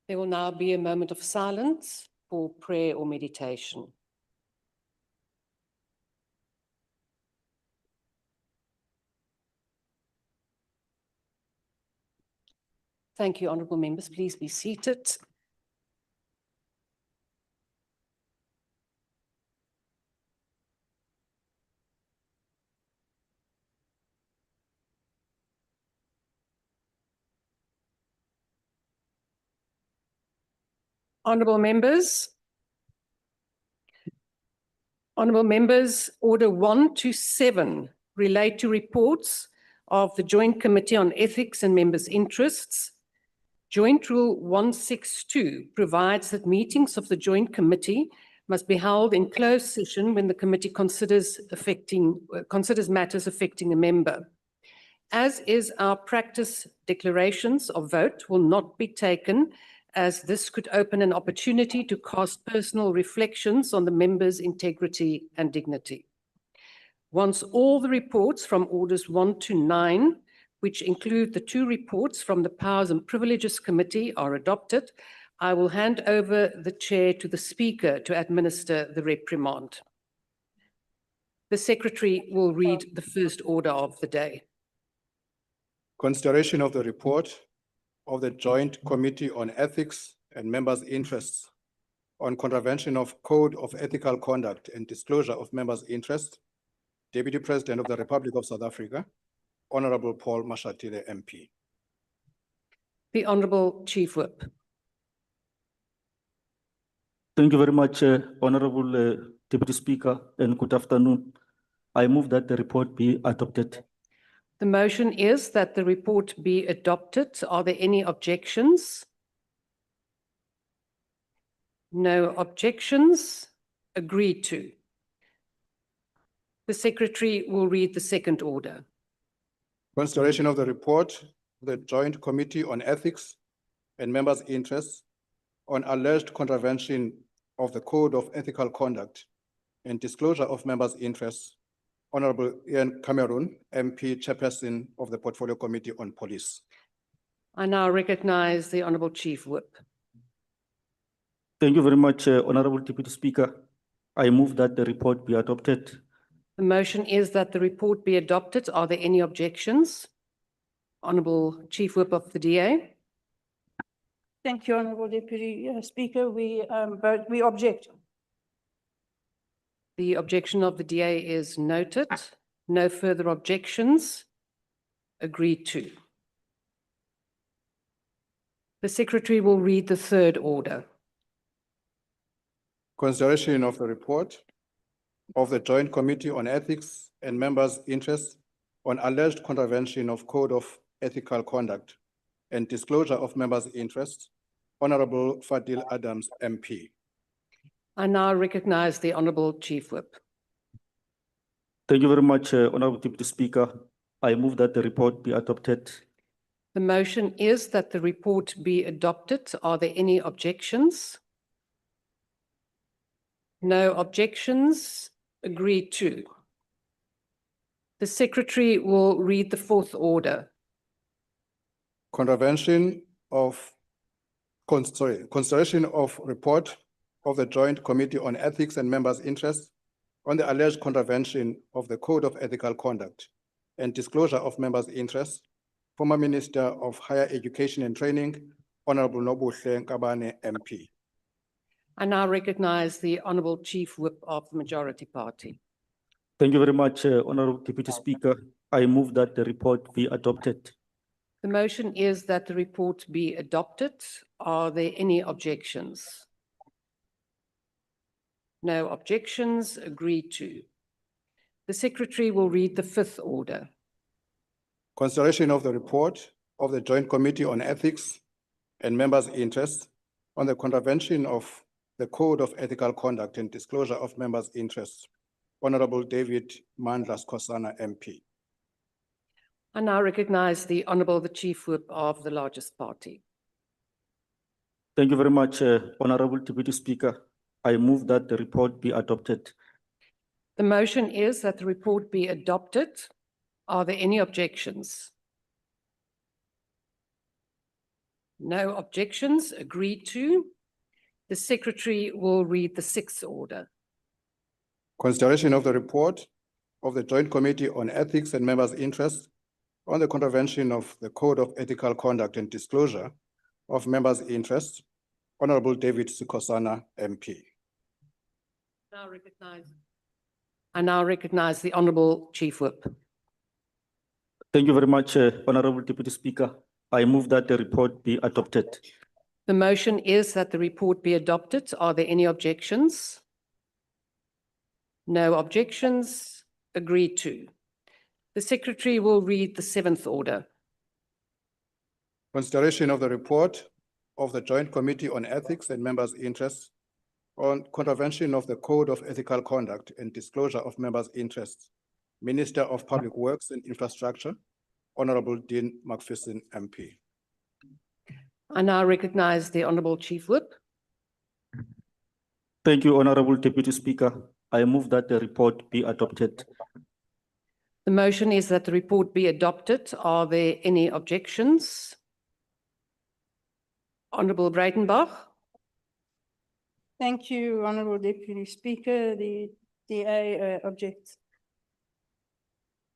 There will now be a moment of silence for prayer or meditation. Thank you, honourable members. Please be seated. Honourable members, Order 1 to 7 relate to reports of the Joint Committee on Ethics and Members' Interests. Joint Rule 162 provides that meetings of the Joint Committee must be held in closed session when the committee considers matters affecting a member. As is our practice, declarations of vote will not be taken, as this could open an opportunity to cast personal reflections on the member's integrity and dignity. Once all the reports from Orders 1 to 9, which include the 2 reports from the Powers and Privileges Committee, are adopted, I will hand over the chair to the Speaker to administer the reprimand. The Secretary will read the first order of the day. Consideration of the report of the Joint Committee on Ethics and Members' Interests on contravention of Code of Ethical Conduct and disclosure of members' interests, Deputy President of the Republic of South Africa, Honorable Paul Mashatile, MP. The Honorable Chief Whip. Thank you very much, Honorable Deputy Speaker, and good afternoon. I move that the report be adopted. The motion is that the report be adopted. Are there any objections? No objections. Agreed to. The Secretary will read the second order. Consideration of the report of the Joint Committee on Ethics and Members' Interests on alleged contravention of the Code of Ethical Conduct and disclosure of members' interests, Honorable Ian Cameron, MP, Chairperson of the Portfolio Committee on Police. I now recognize the Honorable Chief Whip. Thank you very much, Honorable Deputy Speaker. I move that the report be adopted. The motion is that the report be adopted. Are there any objections? Honorable Chief Whip of the DA. Thank you, Honorable Deputy Speaker. We object. The objection of the DA is noted. No further objections. Agreed to. The Secretary will read the third order. Consideration of the report of the Joint Committee on Ethics and Members' Interests on alleged contravention of Code of Ethical Conduct and disclosure of members' interests, Honorable Fadil Adams, MP. I now recognize the Honorable Chief Whip. Thank you very much, Honorable Deputy Speaker. I move that the report be adopted. The motion is that the report be adopted. Are there any objections? No objections. Agreed to. The Secretary will read the fourth order. Consideration of report of the Joint Committee on Ethics and Members' Interests on the alleged contravention of the Code of Ethical Conduct and disclosure of members' interests, former Minister of Higher Education and Training, Honorable Nobuhle Nkabane, MP. I now recognize the Honorable Chief Whip of the Majority Party. Thank you very much, Honorable Deputy Speaker. I move that the report be adopted. The motion is that the report be adopted. Are there any objections? No objections. Agreed to. The Secretary will read the fifth order. Consideration of the report of the Joint Committee on Ethics and Members' Interests on the contravention of the Code of Ethical Conduct and disclosure of members' interests, Honorable David Mandla Skosana, MP. I now recognize the Honorable the Chief Whip of the largest party. Thank you very much, Honorable Deputy Speaker. I move that the report be adopted. The motion is that the report be adopted. Are there any objections? No objections. Agreed to. The secretary will read the sixth order. Consideration of the report of the Joint Committee on Ethics and Members' Interests on the contravention of the Code of Ethical Conduct and Disclosure of Members' Interests. Honorable David Sikosana, MP. I now recognize the Honorable Chief Whip. Thank you very much, Honorable Deputy Speaker. I move that the report be adopted. The motion is that the report be adopted. Are there any objections? No objections. Agreed to. The secretary will read the seventh order. Consideration of the report of the Joint Committee on Ethics and Members' Interests on contravention of the Code of Ethical Conduct and Disclosure of Members' Interests. Minister of Public Works and Infrastructure, Honorable Dean Macpherson, MP. I now recognize the Honorable Chief Whip. Thank you, Honorable Deputy Speaker. I move that the report be adopted. The motion is that the report be adopted. Are there any objections? Honorable Breitenbach. Thank you, Honorable Deputy Speaker. The DA objects.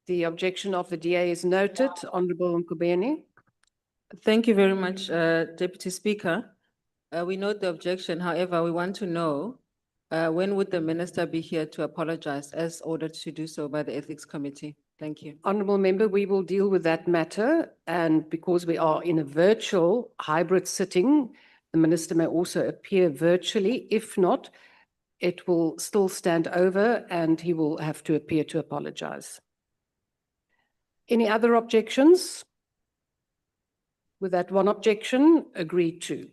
The objection of the DA is noted. Honorable Mkubeni. Thank you very much, Deputy Speaker. We note the objection. However, we want to know when would the minister be here to apologize as ordered to do so by the Ethics Committee? Thank you. Honorable Member, we will deal with that matter. And because we are in a virtual hybrid sitting, the minister may also appear virtually. If not, it will still stand over and he will have to appear to apologize. Any other objections? With that one objection, agreed to.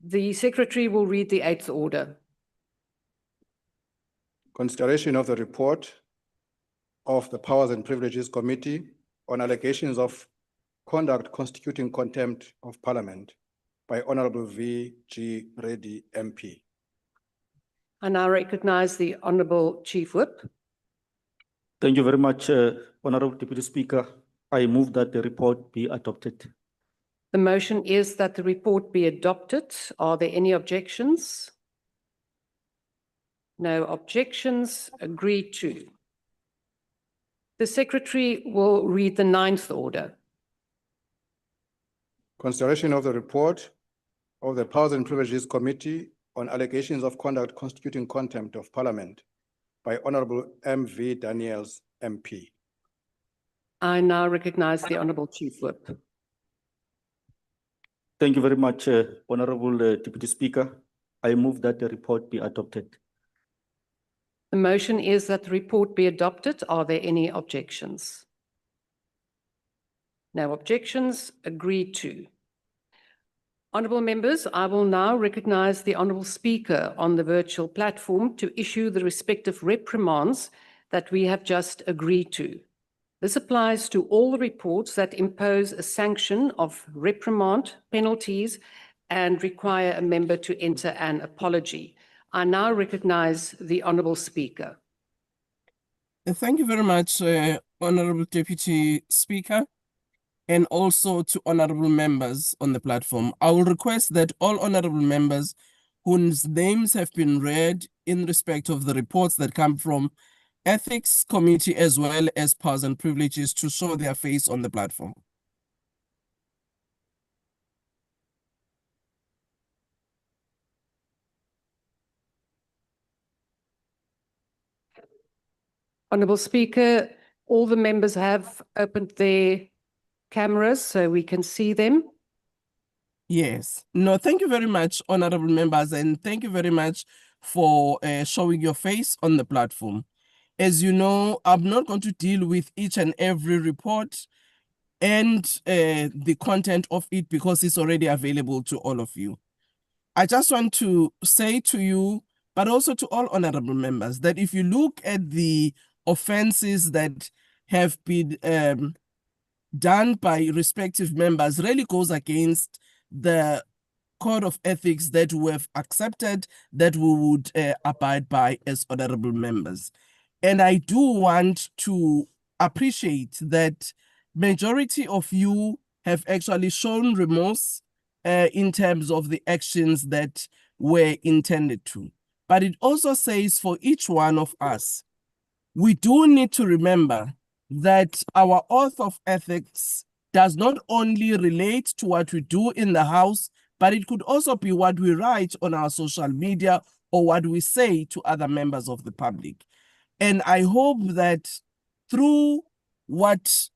The secretary will read the eighth order. Consideration of the report of the Powers and Privileges Committee on allegations of conduct constituting contempt of Parliament by Honorable V.G. Reddy, MP. I now recognize the Honorable Chief Whip. Thank you very much, Honorable Deputy Speaker. I move that the report be adopted. The motion is that the report be adopted. Are there any objections? No objections. Agreed to. The secretary will read the ninth order. Consideration of the report of the Powers and Privileges Committee on allegations of conduct constituting contempt of Parliament by Honorable M.V. Daniels, MP. I now recognize the Honorable Chief Whip. Thank you very much, Honorable Deputy Speaker. I move that the report be adopted. The motion is that the report be adopted. Are there any objections? No objections. Agreed to. Honourable members, I will now recognize the Honourable Speaker on the virtual platform to issue the respective reprimands that we have just agreed to. This applies to all the reports that impose a sanction of reprimand, penalties, and require a member to enter an apology. I now recognize the Honourable Speaker. Thank you very much, Honourable Deputy Speaker, and also to honourable members on the platform. I will request that all honourable members whose names have been read in respect of the reports that come from Ethics Committee as well as Powers and Privileges to show their face on the platform. Honourable Speaker, all the members have opened their cameras so we can see them. Yes. No, thank you very much, honourable members, and thank you very much for showing your face on the platform. As you know, I'm not going to deal with each and every report and the content of it because it's already available to all of you. I just want to say to you, but also to all honourable members, that if you look at the offences that have been done by respective members, really goes against the code of ethics that we have accepted, that we would abide by as honourable members. And I do want to appreciate that majority of you have actually shown remorse in terms of the actions that were intended to. But it also says for each one of us, we do need to remember that our oath of ethics does not only relate to what we do in the house, but it could also be what we write on our social media or what we say to other members of the public. And I hope that through what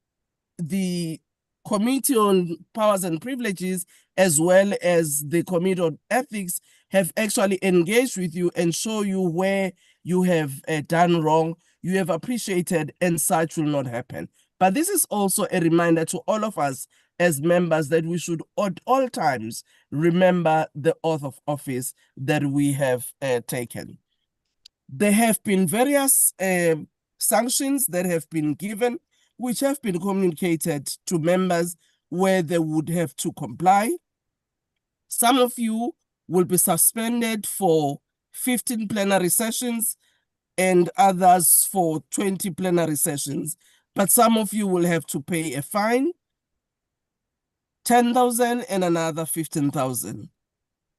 the Committee on Powers and Privileges, as well as the Committee on Ethics, have actually engaged with you and show you where you have done wrong, you have appreciated, and such will not happen. But this is also a reminder to all of us as members that we should at all times remember the oath of office that we have taken. There have been various sanctions that have been given, which have been communicated to members where they would have to comply. Some of you will be suspended for 15 plenary sessions and others for 20 plenary sessions. But some of you will have to pay a fine, 10,000 and another 15,000.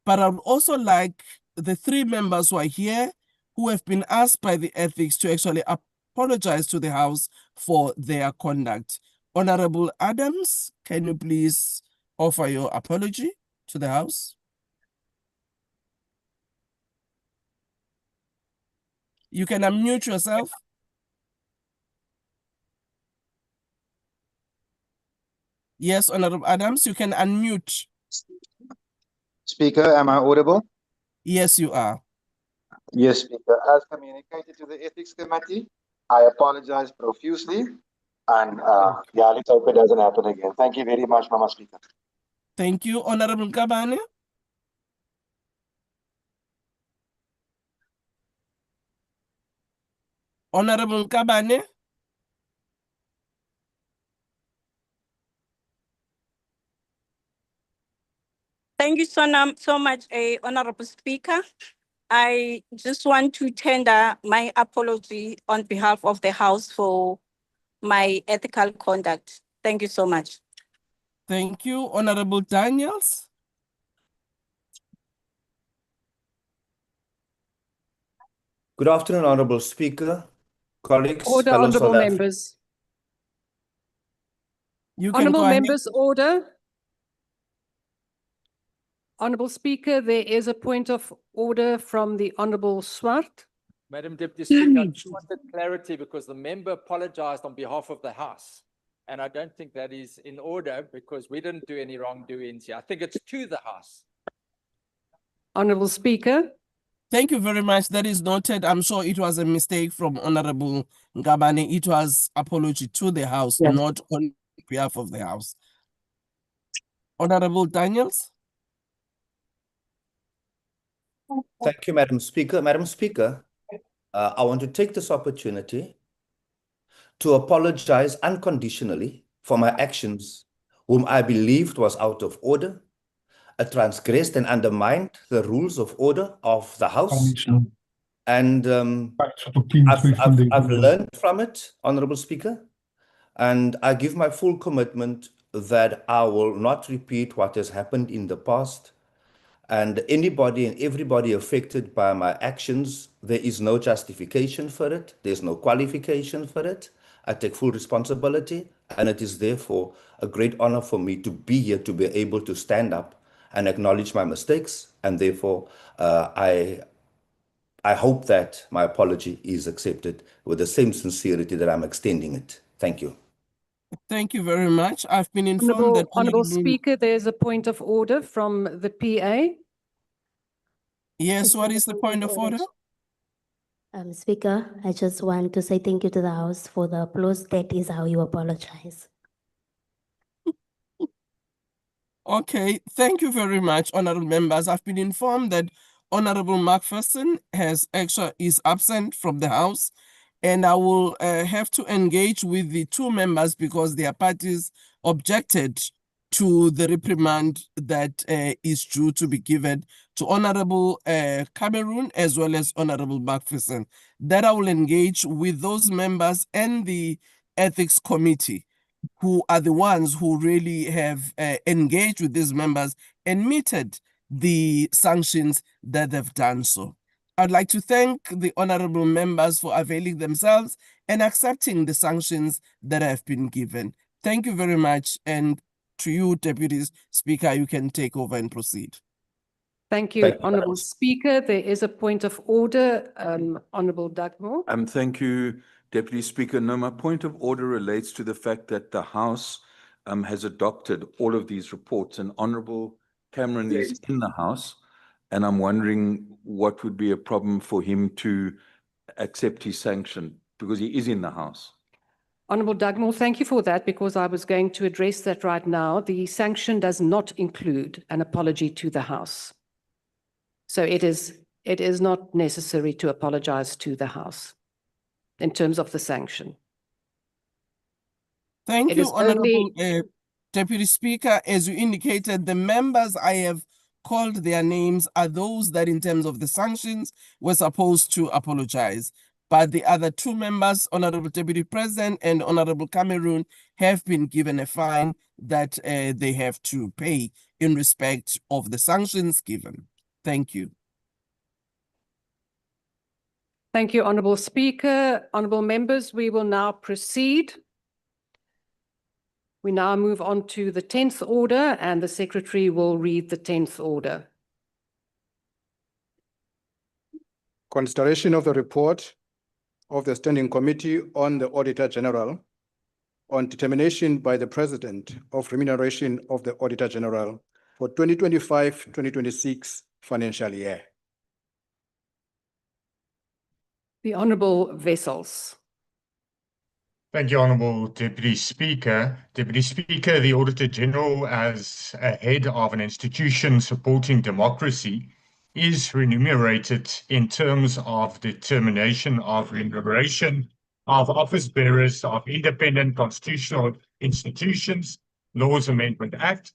But I would also like the three members who are here who have been asked by the ethics to actually apologize to the House for their conduct. Honorable Adams, can you please offer your apology to the House? You can unmute yourself. Yes, Honorable Adams, you can unmute. Speaker, am I audible? Yes, you are. Yes, Speaker. As communicated to the Ethics Committee, I apologize profusely. And yeah, let's hope it doesn't happen again. Thank you very much, Mama Speaker. Thank you, Honorable Kabane. Honorable Kabane. Thank you so much, Honorable Speaker. I just want to tender my apology on behalf of the House for my ethical conduct. Thank you so much. Thank you, Honorable Daniels. Good afternoon, Honorable Speaker, colleagues, Order, fellow honourable South Africans. members. You can Honourable go ahead. members, order. Honourable Speaker, there is a point of order from the Honourable Swart. Madam Deputy Speaker, I just wanted clarity because the member apologized on behalf of the House. And I don't think that is in order because we didn't do any wrongdoings here. I think it's to the House. Honourable Speaker. Thank you very much. That is noted. I'm sure it was a mistake from Honorable Ngabane. It was apology to the House, Yes. not on behalf of the House. Honorable Daniels. Thank you, Madam Speaker. Madam Speaker, I want to take this opportunity to apologize unconditionally for my actions, whom I believed was out of order, transgressed and undermined the rules of order of the House. And I've learned from it, Honorable Speaker, and I give my full commitment that I will not repeat what has happened in the past. And anybody and everybody affected by my actions, there is no justification for it. There's no qualification for it. I take full responsibility, and it is therefore a great honor for me to be here, to be able to stand up and acknowledge my mistakes. And therefore, I hope that my apology is accepted with the same sincerity that I'm extending it. Thank you. Thank you very much. I've been informed that Honourable Speaker, there's a point of order from the PA. Yes, what is the point of order? Speaker, I just want to say thank you to the House for the applause. That is how you apologize. Okay, thank you very much, honorable members. I've been informed that Honorable Macpherson is absent from the House, and I will have to engage with the two members because their parties objected to the reprimand that is due to be given to Honorable Cameroon as well as Honorable Macpherson. That I will engage with those members and the Ethics Committee who are the ones who really have engaged with these members and meted the sanctions that they've done so. I'd like to thank the honorable members for availing themselves and accepting the sanctions that have been given. Thank you very much. And to you, Deputy Speaker, you can take over and proceed. Thank you, Honourable Speaker. There is a point of order, Honourable Dugmore. Thank you, Deputy Speaker. No, my point of order relates to the fact that the House has adopted all of these reports, and Honourable Cameron is in the House, and I'm wondering what would be a problem for him to accept his sanction, because he is in the House. Honourable Dugmore, thank you for that, because I was going to address that right now. The sanction does not include an apology to the House. So it is not necessary to apologize to the House in terms of the sanction. Thank you, Honourable Deputy Speaker. As you indicated, the members I have called their names are those that in terms of the sanctions were supposed to apologize. But the other two members, Honourable Deputy President and Honourable Cameroon, have been given a fine that they have to pay in respect of the sanctions given. Thank you. Thank you, Honourable Speaker. Honourable members, we will now proceed. We now move on to the 10th order, and the Secretary will read the 10th order. Consideration of the report of the Standing Committee on the Auditor General on determination by the President of remuneration of the Auditor General for 2025-2026 financial year. The Honourable Wessels. Thank you, Honourable Deputy Speaker. Deputy Speaker, the Auditor General, as a head of an institution supporting democracy, is remunerated in terms of determination of remuneration of office bearers of independent constitutional institutions, Laws Amendment Act.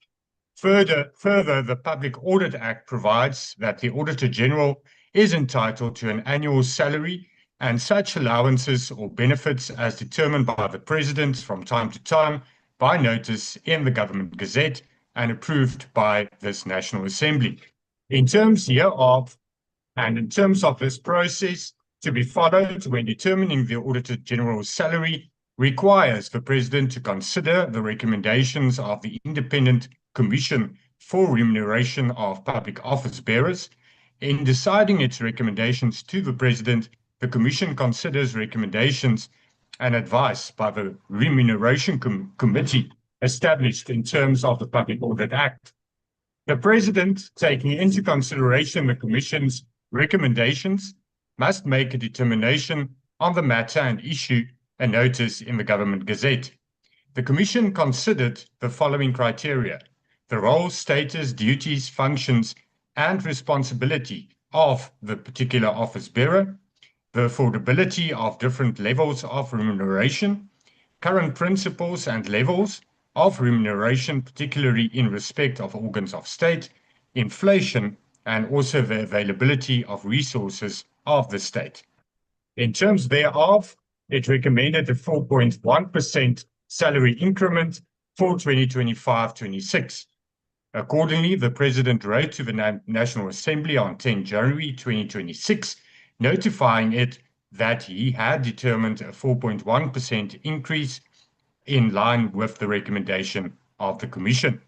Further, the Public Audit Act provides that the Auditor General is entitled to an annual salary and such allowances or benefits as determined by the President from time to time by notice in the Government Gazette and approved by this National Assembly. In terms hereof, and in terms of this process to be followed when determining the Auditor General's salary, requires the President to consider the recommendations of the Independent Commission for Remuneration of Public Office Bearers. In deciding its recommendations to the President, the Commission considers recommendations and advice by the Remuneration Committee established in terms of the Public Audit Act. The President, taking into consideration the Commission's recommendations, must make a determination on the matter and issue a notice in the Government Gazette. The Commission considered the following criteria: the role, status, duties, functions, and responsibility of the particular office bearer, the affordability of different levels of remuneration, current principles and levels of remuneration, particularly in respect of organs of state, inflation, and also the availability of resources of the state. In terms thereof, it recommended a 4.1% salary increment for 2025-26. Accordingly, the President wrote to the National Assembly on 10 January 2026, notifying it that he had determined a 4.1% increase in line with the recommendation of the Commission.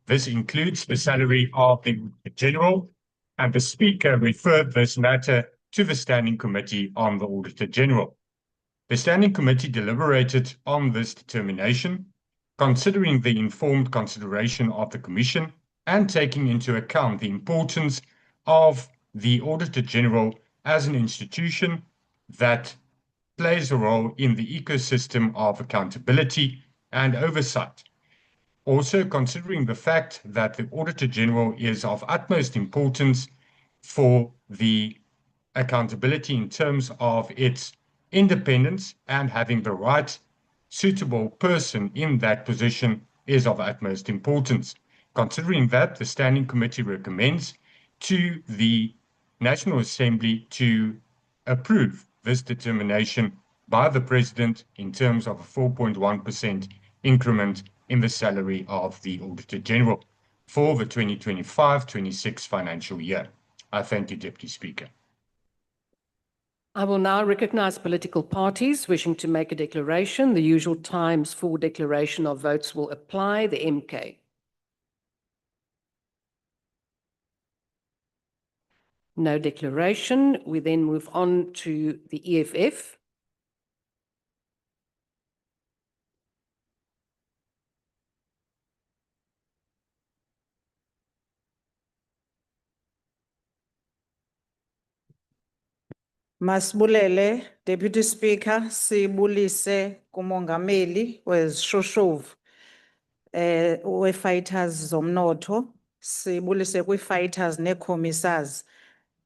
This includes the salary of the General, and the Speaker referred this matter to the Standing Committee on the Auditor General. The Standing Committee deliberated on this determination, considering the informed consideration of the Commission and taking into account the importance of the Auditor General as an institution that plays a role in the ecosystem of accountability and oversight. Also considering the fact that the Auditor General is of utmost importance for the accountability in terms of its independence, and having the right suitable person in that position is of utmost importance. Considering that, the Standing Committee recommends to the National Assembly to approve this determination by the President in terms of a 4.1% increment in the salary of the Auditor General for the 2025-26 financial year. I thank you, Deputy Speaker. I will now recognise political parties wishing to make a declaration. The usual times for declaration of votes will apply. The MK. No declaration. We then move on to the EFF. Masibulele, Deputy Speaker, sibulise kumongameli wezishoshovu we-fighters zomnotho, sibulise kwi-fighters ne-commissars.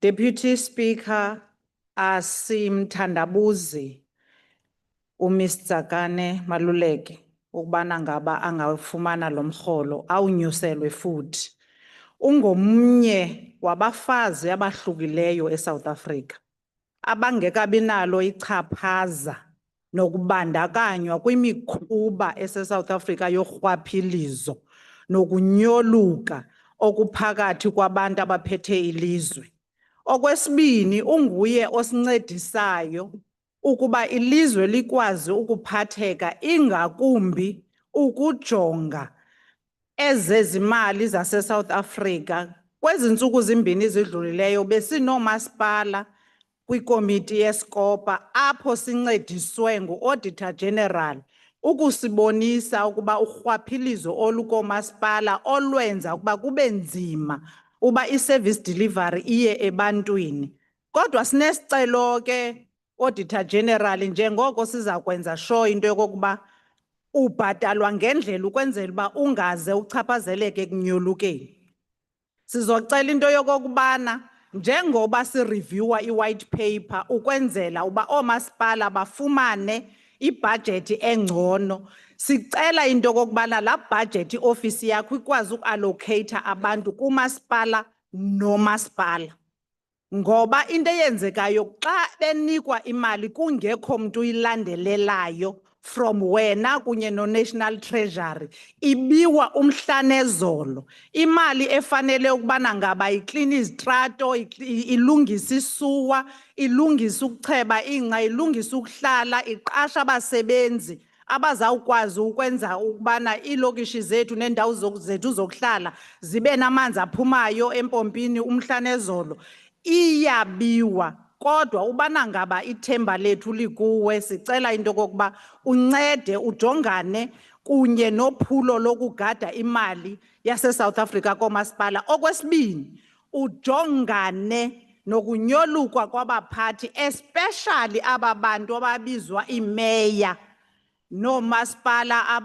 Deputy Speaker, asimthandabuzi uMr. Kane Maluleke ukubana ngaba angafumana lo mrholo awunyuselwe futhi. Ungomnye wabafazi abahlukileyo eSouth Africa abangekabinalo ichaphaza nokubandakanywa kwimikhuba eseSouth Africa yorhwaphilizo nokunyoluka okuphakathi kwabantu abaphethe ilizwe. Okwesibini, unguye osincedisayo ukuba ilizwe likwazi ukuphatheka ingakumbi ukujonga ezezimali zaseSouth Africa. Kwezi ntsuku zimbini zidlulileyo besinomasipala kwikomiti yeSkopa apho sincediswe ngu-Auditor General ukusibonisa ukuba urhwaphilizo olukomasipala olwenza ukuba kube nzima uba i-service delivery iye ebantwini. Kodwa sinesicelo ke Auditor General njengoko siza kwenza sure into yokokuba ubhatalwa ngendlela ukwenzela uba ungaze uchaphazeleke ekunyolukeni. Sizocela into yokokubana njengoba sireviewa i-white paper ukwenzela uba oomasipala bafumane ibhajethi engcono, sicela into yokokubana laa bhajethi ofisi yakho ikwazi ukuallocata abantu kumasipala nomasipala. Ngoba into eyenzekayo xa benikwa imali kungekho mntu uyilandelelayo from wena kunye no-National Treasury, ibiwa umhla nezolo. Imali efanele ukubana ngaba iklini izitrato, ilungisa isuwa, ilungisa ukucheba ingca, ilungisa ukuhlala, iqasha abasebenzi abazawukwazi ukwenza ukubana iilokishi zethu neendawo zethu zokuhlala zibe namanzi aphumayo empompini umhla nezolo, iyabiwa. Kodwa ubana ngaba ithemba lethu likuwe, sicela into yokokuba uncede ujongane kunye nophulo lokugada imali yaseSouth Africa koomasipala. Okwesibini, ujongane nokunyoluka kwabaphathi, especially aba bantu ababizwa imeya noomasipala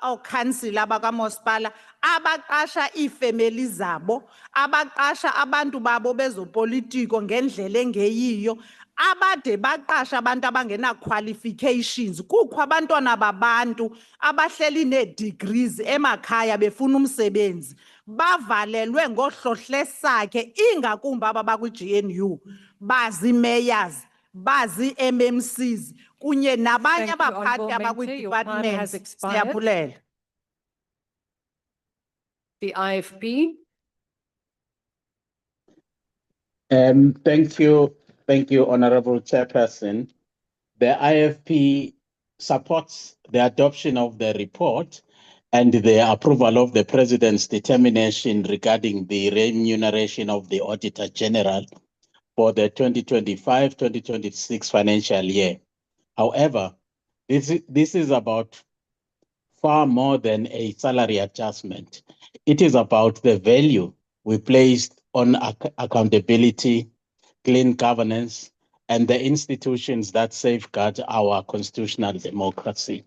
ookhansila bakamasipala abaqasha iifemeli zabo, abaqasha abantu babo bezopolitiko ngendlela engeyiyo, abade baqasha abantu abangena-qualifications. Kukho abantwana babantu abahleli nee-degrees emakhaya befuna umsebenzi, bavalelwe ngohlohlesakhe, ingakumbi aba bakwi-GNU, bazi-mayors, bazi-MMCs, kunye nabanye Thank you, abaphathi Honourable Mente. Your time has abakwi-departments. expired. Siyabulela. The IFP. Thank you, Honorable Chairperson. The IFP supports the adoption of the report and the approval of the President's determination regarding the remuneration of the Auditor General for the 2025-2026 financial year. However, this is about far more than a salary adjustment. It is about the value we placed on accountability, clean governance, and the institutions that safeguard our constitutional democracy.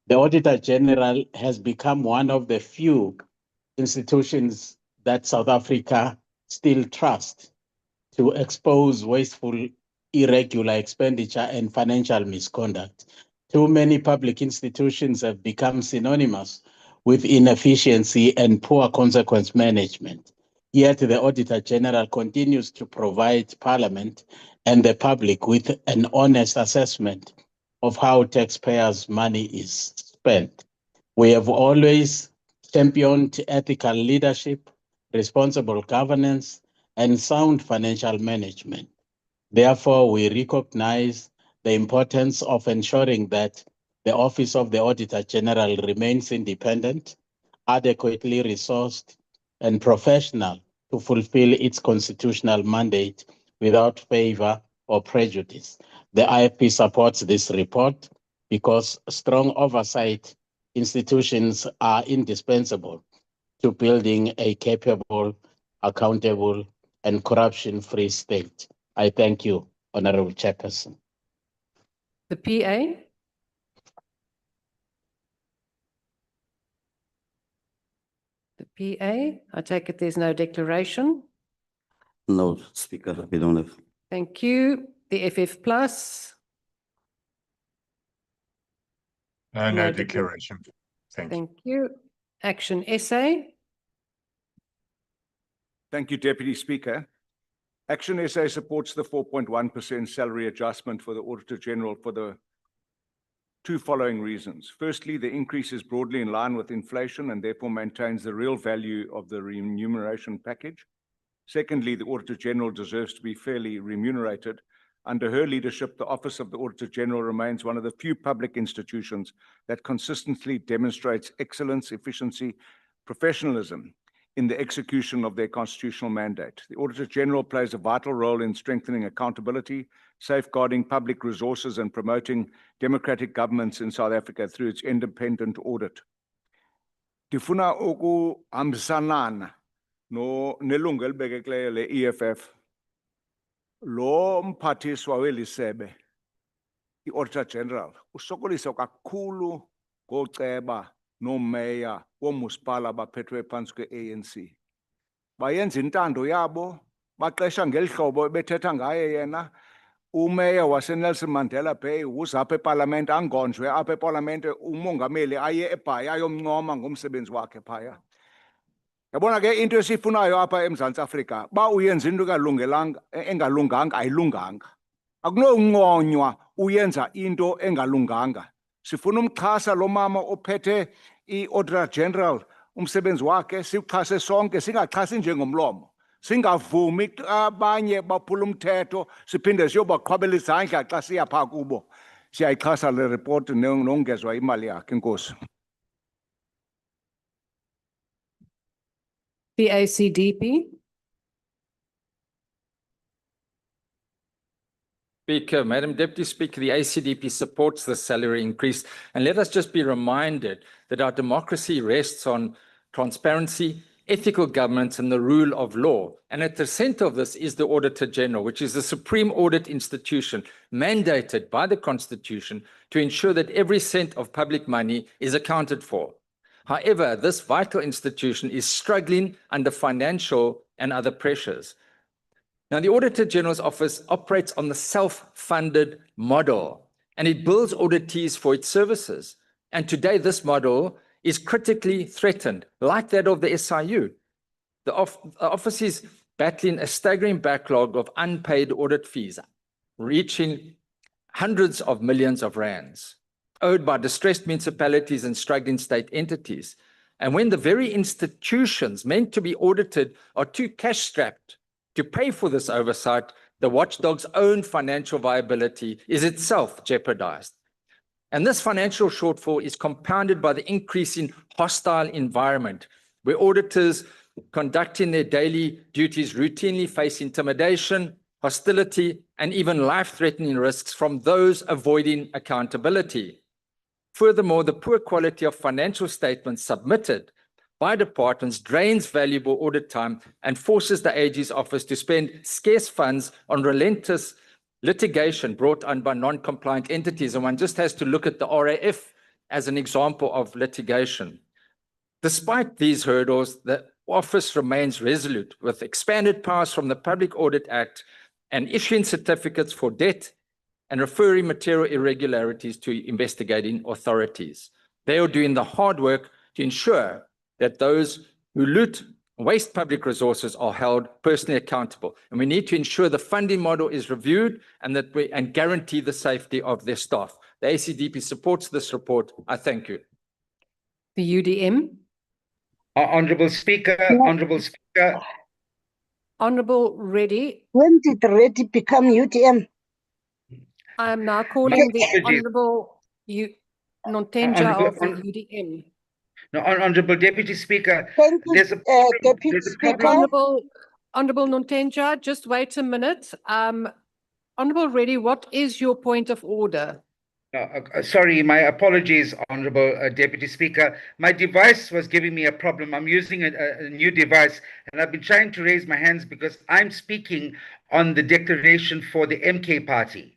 The Auditor General has become one of the few institutions that South Africa still trusts to expose wasteful, irregular expenditure and financial misconduct. Too many public institutions have become synonymous with inefficiency and poor consequence management. Yet the Auditor General continues to provide Parliament and the public with an honest assessment of how taxpayers' money is spent. We have always championed ethical leadership, responsible governance, and sound financial management. Therefore, we recognize the importance of ensuring that the Office of the Auditor General remains independent, adequately resourced, and professional to fulfill its constitutional mandate without favor or prejudice. The IFP supports this report because strong oversight institutions are indispensable to building a capable, accountable, and corruption-free state. I thank you, Honorable Chairperson. The PA. The PA, I take it there's no declaration. No, Speaker, we don't have. Thank you. The FF plus. No declaration. Thank you. Thank you. Action SA. Thank you, Deputy Speaker. Action SA supports the 4.1% salary adjustment for the Auditor General for the two following reasons. Firstly, the increase is broadly in line with inflation and therefore maintains the real value of the remuneration package. Secondly, the Auditor General deserves to be fairly remunerated. Under her leadership, the Office of the Auditor General remains one of the few public institutions that consistently demonstrates excellence, efficiency, professionalism in the execution of their constitutional mandate. The Auditor General plays a vital role in strengthening accountability, safeguarding public resources, and promoting democratic governments in South Africa through its independent audit. Ndifuna ukuhambisanana nelungu elibekekileyo le-EFF. Lo mphathiswa weli sebe, i-Auditor General, usokolisa kakhulu ngooceba noomeya woomasipala abaphethwe phantsi kwe-ANC. Bayenza intando yabo, baxesha ngeli hlobo ebethetha ngaye yena. Umeya waseNelson Mandela Bay uza apha epalamente, angonjwe apha epalamente, umongameli aye eBhayi ayomncoma ngomsebenzi wakhe phaya. Yabona ke into esifunayo apha eMzantsi Afrika, ba uyenza into engalunganga ayilunganga. Akunonconywa uyenza into engalunganga. Sifuna umxhasa lo mama ophethe i-Auditor General umsebenzi wakhe, siwuxhase sonke, singaxhasi njengomlomo. Singavumi abanye baphula umthetho, siphinde siyobaqhwabela izandla xa siya phaa kubo. Siyayixhasa le report nongezwa imali yakhe. Enkosi. The ACDP. Speaker, Madam Deputy Speaker, the ACDP supports the salary increase. And let us just be reminded that our democracy rests on transparency, ethical governance, and the rule of law. And at the center of this is the Auditor General, which is the supreme audit institution mandated by the Constitution to ensure that every cent of public money is accounted for. However, this vital institution is struggling under financial and other pressures. Now, the Auditor General's office operates on the self-funded model, and it bills auditees for its services. And today, this model is critically threatened, like that of the SIU. The office is battling a staggering backlog of unpaid audit fees, reaching hundreds of millions of rands, owed by distressed municipalities and struggling state entities. And when the very institutions meant to be audited are too cash-strapped to pay for this oversight, the watchdog's own financial viability is itself jeopardized. And this financial shortfall is compounded by the increasing hostile environment, where auditors conducting their daily duties routinely face intimidation, hostility, and even life-threatening risks from those avoiding accountability. Furthermore, the poor quality of financial statements submitted by departments drains valuable audit time and forces the AG's office to spend scarce funds on relentless litigation brought on by non-compliant entities. And one just has to look at the RAF as an example of litigation. Despite these hurdles, the office remains resolute with expanded powers from the Public Audit Act and issuing certificates for debt and referring material irregularities to investigating authorities. They are doing the hard work to ensure that those who loot, waste public resources are held personally accountable. And we need to ensure the funding model is reviewed and that we guarantee the safety of their staff. The ACDP supports this report. I thank you. The UDM. Honorable Speaker, Honorable Speaker, Honorable Reddy. When did Reddy become UTM? I am now calling the apologies. Honorable Nontenja Honorable- of the UDM. no, Honorable Deputy Speaker, Thank you, there's a Deputy there's a Speaker. problem. Honorable Nontenja, just wait a minute. Honorable Reddy, what is your point of order? Sorry, my apologies, Honorable Deputy Speaker. My device was giving me a problem. I'm using a new device, and I've been trying to raise my hands because I'm speaking on the declaration for the MK party.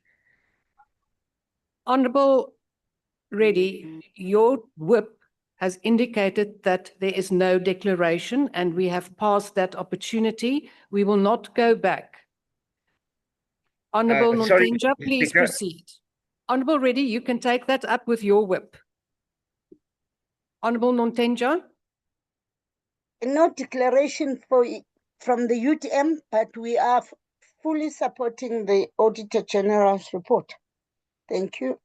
Honorable Reddy, your whip has indicated that there is no declaration and we have passed that opportunity. We will not go back. Honorable Sorry, Nontenja, Mr. please Speaker. proceed. Honorable Reddy, you can take that up with your whip. Honorable Nontenja. No declaration from the UTM, but we are fully supporting the Auditor General's report. Thank you.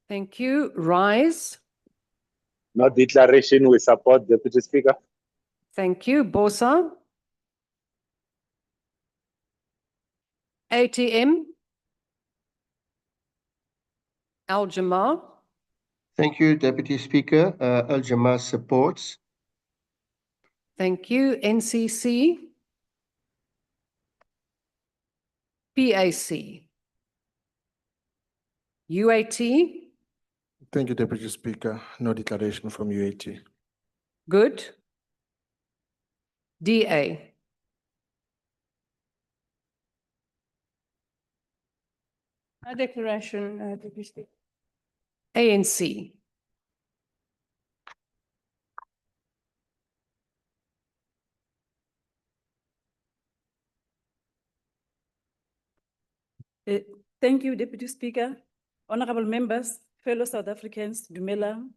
Thank you. Rise. No declaration, we support, Deputy Speaker. Thank you. Bosa. ATM. Al-Jamaa. Thank you, Deputy Speaker. Al-Jamaa supports. Thank you. NCC. PAC. UAT. Thank you, Deputy Speaker. No declaration from UAT. Good. DA. A declaration, Deputy Speaker. ANC. Thank you, Deputy Speaker. Honorable members, fellow South Africans, Dumelang.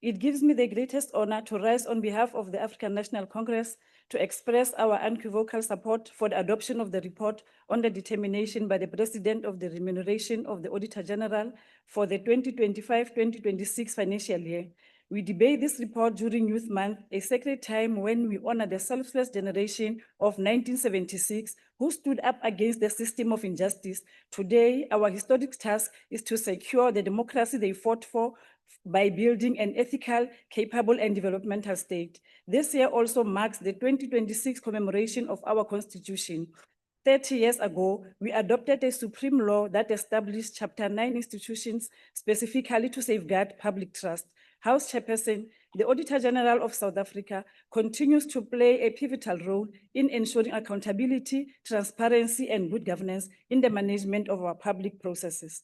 It gives me the greatest honor to rise on behalf of the African National Congress to express our unequivocal support for the adoption of the report on the determination by the President of the remuneration of the Auditor General for the 2025-2026 financial year. We debate this report during Youth Month, a sacred time when we honor the selfless generation of 1976 who stood up against the system of injustice. Today, our historic task is to secure the democracy they fought for by building an ethical, capable, and developmental state. This year also marks the 2026 commemoration of our Constitution. 30 years ago, we adopted a supreme law that established Chapter 9 institutions specifically to safeguard public trust. House Chairperson, the Auditor General of South Africa continues to play a pivotal role in ensuring accountability, transparency, and good governance in the management of our public processes.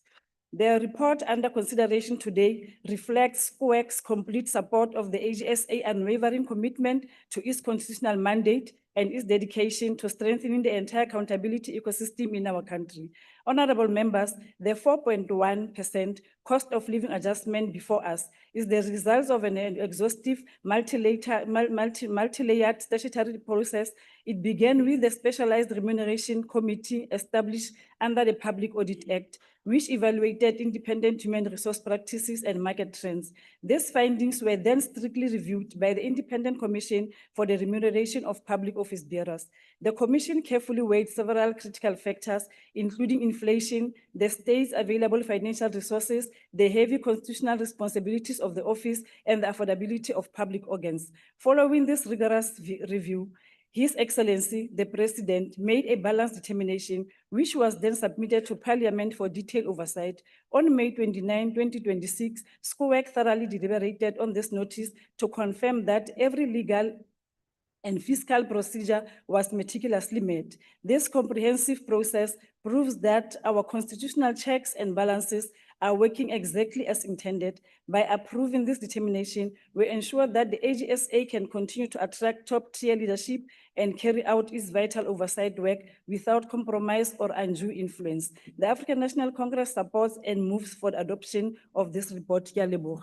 The report under consideration today reflects SCOEC's complete support of the AGSA unwavering commitment to its constitutional mandate and its dedication to strengthening the entire accountability ecosystem in our country. Honorable members, the 4.1% cost of living adjustment before us is the result of an exhaustive, multi-layered statutory process. It began with the Specialized Remuneration Committee established under the Public Audit Act, which evaluated independent human resource practices and market trends. These findings were then strictly reviewed by the Independent Commission for the Remuneration of Public Office Bearers. The Commission carefully weighed several critical factors, including inflation, the state's available financial resources, the heavy constitutional responsibilities of the office, and the affordability of public organs. Following this rigorous review, His Excellency, the President, made a balanced determination, which was then submitted to Parliament for detailed oversight. On May 29, 2026, SCOEC thoroughly deliberated on this notice to confirm that every legal and fiscal procedure was meticulously met. This comprehensive process proves that our constitutional checks and balances are working exactly as intended. By approving this determination, we ensure that the AGSA can continue to attract top-tier leadership and carry out its vital oversight work without compromise or undue influence. The African National Congress supports and moves for the adoption of this report. Ke a leboga.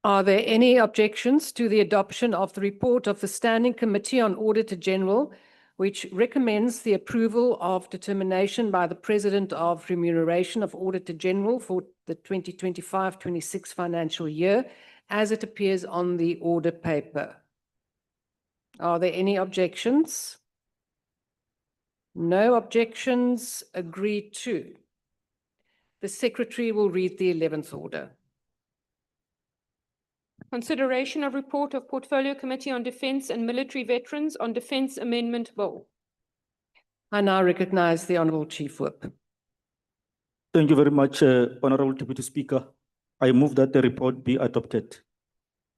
Are there any objections to the adoption of the report of the Standing Committee on Auditor General which recommends the approval of determination by the President of Remuneration of Auditor General for the 2025-26 financial year, as it appears on the order paper. Are there any objections? No objections. Agreed to. The Secretary will read the 11th order. Consideration of report of Portfolio Committee on Defence and Military Veterans on Defence Amendment Bill. I now recognize the Honourable Chief Whip. Thank you very much, Honourable Deputy Speaker. I move that the report be adopted.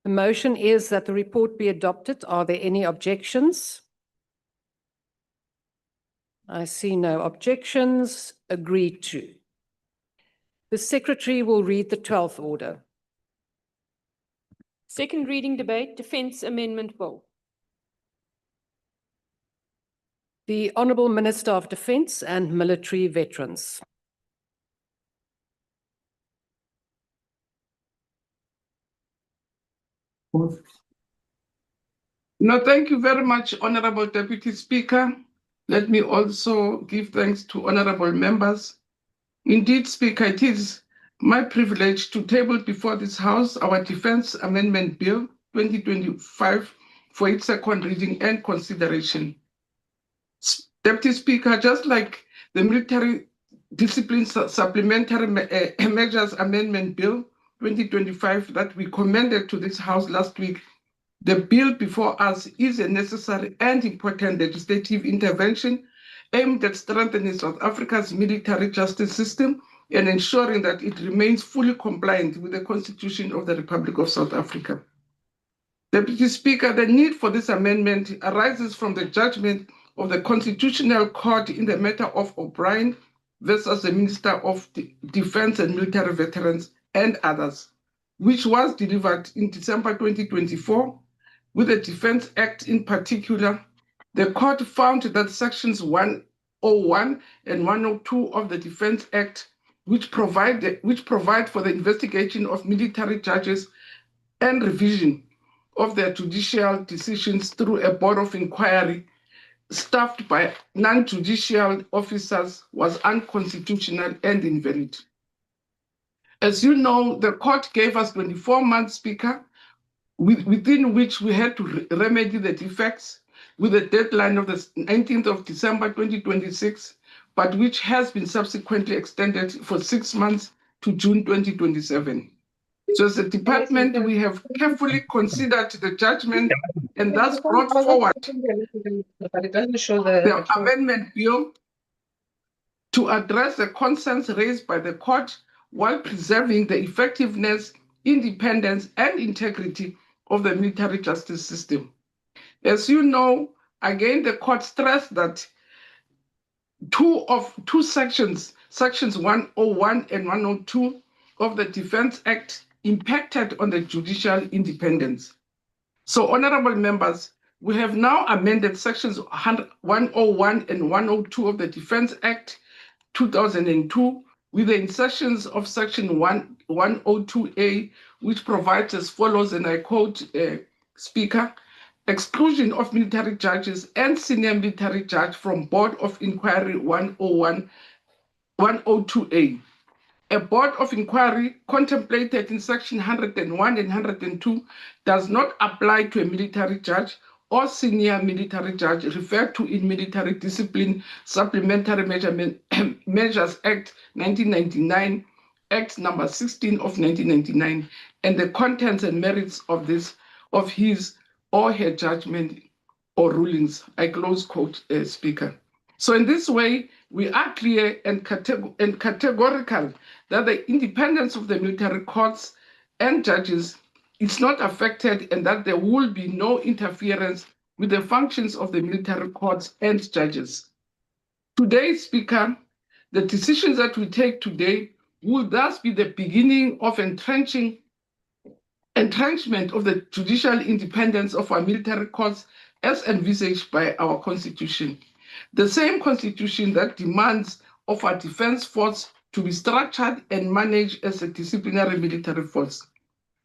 The motion is that the report be adopted. Are there any objections? I see no objections. Agreed to. The Secretary will read the 12th order. Second reading debate, Defence Amendment Bill. The Honourable Minister of Defence and Military Veterans. No, thank you very much, Honourable Deputy Speaker. Let me also give thanks to honourable members. Indeed, Speaker, it is my privilege to table before this House our Defence Amendment Bill 2025 for its second reading and consideration. Deputy Speaker, just like the Military Discipline Supplementary Measures Amendment Bill 2025 that we commended to this House last week, the bill before us is a necessary and important legislative intervention aimed at strengthening South Africa's military justice system and ensuring that it remains fully compliant with the Constitution of the Republic of South Africa. Deputy Speaker, the need for this amendment arises from the judgment of the Constitutional Court in the matter of O'Brien versus the Minister of Defence and Military Veterans and others, which was delivered in December 2024. With the Defence Act in particular, the court found that sections 101 and 102 of the Defence Act, which provide for the investigation of military judges and revision of their judicial decisions through a board of inquiry staffed by non-judicial officers, was unconstitutional and invalid. As you know, the court gave us 24 months, Speaker, within which we had to remedy the defects, with a deadline of the 19th of December 2026, but which has been subsequently extended for 6 months to June 2027. So as a department, we have carefully considered the judgment and thus brought forward the amendment bill to address the concerns raised by the court while preserving the effectiveness, independence, and integrity of the military justice system. As you know, again, the court stressed that two sections 101 and 102 of the Defence Act impacted on the judicial independence. So, honourable members, we have now amended sections 101 and 102 of the Defence Act 2002 with the insertions of section 102A, which provides as follows, and I quote, Speaker, exclusion of military judges and senior military judge from Board of Inquiry 102A. A Board of Inquiry contemplated in section 101 and 102 does not apply to a military judge or senior military judge referred to in Military Discipline Supplementary Measures Act 1999, Act number 16 of 1999, and the contents and merits of his or her judgment or rulings. I close quote, Speaker. So in this way, we are clear and categorical that the independence of the military courts and judges is not affected and that there will be no interference with the functions of the military courts and judges. Today, Speaker, the decisions that we take today will thus be the beginning of entrenchment of the judicial independence of our military courts as envisaged by our Constitution. The same Constitution that demands of our defense force to be structured and managed as a disciplinary military force.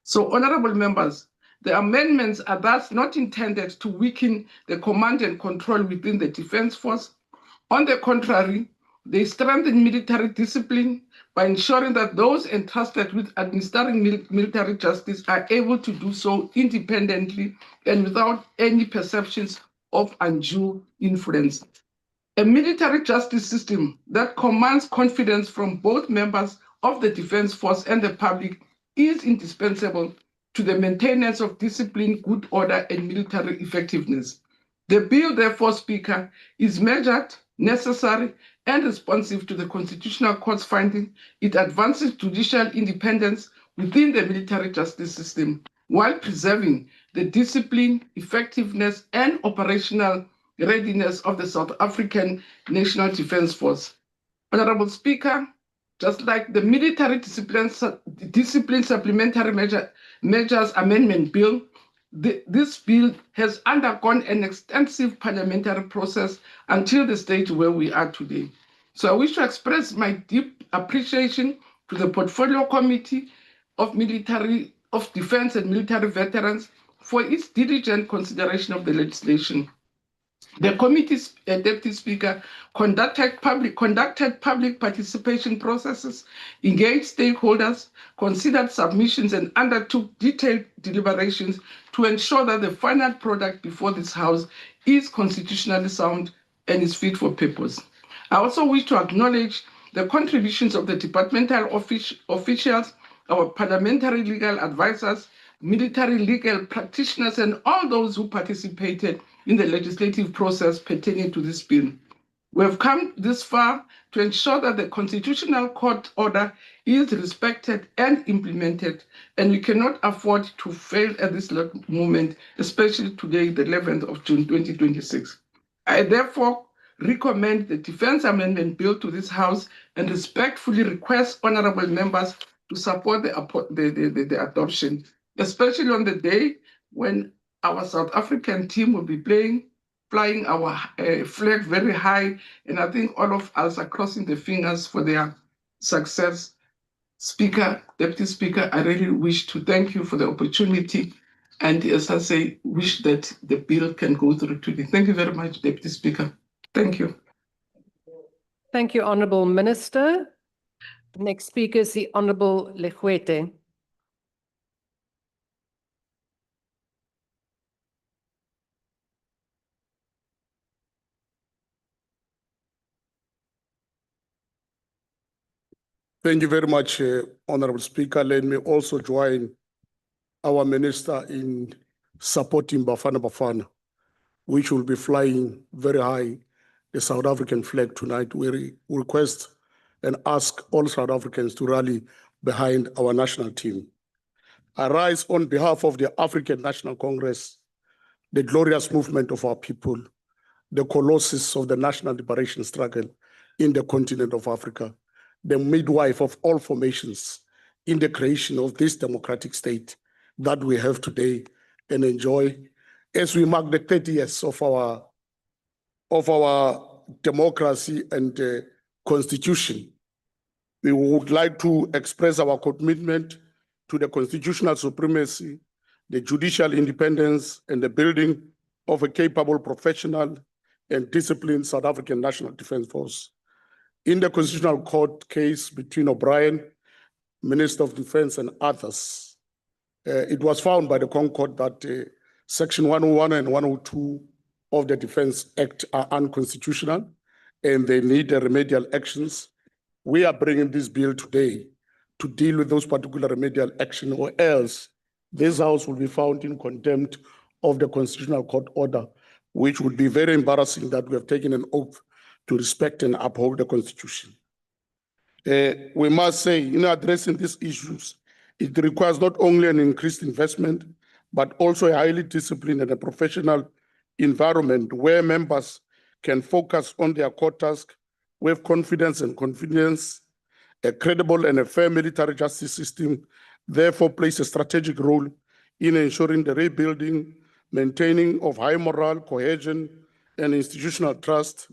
So, honorable members, The amendments are thus not intended to weaken the command and control within the Defence Force. On the contrary, they strengthen military discipline by ensuring that those entrusted with administering military justice are able to do so independently and without any perceptions of undue influence. A military justice system that commands confidence from both members of the Defence Force and the public is indispensable to the maintenance of discipline, good order, and military effectiveness. The bill, therefore, Speaker, is measured, necessary, and responsive to the Constitutional Court's finding. It advances judicial independence within the military justice system while preserving the discipline, effectiveness, and operational readiness of the South African National Defence Force. Honorable Speaker, just like the Military Discipline Supplementary Measures Amendment Bill, this bill has undergone an extensive parliamentary process until the stage where we are today. So I wish to express my deep appreciation to the Portfolio Committee of Defense and Military Veterans for its diligent consideration of the legislation. The committee's Deputy Speaker conducted public participation processes, engaged stakeholders, considered submissions, and undertook detailed deliberations to ensure that the final product before this House is constitutionally sound and is fit for purpose. I also wish to acknowledge the contributions of the departmental officials, our parliamentary legal advisors, military legal practitioners, and all those who participated in the legislative process pertaining to this bill. We have come this far to ensure that the Constitutional Court order is respected and implemented, and we cannot afford to fail at this moment, especially today, the 11th of June, 2026. I therefore recommend the Defence Amendment Bill to this House and respectfully request honourable members to support the adoption, especially on the day when our South African team will be flying our flag very high, and I think all of us are crossing the fingers for their success. Speaker, Deputy Speaker, I really wish to thank you for the opportunity, and as I say, wish that the bill can go through today. Thank you very much, Deputy Speaker. Thank you. Thank you, Honourable Minister. The next speaker is the Honourable Legwete. Thank you very much, Honourable Speaker. Let me also join our Minister in supporting Bafana Bafana, which will be flying very high the South African flag tonight. We request and ask all South Africans to rally behind our national team. I rise on behalf of the African National Congress, the glorious movement of our people, the colossus of the national liberation struggle in the continent of Africa, the midwife of all formations in the creation of this democratic state that we have today and enjoy as we mark the 30 years of our democracy and constitution. We would like to express our commitment to the constitutional supremacy, the judicial independence, and the building of a capable, professional, and disciplined South African National Defence Force. In the Constitutional Court case between O'Brien, Minister of Defence, and others, it was found by the Concord that Section 101 and 102 of the Defence Act are unconstitutional and they need remedial actions. We are bringing this bill today to deal with those particular remedial actions, or else this House will be found in contempt of the Constitutional Court order, which would be very embarrassing that we have taken an oath to respect and uphold the Constitution. We must say, in addressing these issues, it requires not only an increased investment, but also a highly disciplined and a professional environment where members can focus on their core task with confidence and convenience. A credible and a fair military justice system therefore plays a strategic role in ensuring the rebuilding, maintaining of high moral, cohesion, and institutional trust,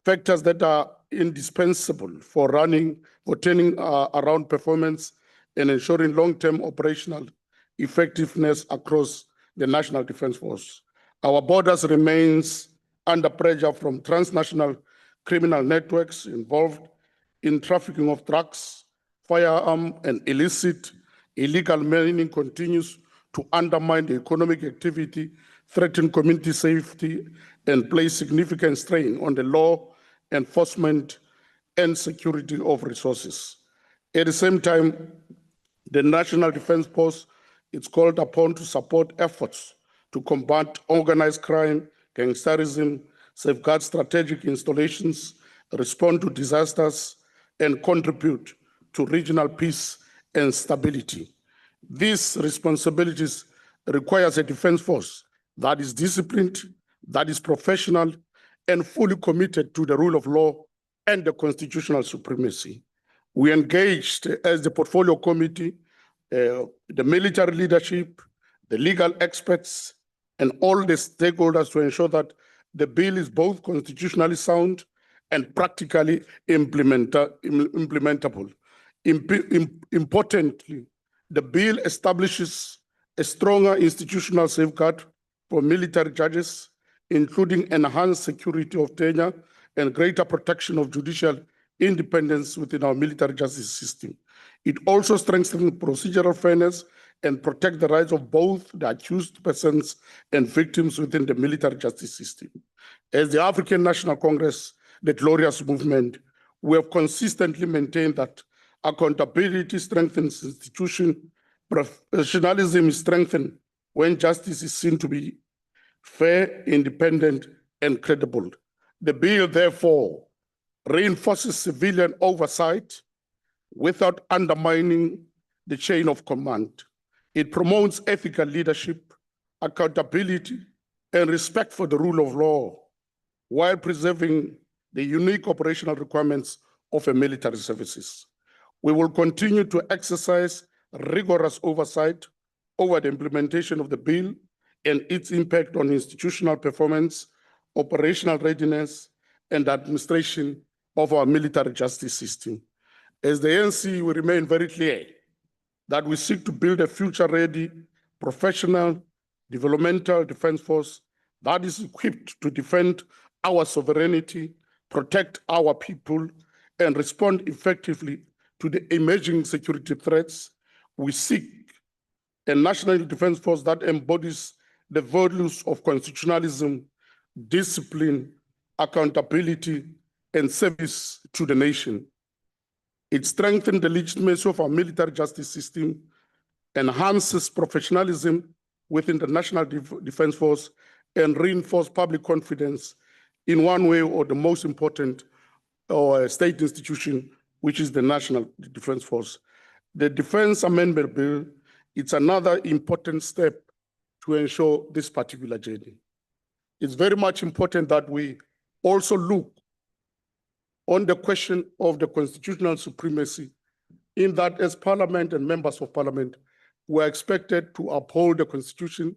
factors that are indispensable for turning around performance and ensuring long-term operational effectiveness across the National Defence Force. Our borders remains under pressure from transnational criminal networks involved in trafficking of drugs, firearms, and illegal mining continues to undermine the economic activity, threaten community safety, and place significant strain on the law enforcement and security of resources. At the same time, the National Defence Force is called upon to support efforts to combat organized crime, gangsterism, safeguard strategic installations, respond to disasters, and contribute to regional peace and stability. These responsibilities requires a defense force that is disciplined, that is professional, and fully committed to the rule of law and the constitutional supremacy. We engaged as the portfolio committee, the military leadership, the legal experts, and all the stakeholders to ensure that the bill is both constitutionally sound and practically implementable. Importantly, the bill establishes a stronger institutional safeguard for military judges, including enhanced security of tenure and greater protection of judicial independence within our military justice system. It also strengthens procedural fairness and protects the rights of both the accused persons and victims within the military justice system. As the African National Congress, the glorious movement, we have consistently maintained that accountability strengthens institution, professionalism is strengthened when justice is seen to be fair, independent, and credible. The bill, therefore, reinforces civilian oversight without undermining the chain of command. It promotes ethical leadership, accountability, and respect for the rule of law, while preserving the unique operational requirements of a military services. We will continue to exercise rigorous oversight over the implementation of the bill and its impact on institutional performance, operational readiness, and administration of our military justice system. As the ANC, we remain very clear that we seek to build a future-ready, professional, developmental defense force that is equipped to defend our sovereignty, protect our people, and respond effectively to the emerging security threats. We seek a national defense force that embodies the values of constitutionalism, discipline, accountability, and service to the nation. It strengthens the legitimacy of our military justice system, enhances professionalism within the National Defense Force, and reinforces public confidence in one way or the most important state institution, which is the National Defense Force. The Defense Amendment Bill, it's another important step to ensure this particular journey. It's very much important that we also look on the question of the constitutional supremacy, in that as Parliament and members of Parliament, we are expected to uphold the Constitution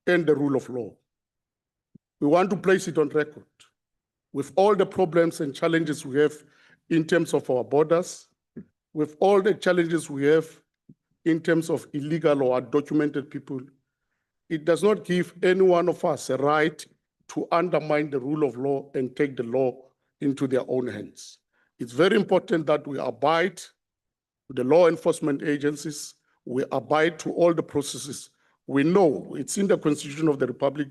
and the rule of law. We want to place it on record with all the problems and challenges we have in terms of our borders, with all the challenges we have in terms of illegal or undocumented people. It does not give any one of us a right to undermine the rule of law and take the law into their own hands. It's very important that we abide to the law enforcement agencies, we abide to all the processes. We know it's in the Constitution of the Republic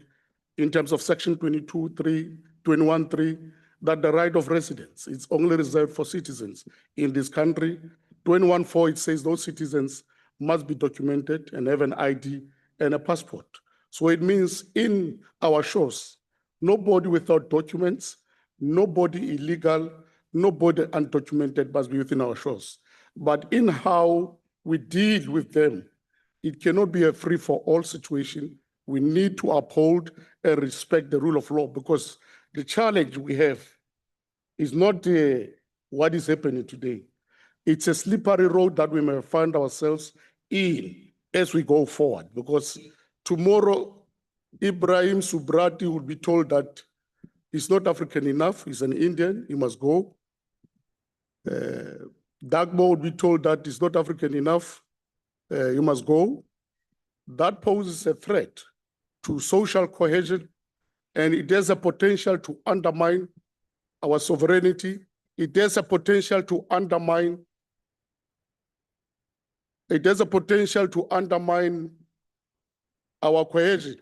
in terms of Section 22(3), 21(3), that the right of residence is only reserved for citizens in this country. 21(4), it says those citizens must be documented and have an ID and a passport. So it means in our shores, nobody without documents, nobody illegal, nobody undocumented must be within our shores. But in how we deal with them, it cannot be a free-for-all situation. We need to uphold and respect the rule of law, because the challenge we have is not what is happening today. It's a slippery road that we may find ourselves in as we go forward, because tomorrow Ibrahim Subrati will be told that he's not African enough, he's an Indian, he must go. Dagmo will be told that he's not African enough, you must go. that poses a threat to social cohesion, and it has a potential to undermine our sovereignty. It has a potential to undermine our cohesion,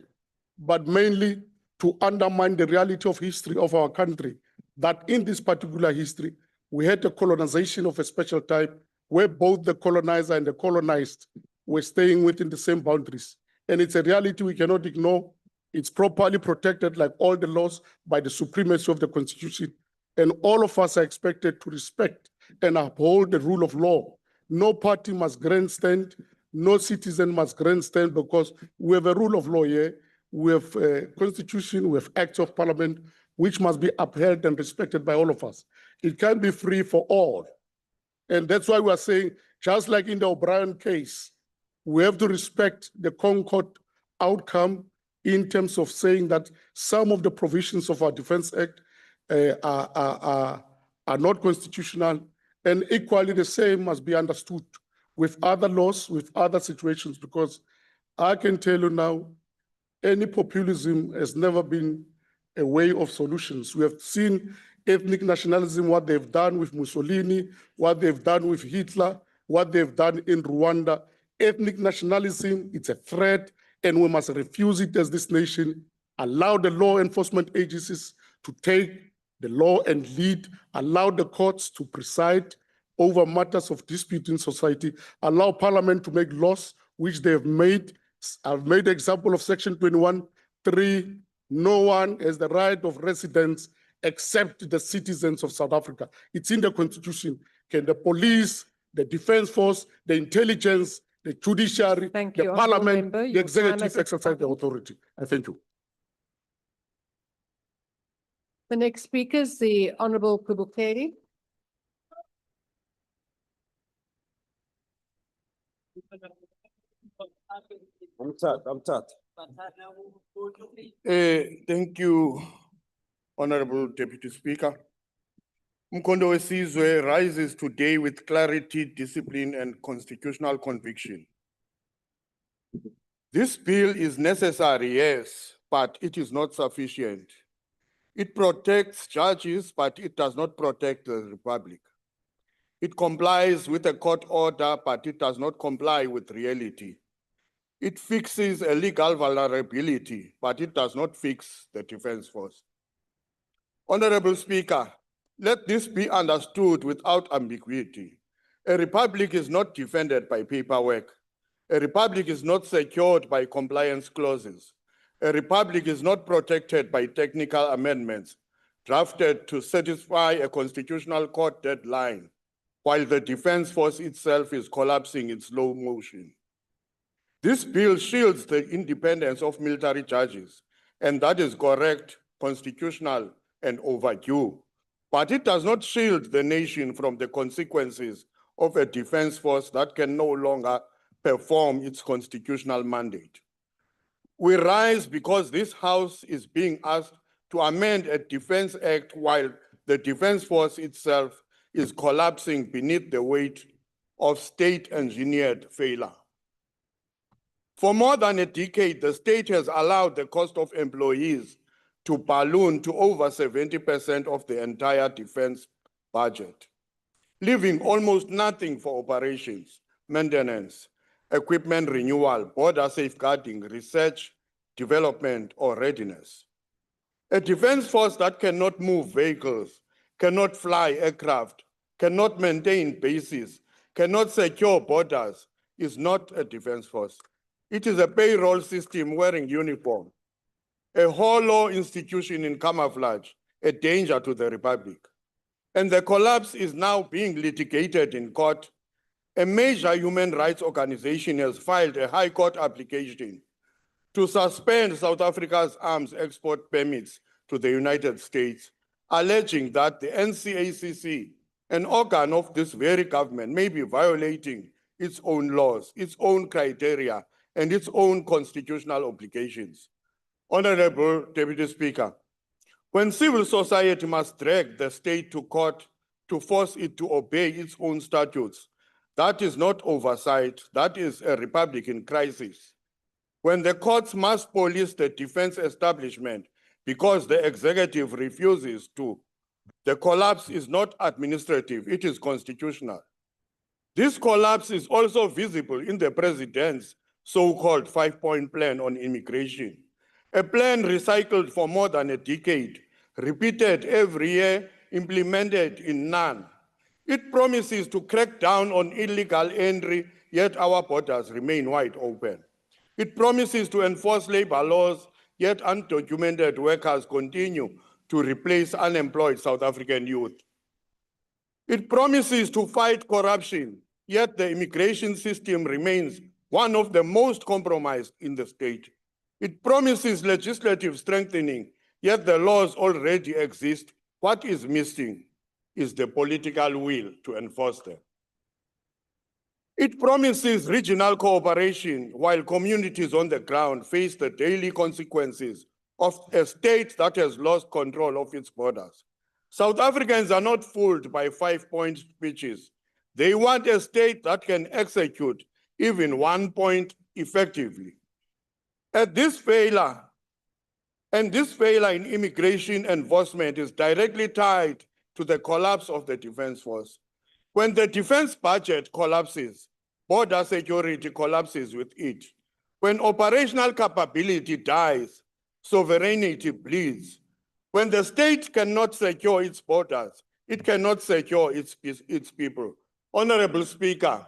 but mainly to undermine the reality of history of our country, that in this particular history, we had a colonization of a special type where both the colonizer and the colonized were staying within the same boundaries. And it's a reality we cannot ignore. It's properly protected, like all the laws, by the supremacy of the Constitution. And all of us are expected to respect and uphold the rule of law. No party must grandstand, no citizen must grandstand, because we have a rule of law here. We have a constitution, we have acts of parliament, which must be upheld and respected by all of us. It can't be free for all. And that's why we are saying, just like in the O'Brien case, we have to respect the Concord outcome in terms of saying that some of the provisions of our Defense Act are not constitutional, and equally the same must be understood with other laws, with other situations, because I can tell you now, any populism has never been a way of solutions. We have seen ethnic nationalism, what they've done with Mussolini, what they've done with Hitler, what they've done in Rwanda. Ethnic nationalism, it's a threat, and we must refuse it as this nation. Allow the law enforcement agencies to take the law and lead, allow the courts to preside over matters of dispute in society, allow parliament to make laws which they have made. I've made the example of section 21(3). No one has the right of residence except the citizens of South Africa. It's in the constitution. Can the police, the defense force, the intelligence, the judiciary, the parliament, the executive exercise the authority? I thank you. The next speaker is the Honourable Kubukeli. I'm Tat. Thank you, Honorable Deputy Speaker. Mkondo Wesizwe rises today with clarity, discipline, and constitutional conviction. This bill is necessary, yes, but it is not sufficient. It protects judges, but it does not protect the Republic. It complies with a court order, but it does not comply with reality. It fixes a legal vulnerability, but it does not fix the defense force. Honorable Speaker, let this be understood without ambiguity. A republic is not defended by paperwork. A republic is not secured by compliance clauses. A republic is not protected by technical amendments drafted to satisfy a constitutional court deadline, while the defense force itself is collapsing in slow motion. This bill shields the independence of military judges, and that is correct, constitutional, and overdue. But it does not shield the nation from the consequences of a defense force that can no longer perform its constitutional mandate. We rise because this House is being asked to amend a Defense Act while the Defense Force itself is collapsing beneath the weight of state-engineered failure. For more than a decade, the state has allowed the cost of employees to balloon to over 70% of the entire defense budget, leaving almost nothing for operations, maintenance, equipment renewal, border safeguarding, research, development, or readiness. A defense force that cannot move vehicles, cannot fly aircraft, cannot maintain bases, cannot secure borders is not a defense force. It is a payroll system wearing uniform, a hollow institution in camouflage, a danger to the Republic. And the collapse is now being litigated in court. A major human rights organization has filed a High Court application to suspend South Africa's arms export permits to the United States, alleging that the NCACC, an organ of this very government, may be violating its own laws, its own criteria, and its own constitutional obligations. Honorable Deputy Speaker, when civil society must drag the state to court to force it to obey its own statutes, that is not oversight, that is a republic in crisis. when the courts must police the defense establishment because the executive refuses to, the collapse is not administrative, it is constitutional. This collapse is also visible in the president's so-called 5-point plan on immigration, a plan recycled for more than a decade, repeated every year, implemented in none. It promises to crack down on illegal entry, yet our borders remain wide open. It promises to enforce labor laws, yet undocumented workers continue to replace unemployed South African youth. It promises to fight corruption, yet the immigration system remains one of the most compromised in the state. It promises legislative strengthening, yet the laws already exist. What is missing is the political will to enforce them. It promises regional cooperation while communities on the ground face the daily consequences of a state that has lost control of its borders. South Africans are not fooled by 5-point speeches. They want a state that can execute even 1 point effectively. This failure in immigration enforcement is directly tied to the collapse of the Defense Force. When the defense budget collapses, border security collapses with it. When operational capability dies, sovereignty bleeds. When the state cannot secure its borders, it cannot secure its people. Honorable Speaker,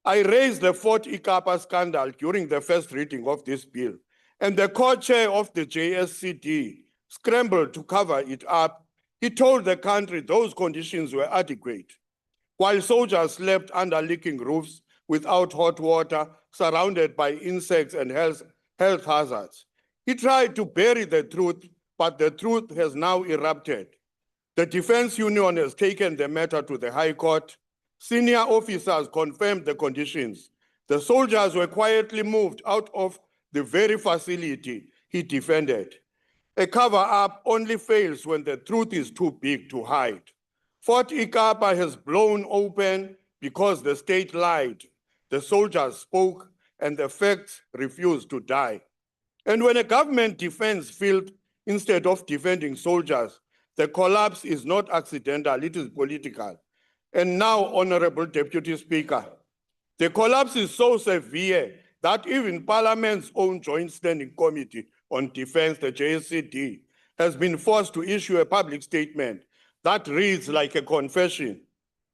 I raised the Fort Ikapa scandal during the first reading of this bill, and the co-chair of the JSCD scrambled to cover it up. He told the country those conditions were adequate. While soldiers slept under leaking roofs without hot water, surrounded by insects and health hazards. He tried to bury the truth, but the truth has now erupted. The Defense Union has taken the matter to the High Court. Senior officers confirmed the conditions. The soldiers were quietly moved out of the very facility he defended. A cover-up only fails when the truth is too big to hide. Fort Ikapa has blown open because the state lied. The soldiers spoke and the facts refused to die. And when a government defends field instead of defending soldiers, the collapse is not accidental, it is political. And now, Honorable Deputy Speaker, the collapse is so severe that even Parliament's own Joint Standing Committee on Defense, the JSCD, has been forced to issue a public statement that reads like a confession.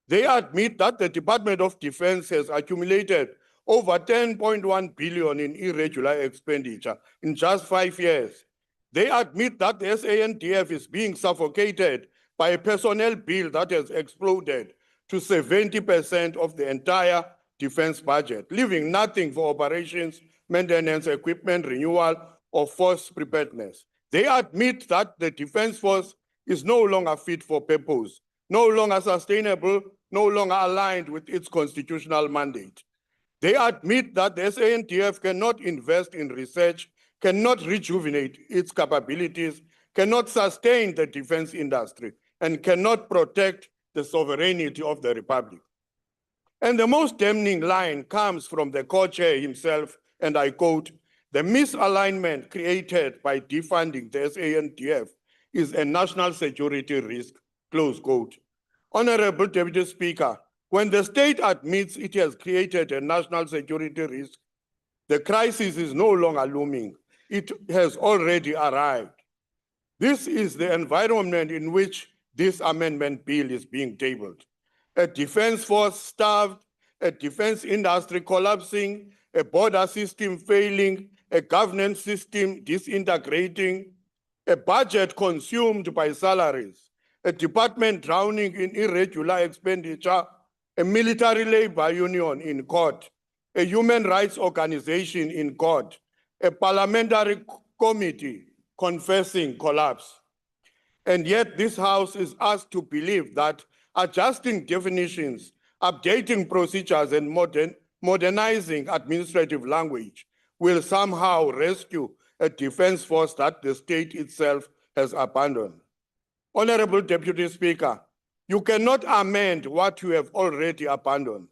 They admit that the Department of Defense has accumulated over 10.1 billion in irregular expenditure in just 5 years. They admit that the SANDF is being suffocated by a personnel bill that has exploded to 70% of the entire defense budget, leaving nothing for operations, maintenance, equipment, renewal, or force preparedness. They admit that the Defense Force is no longer fit for purpose, no longer sustainable, no longer aligned with its constitutional mandate. They admit that the SANDF cannot invest in research, cannot rejuvenate its capabilities, cannot sustain the defense industry, and cannot protect the sovereignty of the Republic. And the most damning line comes from the co-chair himself, and I quote, "The misalignment created by defunding the SANDF is a national security risk," close quote. Honorable Deputy Speaker, when the state admits it has created a national security risk, the crisis is no longer looming. It has already arrived. This is the environment in which this amendment bill is being tabled. A defense force starved, a defense industry collapsing, a border system failing, a governance system disintegrating, a budget consumed by salaries, a department drowning in irregular expenditure, a military labor union in court, a human rights organization in court, a parliamentary committee confessing collapse. And yet this House is asked to believe that adjusting definitions, updating procedures, and modernizing administrative language will somehow rescue a defense force that the state itself has abandoned. Honorable Deputy Speaker, you cannot amend what you have already abandoned.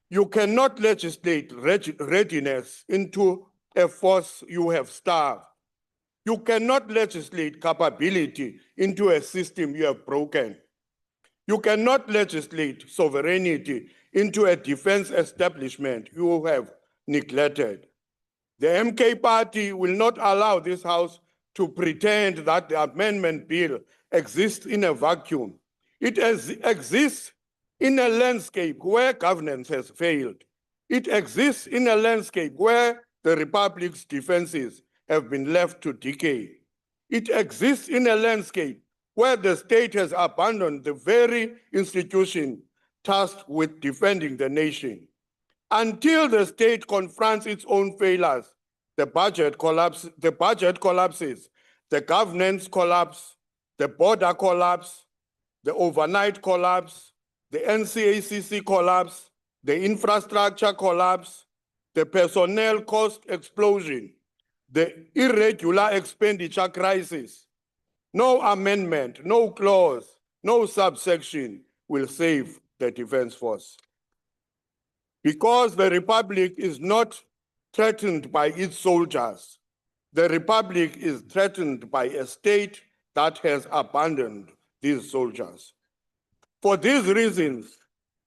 You cannot legislate readiness into a force you have starved. You cannot legislate capability into a system you have broken. You cannot legislate sovereignty into a defense establishment you have neglected. The MK party will not allow this House to pretend that the amendment bill exists in a vacuum. It exists in a landscape where governance has failed. It exists in a landscape where the Republic's defenses have been left to decay. It exists in a landscape where the state has abandoned the very institution tasked with defending the nation. Until the state confronts its own failures, the budget collapses, the governance collapse, the border collapse, the overnight collapse, the NCACC collapse, the infrastructure collapse, the personnel cost explosion, the irregular expenditure crisis. No amendment, no clause, no subsection will save the Defense Force. Because the Republic is not threatened by its soldiers, the Republic is threatened by a state that has abandoned these soldiers. For these reasons,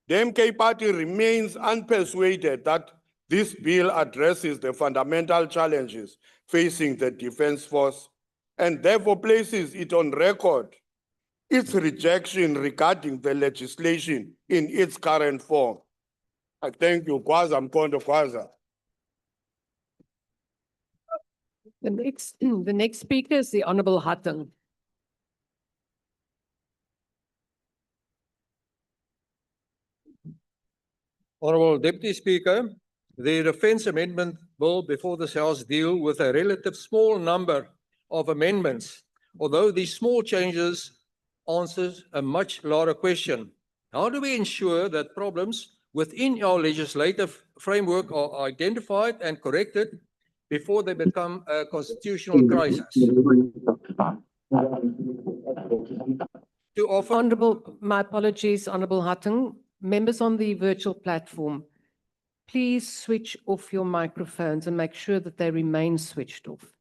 the MK party remains unpersuaded that this bill addresses the fundamental challenges facing the Defense Force and therefore places it on record its rejection regarding the legislation in its current form. I thank you. Kwaza Mkondo Kwaza. The next speaker is the Honourable Hatton. Honourable Deputy Speaker, the Defence Amendment Bill before this House deal with a relative small number of amendments, although these small changes answers a much larger question. How do we ensure that problems within our legislative framework are identified and corrected before they become a constitutional crisis? My apologies, Honourable Hatton. Members on the virtual platform, please switch off your microphones and make sure that they remain switched off.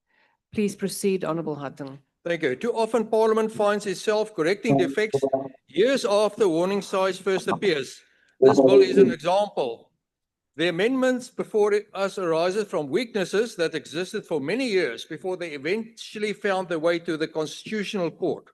Please proceed, Honourable Hatton. Thank you. Too often Parliament finds itself correcting defects years after warning signs first appears. This bill is an example. The amendments before us arises from weaknesses that existed for many years before they eventually found their way to the Constitutional Court.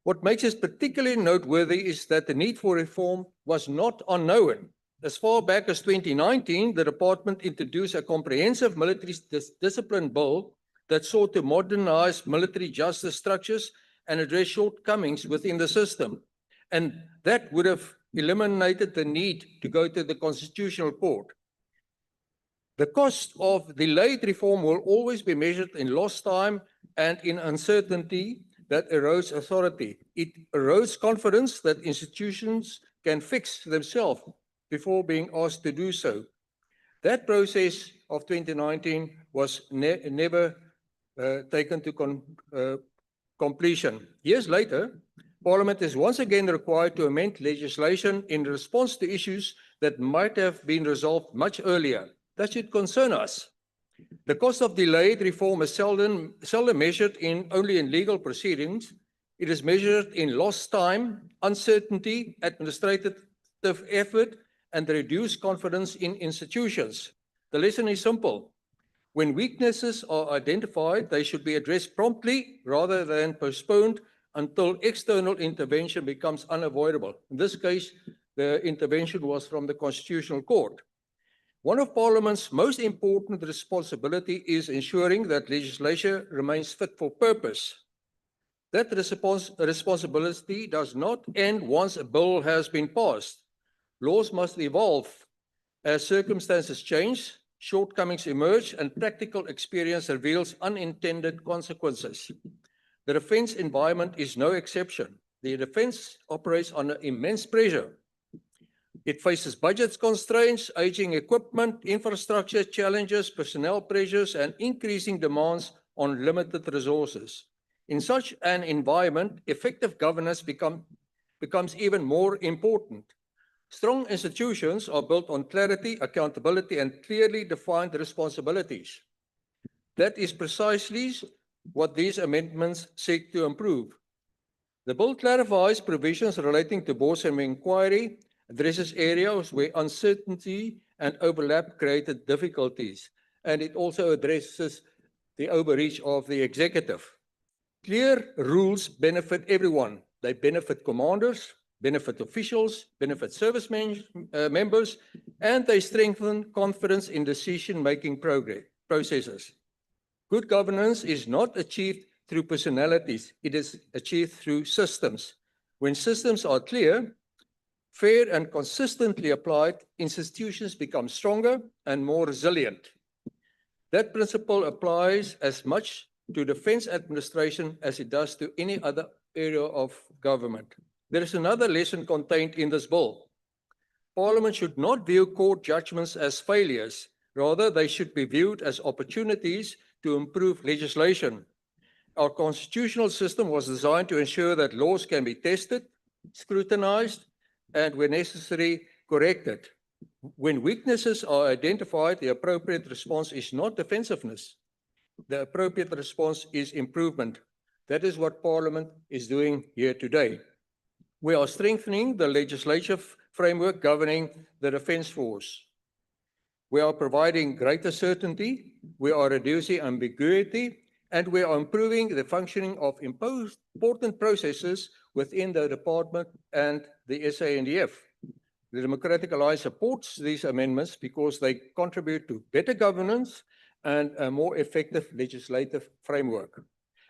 What makes it particularly noteworthy is that the need for reform was not unknown. As far back as 2019, the department introduced a comprehensive military discipline bill that sought to modernize military justice structures and address shortcomings within the system. And that would have eliminated the need to go to the Constitutional Court. The cost of delayed reform will always be measured in lost time and in uncertainty that erodes authority. It erodes confidence that institutions can fix themselves before being asked to do so. That process of 2019 was never taken to completion. Years later, Parliament is once again required to amend legislation in response to issues that might have been resolved much earlier. That should concern us. The cost of delayed reform is seldom measured only in legal proceedings. It is measured in lost time, uncertainty, administrative effort, and reduced confidence in institutions. The lesson is simple. When weaknesses are identified, they should be addressed promptly rather than postponed until external intervention becomes unavoidable. In this case, the intervention was from the Constitutional Court. One of Parliament's most important responsibility is ensuring that legislation remains fit for purpose. That responsibility does not end once a bill has been passed. Laws must evolve as circumstances change, shortcomings emerge, and practical experience reveals unintended consequences. The defence environment is no exception. The defence operates under immense pressure. It faces budget constraints, aging equipment, infrastructure challenges, personnel pressures, and increasing demands on limited resources. In such an environment, effective governance becomes even more important. Strong institutions are built on clarity, accountability, and clearly defined responsibilities. That is precisely what these amendments seek to improve. The bill clarifies provisions relating to boards and inquiry, addresses areas where uncertainty and overlap created difficulties, and it also addresses the overreach of the executive. Clear rules benefit everyone. They benefit commanders, benefit officials, benefit service members, and they strengthen confidence in decision-making processes. Good governance is not achieved through personalities, it is achieved through systems. When systems are clear, fair and consistently applied, institutions become stronger and more resilient. That principle applies as much to defense administration as it does to any other area of government. There is another lesson contained in this bill. Parliament should not view court judgments as failures. Rather, they should be viewed as opportunities to improve legislation. Our constitutional system was designed to ensure that laws can be tested, scrutinized, and where necessary, corrected. When weaknesses are identified, the appropriate response is not defensiveness. The appropriate response is improvement. That is what Parliament is doing here today. We are strengthening the legislative framework governing the Defence Force. We are providing greater certainty, we are reducing ambiguity, and we are improving the functioning of important processes within the department and the SANDF. The Democratic Alliance supports these amendments because they contribute to better governance and a more effective legislative framework.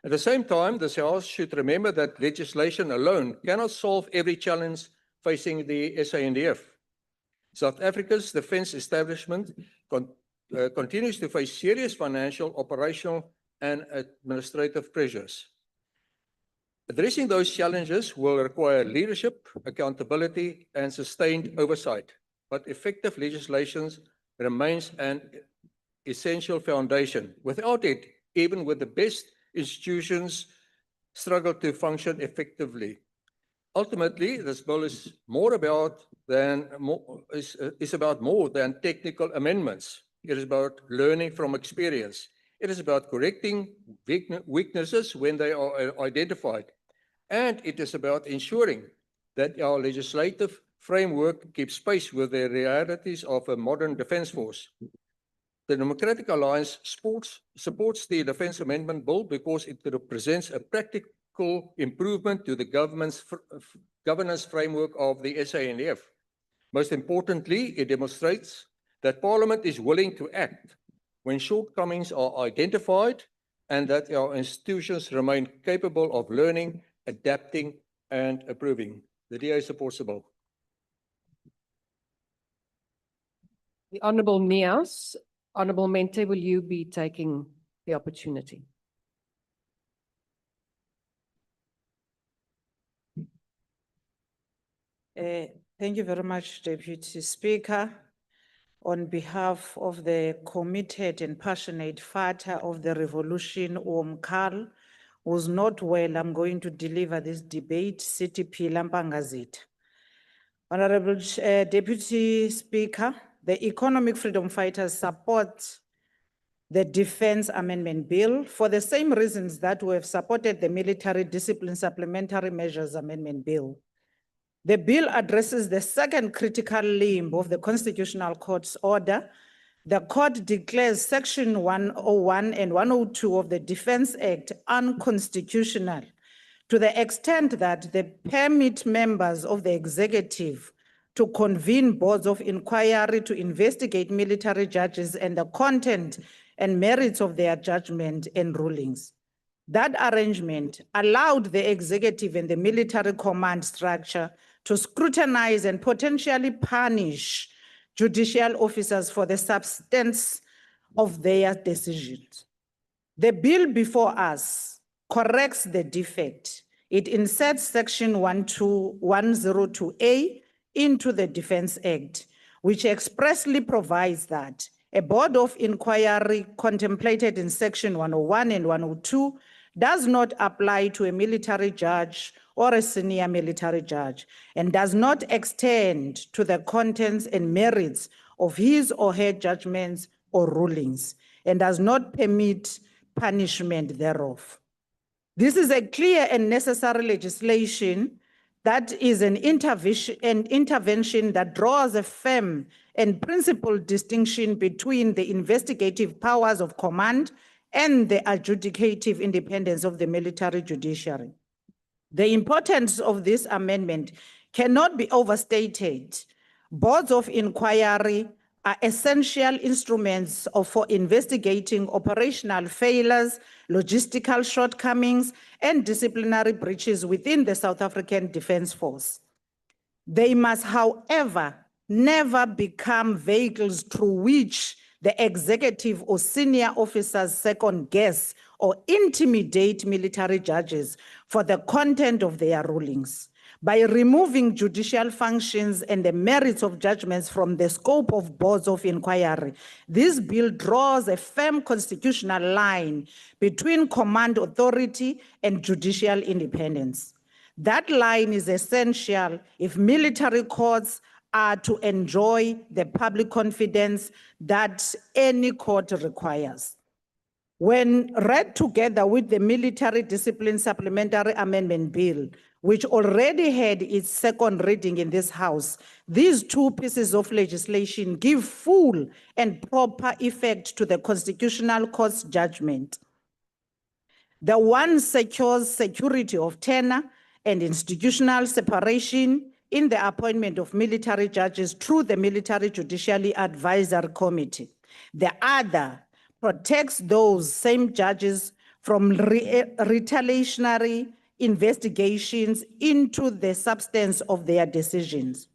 At the same time, this House should remember that legislation alone cannot solve every challenge facing the SANDF. South Africa's defence establishment continues to face serious financial, operational, and administrative pressures. Addressing those challenges will require leadership, accountability, and sustained oversight, but effective legislation remains an essential foundation. Without it, even with the best institutions struggle to function effectively. Ultimately, this bill is about more than technical amendments. It is about learning from experience. It is about correcting weaknesses when they are identified. And it is about ensuring that our legislative framework keeps pace with the realities of a modern defence force. The Democratic Alliance supports the Defence Amendment Bill because it represents a practical improvement to the governance framework of the SANDF. Most importantly, it demonstrates that Parliament is willing to act when shortcomings are identified and that our institutions remain capable of learning, adapting, and approving. The DA supports the bill. The Honourable Mias, Honourable Mente, will you be taking the opportunity? Thank you very much, Deputy Speaker. On behalf of the committed and passionate fighter of the revolution, Karl, who's not well, I'm going to deliver this debate, CTP Lampangazit. Honorable Deputy Speaker, the Economic Freedom Fighters support the Defence Amendment Bill for the same reasons that we have supported the Military Discipline Supplementary Measures Amendment Bill. The bill addresses the second critical limb of the Constitutional Court's order. The court declares Section 101 and 102 of the Defence Act unconstitutional to the extent that they permit members of the executive to convene boards of inquiry to investigate military judges and the content and merits of their judgment and rulings. That arrangement allowed the executive and the military command structure to scrutinize and potentially punish judicial officers for the substance of their decisions. The bill before us corrects the defect. It inserts Section 102A into the Defence Act, which expressly provides that a board of inquiry contemplated in Section 101 and 102 does not apply to a military judge or a senior military judge and does not extend to the contents and merits of his or her judgments or rulings and does not permit punishment thereof. This is a clear and necessary legislation that is an intervention that draws a firm and principled distinction between the investigative powers of command and the adjudicative independence of the military judiciary. The importance of this amendment cannot be overstated. Boards of inquiry are essential instruments for investigating operational failures, logistical shortcomings, and disciplinary breaches within the South African Defence Force. They must, however, never become vehicles through which the executive or senior officers second guess or intimidate military judges for the content of their rulings. By removing judicial functions and the merits of judgments from the scope of boards of inquiry, this bill draws a firm constitutional line between command authority and judicial independence. That line is essential if military courts are to enjoy the public confidence that any court requires. When read together with the Military Discipline Supplementary Amendment Bill, which already had its second reading in this House, these two pieces of legislation give full and proper effect to the Constitutional Court's judgment. The one secures security of tenure and institutional separation in the appointment of military judges through the Military Judiciary Advisory Committee. The other protects those same judges from retaliatory investigations into the substance of their decisions.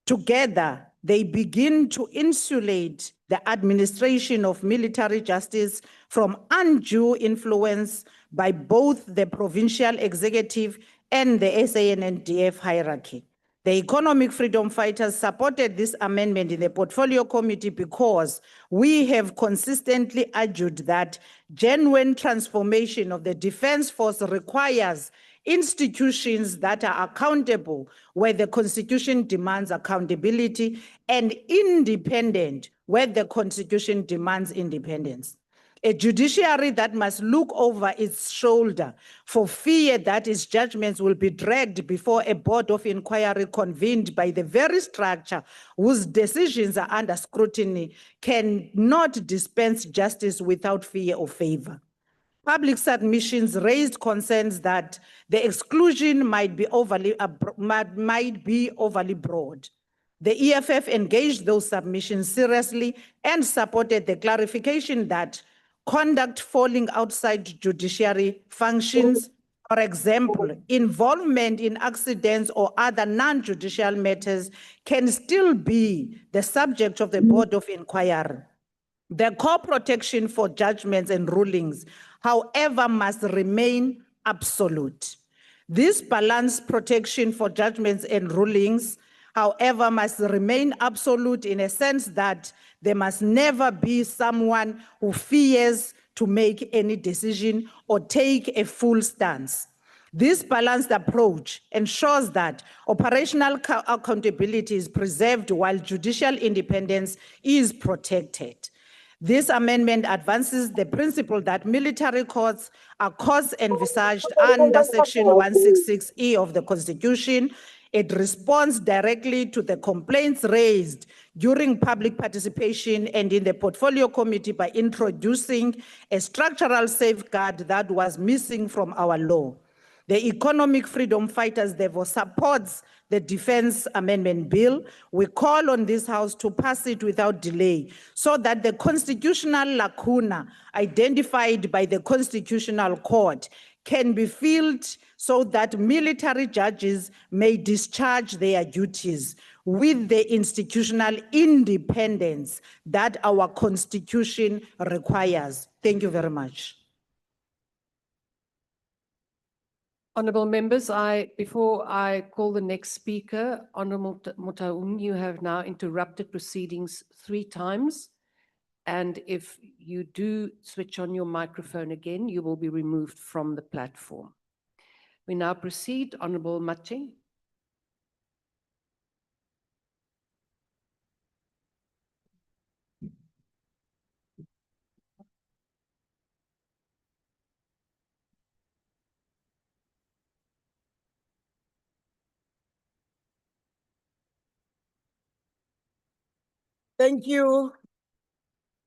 Together, they begin to insulate the administration of military justice from undue influence by both the provincial executive and the SANDF hierarchy. The Economic Freedom Fighters supported this amendment in the Portfolio Committee because we have consistently argued that genuine transformation of the Defence Force requires institutions that are accountable where the Constitution demands accountability and independent where the Constitution demands independence. A judiciary that must look over its shoulder for fear that its judgments will be dragged before a board of inquiry convened by the very structure whose decisions are under scrutiny cannot dispense justice without fear or favor. Public submissions raised concerns that the exclusion might be overly broad. The EFF engaged those submissions seriously and supported the clarification that conduct falling outside judiciary functions, for example, involvement in accidents or other non-judicial matters, can still be the subject of the Board of Inquiry. The core protection for judgments and rulings, however, must remain absolute. This balanced protection for judgments and rulings, however, must remain absolute in a sense that there must never be someone who fears to make any decision or take a full stance. This balanced approach ensures that operational accountability is preserved while judicial independence is protected. This amendment advances the principle that military courts are courts envisaged under Section 166E of the Constitution. It responds directly to the complaints raised during public participation and in the Portfolio Committee by introducing a structural safeguard that was missing from our law. The Economic Freedom Fighters, therefore, supports the Defence Amendment Bill. We call on this House to pass it without delay so that the constitutional lacuna identified by the Constitutional Court can be filled so that military judges may discharge their duties with the institutional independence that our Constitution requires. Thank you very much. Honourable members, before I call the next speaker, Honourable Motaung, you have now interrupted proceedings 3 times. And if you do switch on your microphone again, you will be removed from the platform. We now proceed. Honorable Machi. Thank you.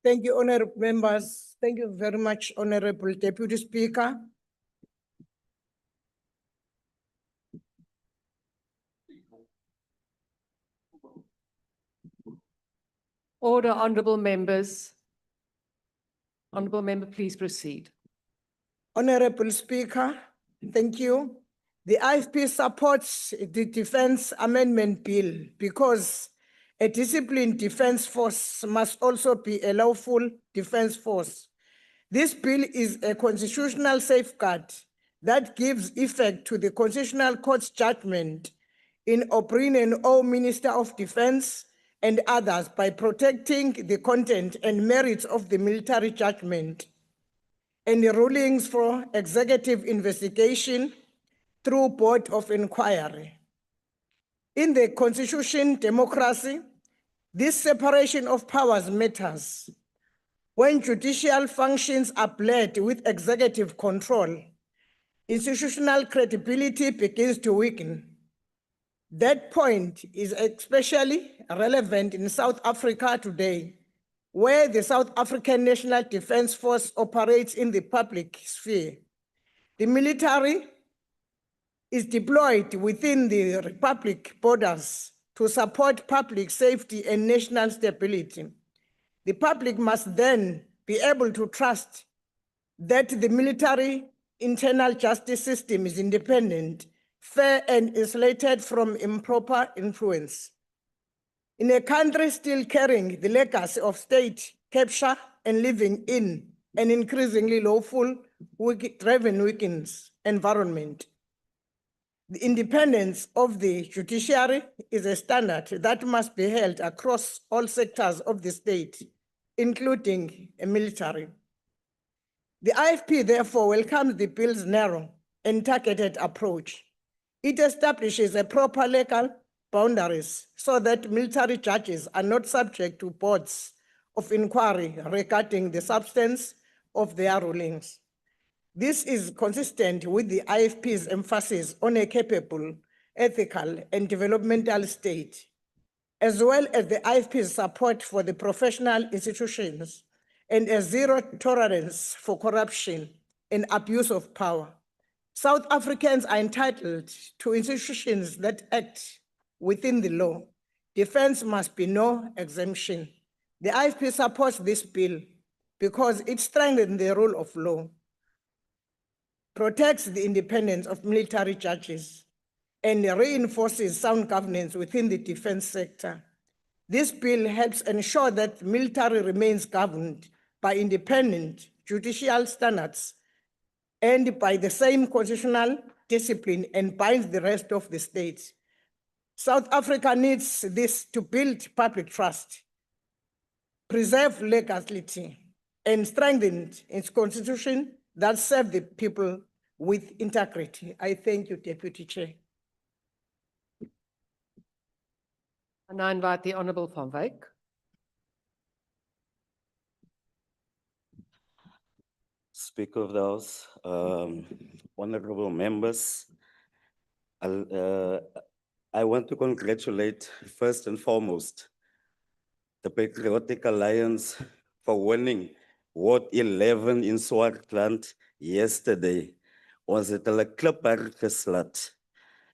Thank you, honorable members. Thank you very much, Honorable Deputy Speaker. Order, honorable members. Honorable member, please proceed. Honorable Speaker, thank you. The IFP supports the Defence Amendment Bill because a disciplined defence force must also be a lawful defence force. This bill is a constitutional safeguard that gives effect to the Constitutional Court's judgment in O'Brien O, Minister of Defence, and others by protecting the content and merits of the military judgment and the rulings for executive investigation through Board of Inquiry. In the Constitution democracy, this separation of powers matters. When judicial functions are bled with executive control, institutional credibility begins to weaken. That point is especially relevant in South Africa today, where the South African National Defence Force operates in the public sphere. The military is deployed within the Republic borders to support public safety and national stability. The public must then be able to trust that the military internal justice system is independent, fair, and insulated from improper influence. In a country still carrying the legacy of state capture and living in an increasingly lawful, driven weakens environment, the independence of the judiciary is a standard that must be held across all sectors of the state, including a military. The IFP therefore welcomes the bill's narrow and targeted approach. It establishes a proper legal boundaries so that military judges are not subject to boards of inquiry regarding the substance of their rulings. This is consistent with the IFP's emphasis on a capable, ethical, and developmental state, as well as the IFP's support for the professional institutions and a zero tolerance for corruption and abuse of power. South Africans are entitled to institutions that act within the law. Defense must be no exemption. The IFP supports this bill because it strengthens the rule of law, protects the independence of military judges, and reinforces sound governance within the defense sector. This bill helps ensure that the military remains governed by independent judicial standards and by the same constitutional discipline and binds the rest of the states. South Africa needs this to build public trust, preserve legality, and strengthen its constitution that serves the people with integrity. I thank you, Deputy Chair. And I invite the Honourable Van Wyk. Speaker of the House, honourable members, I want to congratulate first and foremost the Patriotic Alliance for winning Ward 11 in Swartland yesterday. Was it a klipper geslat?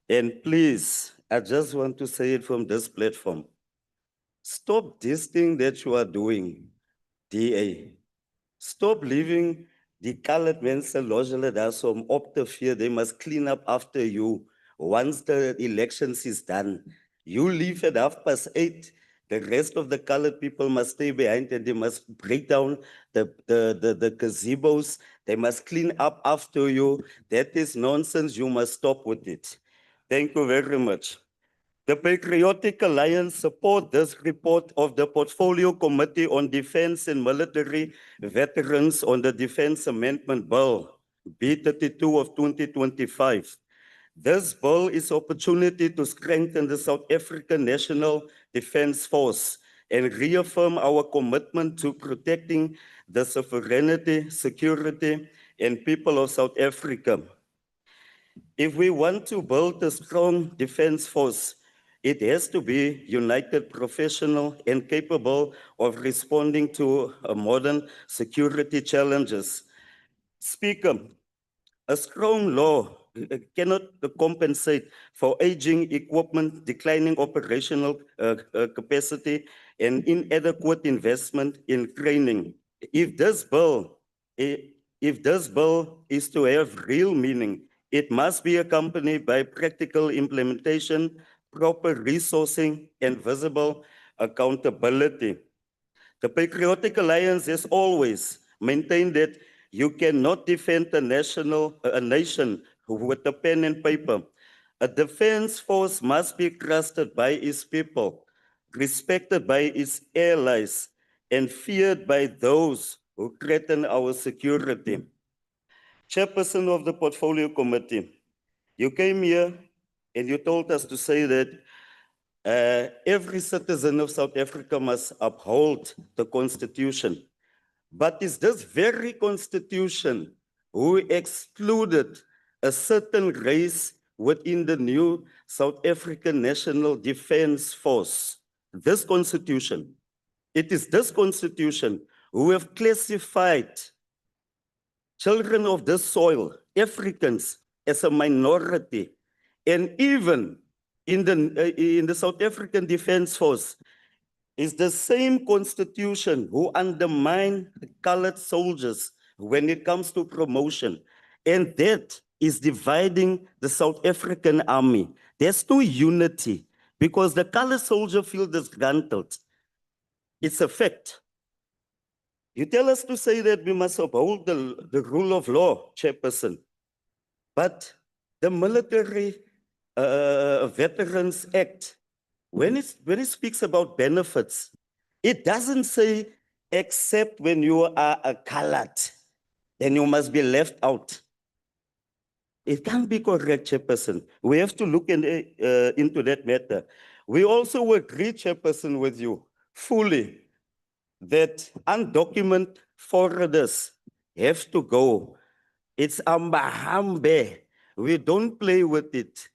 And please, I just want to say it from this platform. Stop this thing that you are doing, DA. Stop leaving the colored men lodgele daar som op te vee. They must clean up after you once the elections is done. You leave at 8:30. The rest of the colored people must stay behind and they must break down the gazebos. They must clean up after you. That is nonsense. You must stop with it. Thank you very much. The Patriotic Alliance support this report of the Portfolio Committee on Defense and Military Veterans on the Defense Amendment Bill, B32 of 2025. This bill is opportunity to strengthen the South African National Defence Force and reaffirm our commitment to protecting the sovereignty, security, and people of South Africa. If we want to build a strong defense force, it has to be united, professional, and capable of responding to modern security challenges. Speaker, a strong law cannot compensate for aging equipment, declining operational capacity, and inadequate investment in training. If this bill is to have real meaning, it must be accompanied by practical implementation, proper resourcing, and visible accountability. The Patriotic Alliance has always maintained that you cannot defend a nation with a pen and paper. A defense force must be trusted by its people, respected by its allies, and feared by those who threaten our security. Chairperson of the Portfolio Committee, you came here and you told us to say that every citizen of South Africa must uphold the Constitution. But is this very Constitution who excluded a certain race within the new South African National Defence Force? This Constitution, it is this Constitution who have classified children of this soil, Africans, as a minority, and even in the South African Defence Force, is the same Constitution who undermine the colored soldiers when it comes to promotion. And that is dividing the South African army. There's no unity because the colored soldier feels disgruntled. It's a fact. You tell us to say that we must uphold the rule of law, Chairperson, but the Military Veterans Act, when it speaks about benefits, it doesn't say except when you are a colored, then you must be left out. It can't be correct, Chairperson. We have to look into that matter. We also agree, Chairperson, with you fully that undocumented foreigners have to go. It's ambahambe. We don't play with it.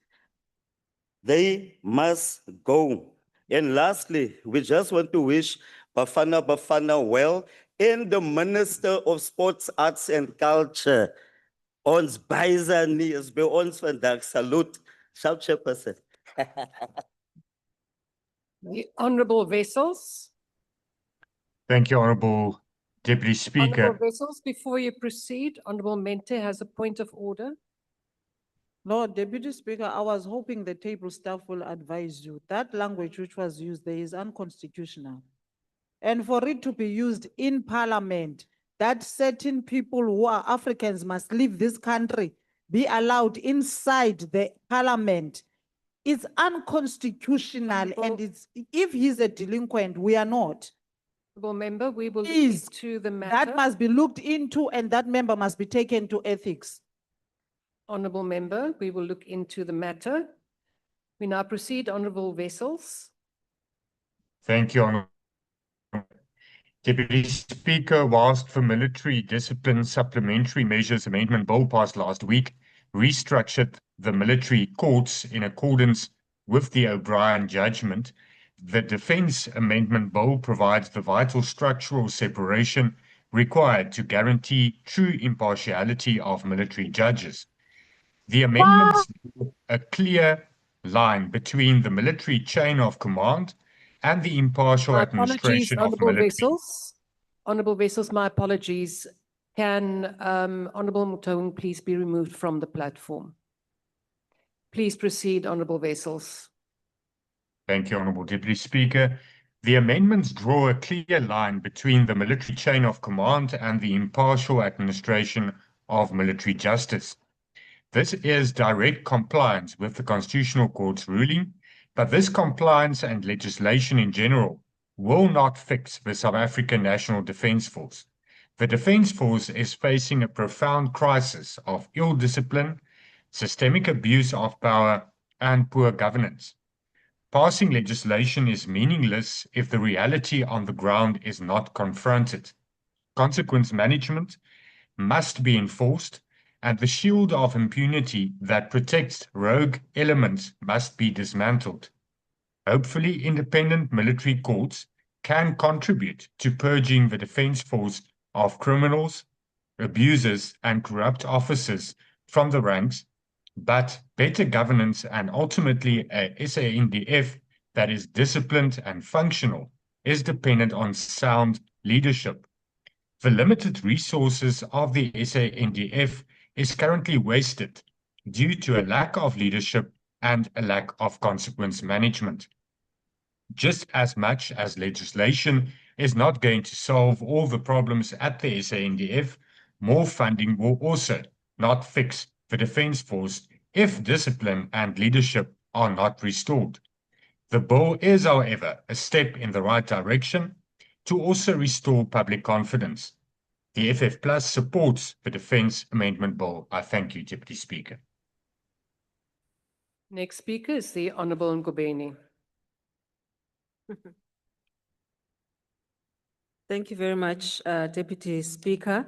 They must go. And lastly, we just want to wish Bafana well and the Minister of Sports, Arts and Culture. Ons baie nie is by ons vandag. Salute. Shout, Chairperson. The Honourable Wessels. Thank you, Honourable Deputy Speaker. Honourable Wessels, before you proceed, Honourable Mente has a point of order. No, Deputy Speaker, I was hoping the table staff will advise you. That language which was used there is unconstitutional. And for it to be used in Parliament, that certain people who are Africans must leave this country, be allowed inside the Parliament, it's unconstitutional. And it's, if he's a delinquent, we are not. Honourable Member, we will look Please, into the matter. that must be looked into and that member must be taken to ethics. Honourable Member, we will look into the matter. We now proceed, Honourable Wessels. Thank you, Honourable Deputy Speaker. Whilst the Military Discipline Supplementary Measures Amendment Bill passed last week restructured the military courts in accordance with the O'Brien judgment, the Defence Amendment Bill provides the vital structural separation required to guarantee true impartiality of military judges. The amendments draw a clear line between the military chain of command and the impartial My apologies, administration of Honourable military. Wessels. Honourable Wessels, my apologies. Can Honourable Mutong please be removed from the platform? Please proceed, Honourable Wessels. Thank you, Honourable Deputy Speaker. The amendments draw a clear line between the military chain of command and the impartial administration of military justice. This is direct compliance with the Constitutional Court's ruling But this compliance and legislation in general will not fix the South African National Defence Force. The Defence Force is facing a profound crisis of ill discipline, systemic abuse of power, and poor governance. Passing legislation is meaningless if the reality on the ground is not confronted. Consequence management must be enforced, and the shield of impunity that protects rogue elements must be dismantled. Hopefully, independent military courts can contribute to purging the Defence Force of criminals, abusers, and corrupt officers from the ranks, but better governance and ultimately a SANDF that is disciplined and functional is dependent on sound leadership. The limited resources of the SANDF is currently wasted due to a lack of leadership and a lack of consequence management. Just as much as legislation is not going to solve all the problems at the SANDF, more funding will also not fix the Defence Force if discipline and leadership are not restored. The bill is, however, a step in the right direction to also restore public confidence. The FF Plus supports the Defence Amendment Bill. I thank you, Deputy Speaker. Next speaker is the Honourable Ngobeni. Thank you very much, Deputy Speaker.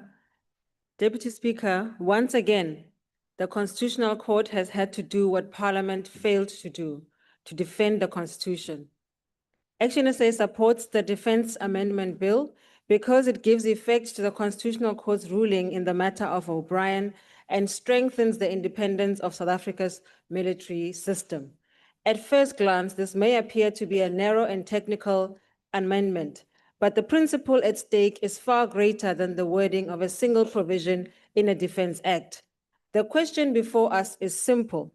Deputy Speaker, once again, the Constitutional Court has had to do what Parliament failed to do, to defend the Constitution. Action SA supports the Defence Amendment Bill because it gives effect to the Constitutional Court's ruling in the matter of O'Brien and strengthens the independence of South Africa's military system. At first glance, this may appear to be a narrow and technical amendment, but the principle at stake is far greater than the wording of a single provision in a Defence Act. The question before us is simple.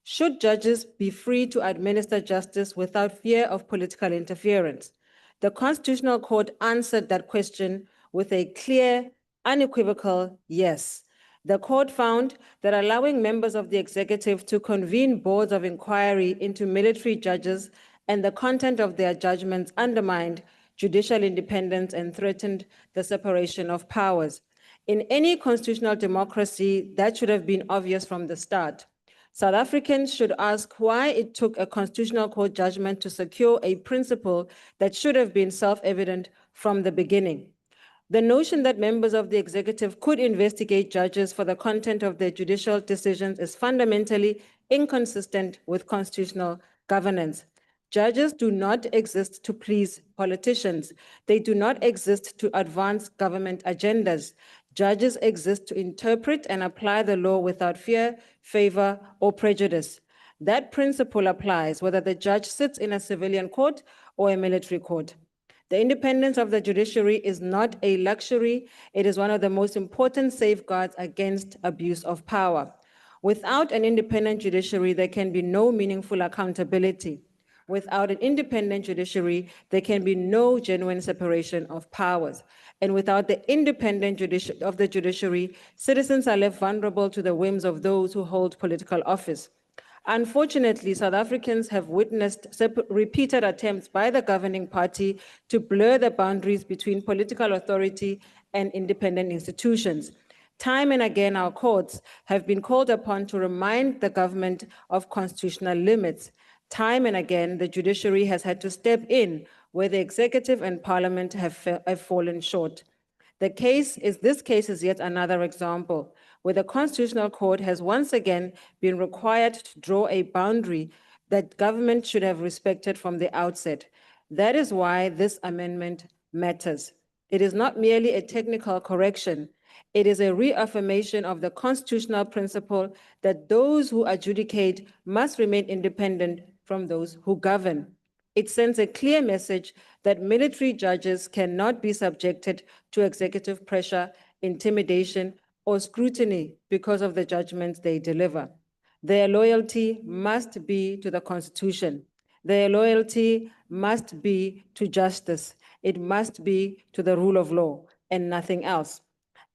Should judges be free to administer justice without fear of political interference? The Constitutional Court answered that question with a clear, unequivocal yes. The court found that allowing members of the executive to convene boards of inquiry into military judges and the content of their judgments undermined judicial independence and threatened the separation of powers. In any constitutional democracy, that should have been obvious from the start. South Africans should ask why it took a Constitutional Court judgment to secure a principle that should have been self-evident from the beginning. The notion that members of the executive could investigate judges for the content of their judicial decisions is fundamentally inconsistent with constitutional governance. Judges do not exist to please politicians. They do not exist to advance government agendas. Judges exist to interpret and apply the law without fear, favor, or prejudice. That principle applies whether the judge sits in a civilian court or a military court. The independence of the judiciary is not a luxury. It is one of the most important safeguards against abuse of power. Without an independent judiciary, there can be no meaningful accountability. Without an independent judiciary, there can be no genuine separation of powers. And without the independent of the judiciary, citizens are left vulnerable to the whims of those who hold political office. Unfortunately, South Africans have witnessed repeated attempts by the governing party to blur the boundaries between political authority and independent institutions. Time and again, our courts have been called upon to remind the government of constitutional limits. Time and again, the judiciary has had to step in where the executive and parliament have fallen short. This case is yet another example where the Constitutional Court has once again been required to draw a boundary that government should have respected from the outset. That is why this amendment matters. It is not merely a technical correction. It is a reaffirmation of the constitutional principle that those who adjudicate must remain independent from those who govern. It sends a clear message that military judges cannot be subjected to executive pressure, intimidation, or scrutiny because of the judgments they deliver. Their loyalty must be to the Constitution. Their loyalty must be to justice. It must be to the rule of law and nothing else.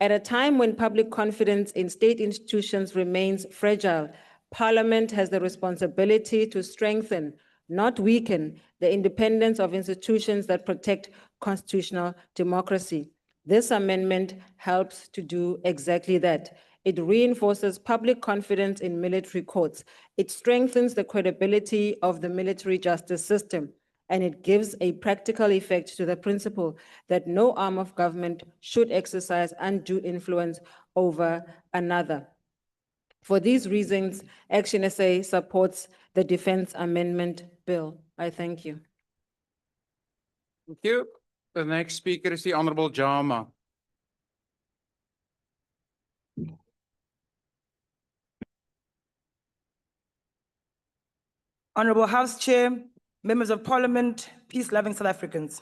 At a time when public confidence in state institutions remains fragile, Parliament has the responsibility to strengthen, not weaken the independence of institutions that protect constitutional democracy. This amendment helps to do exactly that. It reinforces public confidence in military courts. It strengthens the credibility of the military justice system, and it gives a practical effect to the principle that no arm of government should exercise undue influence over another. For these reasons, Action SA supports the Defense Amendment Bill. I thank you. Thank you. The next speaker is the Honorable Jama. Honorable House Chair, members of Parliament, peace-loving South Africans.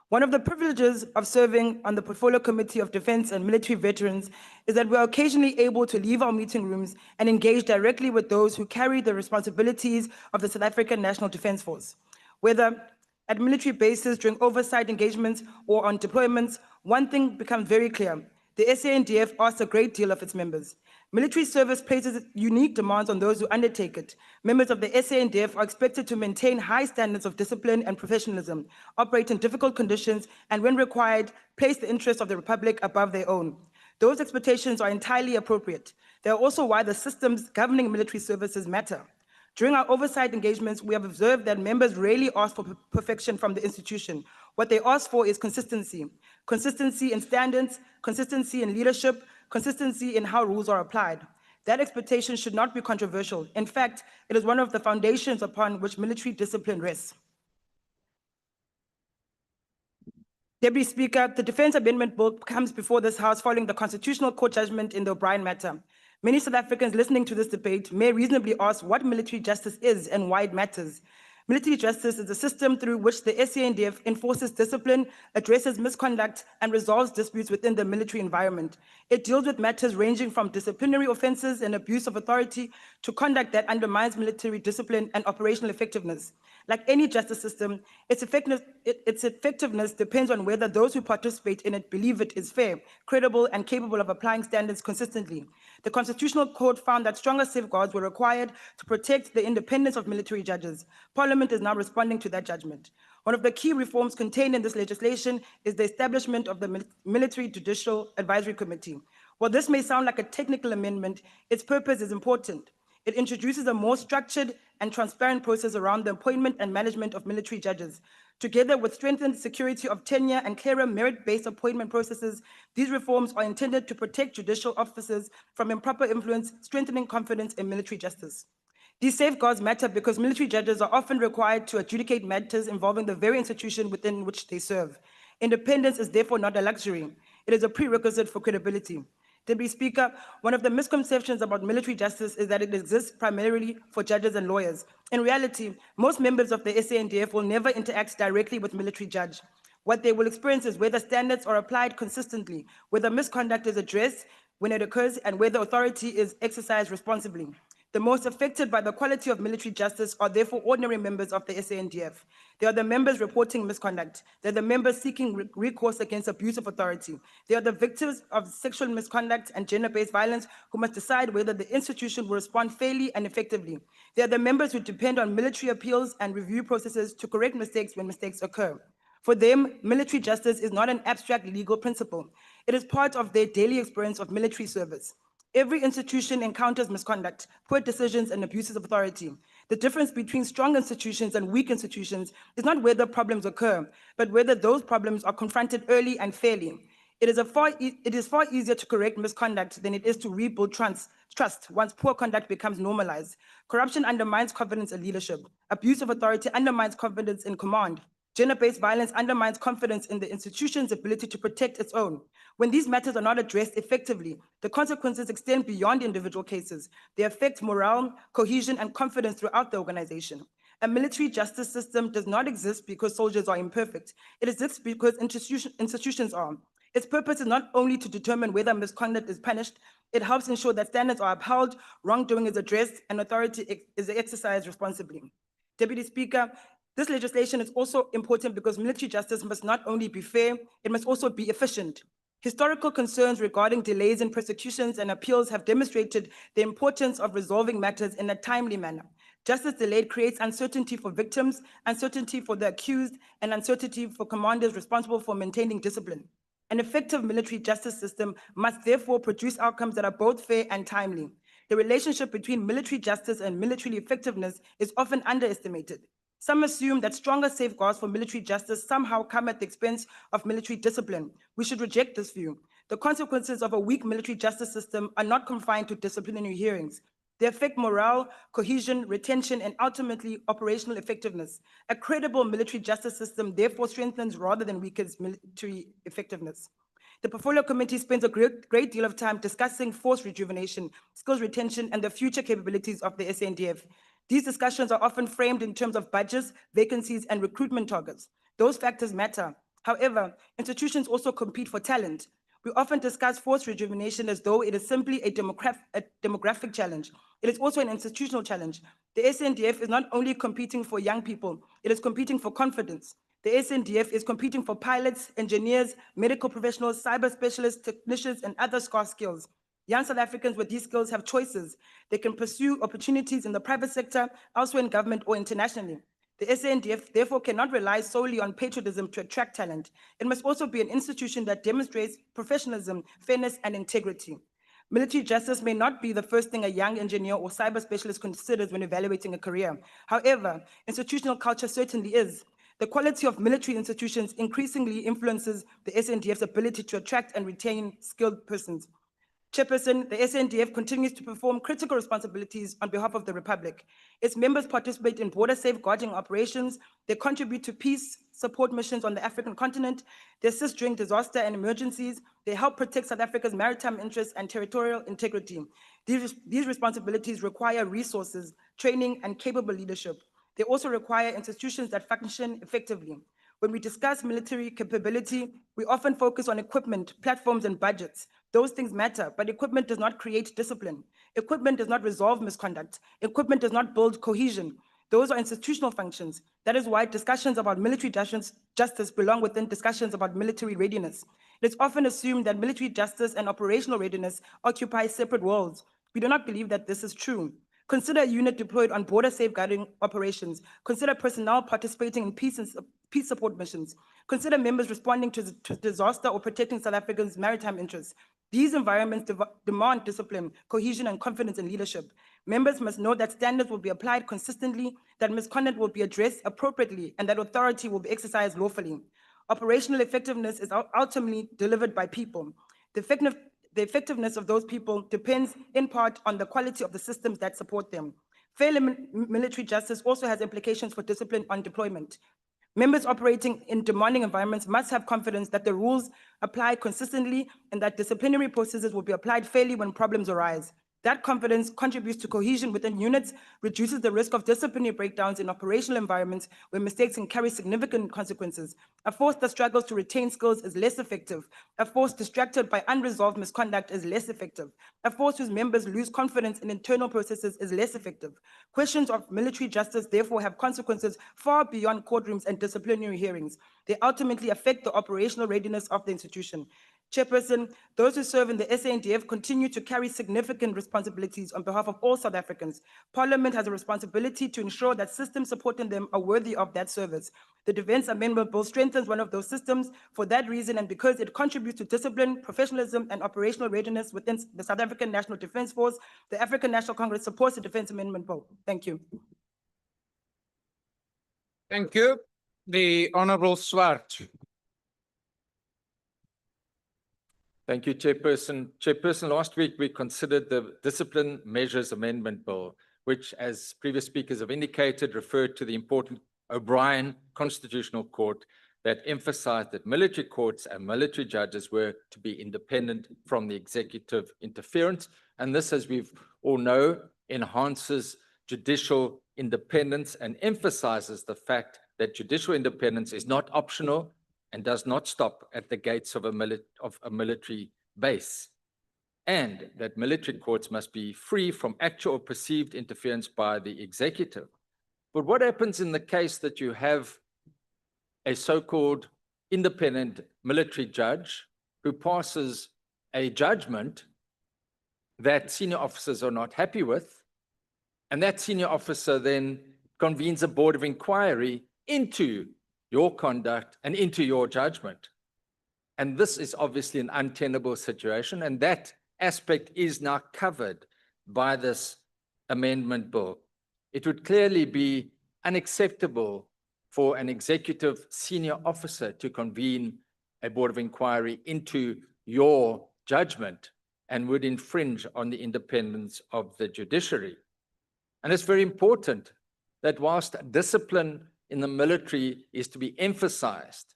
One of the privileges of serving on the Portfolio Committee of Defense and Military Veterans is that we are occasionally able to leave our meeting rooms and engage directly with those who carry the responsibilities of the South African National Defense Force. Whether at military bases during oversight engagements or on deployments, one thing becomes very clear. The SANDF asks a great deal of its members. Military service places unique demands on those who undertake it. Members of the SANDF are expected to maintain high standards of discipline and professionalism, operate in difficult conditions, and when required, place the interests of the Republic above their own. Those expectations are entirely appropriate. They are also why the systems governing military services matter. During our oversight engagements, we have observed that members rarely ask for perfection from the institution. What they ask for is consistency. Consistency in standards, consistency in leadership, consistency in how rules are applied. That expectation should not be controversial. In fact, it is one of the foundations upon which military discipline rests. Deputy Speaker, the Defense Amendment Bill comes before this House following the Constitutional Court judgment in the O'Brien matter. Many South Africans listening to this debate may reasonably ask what military justice is and why it matters. Military justice is a system through which the SANDF enforces discipline, addresses misconduct, and resolves disputes within the military environment. It deals with matters ranging from disciplinary offenses and abuse of authority to conduct that undermines military discipline and operational effectiveness. Like any justice system, its effectiveness depends on whether those who participate in it believe it is fair, credible, and capable of applying standards consistently. The Constitutional Court found that stronger safeguards were required to protect the independence of military judges. Parliament is now responding to that judgment. One of the key reforms contained in this legislation is the establishment of the Military Judicial Advisory Committee. While this may sound like a technical amendment, its purpose is important. It introduces a more structured and transparent process around the appointment and management of military judges. Together with strengthened security of tenure and clearer merit-based appointment processes, these reforms are intended to protect judicial officers from improper influence, strengthening confidence in military justice. These safeguards matter because military judges are often required to adjudicate matters involving the very institution within which they serve. Independence is therefore not a luxury. It is a prerequisite for credibility. Deputy Speaker, one of the misconceptions about military justice is that it exists primarily for judges and lawyers. In reality, most members of the SANDF will never interact directly with military judge. What they will experience is whether standards are applied consistently, whether misconduct is addressed when it occurs, and whether authority is exercised responsibly. The most affected by the quality of military justice are therefore ordinary members of the SANDF. They are the members reporting misconduct. They're the members seeking recourse against abuse of authority. They are the victims of sexual misconduct and gender-based violence who must decide whether the institution will respond fairly and effectively. They are the members who depend on military appeals and review processes to correct mistakes when mistakes occur. For them, military justice is not an abstract legal principle. It is part of their daily experience of military service. Every institution encounters misconduct, poor decisions, and abuses of authority. The difference between strong institutions and weak institutions is not whether problems occur, but whether those problems are confronted early and fairly. It is far easier to correct misconduct than it is to rebuild trust once poor conduct becomes normalized. Corruption undermines confidence in leadership. Abuse of authority undermines confidence in command. Gender-based violence undermines confidence in the institution's ability to protect its own. When these matters are not addressed effectively, the consequences extend beyond individual cases. They affect morale, cohesion, and confidence throughout the organization. A military justice system does not exist because soldiers are imperfect. It exists because institutions are. Its purpose is not only to determine whether misconduct is punished, it helps ensure that standards are upheld, wrongdoing is addressed, and authority is exercised responsibly. Deputy Speaker, this legislation is also important because military justice must not only be fair, it must also be efficient. Historical concerns regarding delays in prosecutions and appeals have demonstrated the importance of resolving matters in a timely manner. Justice delayed creates uncertainty for victims, uncertainty for the accused, and uncertainty for commanders responsible for maintaining discipline. An effective military justice system must therefore produce outcomes that are both fair and timely. The relationship between military justice and military effectiveness is often underestimated. Some assume that stronger safeguards for military justice somehow come at the expense of military discipline. We should reject this view. The consequences of a weak military justice system are not confined to disciplinary hearings. They affect morale, cohesion, retention, and ultimately operational effectiveness. A credible military justice system therefore strengthens rather than weakens military effectiveness. The Portfolio Committee spends a great deal of time discussing force rejuvenation, skills retention, and the future capabilities of the SANDF. These discussions are often framed in terms of budgets, vacancies, and recruitment targets. Those factors matter. However, institutions also compete for talent. We often discuss force rejuvenation as though it is simply a demographic challenge. It is also an institutional challenge. The SANDF is not only competing for young people, it is competing for confidence. The SANDF is competing for pilots, engineers, medical professionals, cyber specialists, technicians, and other scarce skills. Young South Africans with these skills have choices. They can pursue opportunities in the private sector, elsewhere in government, or internationally. The SANDF therefore cannot rely solely on patriotism to attract talent. It must also be an institution that demonstrates professionalism, fairness, and integrity. Military justice may not be the first thing a young engineer or cyber specialist considers when evaluating a career. However, institutional culture certainly is. The quality of military institutions increasingly influences the SANDF's ability to attract and retain skilled persons. Chairperson, the SANDF continues to perform critical responsibilities on behalf of the Republic. Its members participate in border safeguarding operations, they contribute to peace support missions on the African continent, they assist during disaster and emergencies, they help protect South Africa's maritime interests and territorial integrity. These responsibilities require resources, training, and capable leadership. They also require institutions that function effectively. When we discuss military capability, we often focus on equipment, platforms, and budgets. Those things matter, but equipment does not create discipline. Equipment does not resolve misconduct. Equipment does not build cohesion. Those are institutional functions. That is why discussions about military justice belong within discussions about military readiness. It is often assumed that military justice and operational readiness occupy separate worlds. We do not believe that this is true. Consider a unit deployed on border safeguarding operations. Consider personnel participating in peace support missions. Consider members responding to disaster or protecting South Africa's maritime interests. These environments demand discipline, cohesion, and confidence in leadership. Members must know that standards will be applied consistently, that misconduct will be addressed appropriately, and that authority will be exercised lawfully. Operational effectiveness is ultimately delivered by people. The effectiveness of those people depends in part on the quality of the systems that support them. Fair military justice also has implications for discipline on deployment. Members operating in demanding environments must have confidence that the rules apply consistently and that disciplinary processes will be applied fairly when problems arise. That confidence contributes to cohesion within units, reduces the risk of disciplinary breakdowns in operational environments where mistakes can carry significant consequences. A force that struggles to retain skills is less effective. A force distracted by unresolved misconduct is less effective. A force whose members lose confidence in internal processes is less effective. Questions of military justice therefore have consequences far beyond courtrooms and disciplinary hearings. They ultimately affect the operational readiness of the institution. Chairperson, those who serve in the SANDF continue to carry significant responsibilities on behalf of all South Africans. Parliament has a responsibility to ensure that systems supporting them are worthy of that service. The Defence Amendment Bill strengthens one of those systems. For that reason, and because it contributes to discipline, professionalism, and operational readiness within the South African National Defence Force, the African National Congress supports the Defence Amendment Bill. Thank you. Thank you. The Honourable Swart. Thank you, Chairperson. Chairperson, last week we considered the Discipline Measures Amendment Bill, which, as previous speakers have indicated, referred to the important O'Brien Constitutional Court that emphasized that military courts and military judges were to be independent from the executive interference. And this, as we all know, enhances judicial independence and emphasizes the fact that judicial independence is not optional and does not stop at the gates of a military base, and that military courts must be free from actual or perceived interference by the executive. But what happens in the case that you have a so-called independent military judge who passes a judgment that senior officers are not happy with, And that senior officer then convenes a board of inquiry into your conduct and into your judgment. And this is obviously an untenable situation, and that aspect is now covered by this amendment bill. It would clearly be unacceptable for an executive senior officer to convene a board of inquiry into your judgment and would infringe on the independence of the judiciary. And it's very important that whilst discipline in the military is to be emphasized,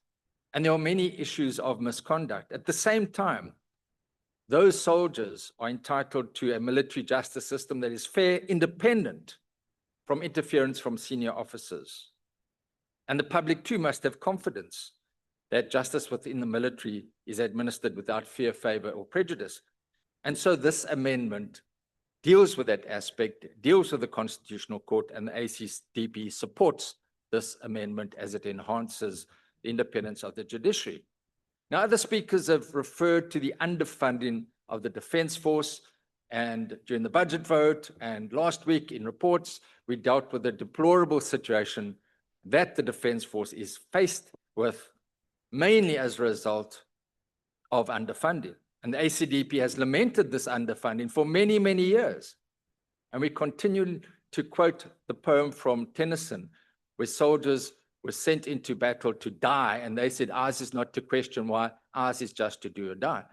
and there are many issues of misconduct, at the same time, those soldiers are entitled to a military justice system that is fair, independent from interference from senior officers. And the public too must have confidence that justice within the military is administered without fear, favor, or prejudice. And so this amendment deals with that aspect, deals with the Constitutional Court, and the ACDP supports this amendment as it enhances the independence of the judiciary. Now, other speakers have referred to the underfunding of the Defence Force, and during the budget vote and last week in reports, we dealt with the deplorable situation that the Defence Force is faced with, mainly as a result of underfunding. And the ACDP has lamented this underfunding for many, many years. And we continue to quote the poem from Tennyson, where soldiers were sent into battle to die, and they said, ours is not to question why, ours is just to do or die.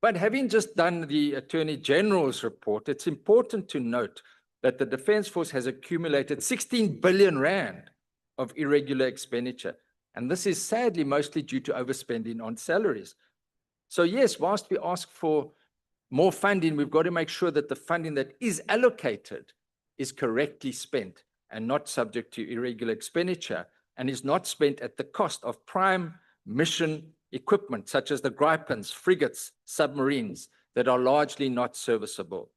But having just done the Attorney General's report, it's important to note that the Defence Force has accumulated 16 billion rand of irregular expenditure. And this is sadly mostly due to overspending on salaries. So yes, whilst we ask for more funding, we've got to make sure that the funding that is allocated is correctly spent and not subject to irregular expenditure, and is not spent at the cost of prime mission equipment, such as the Gripens, frigates, submarines, that are largely not serviceable.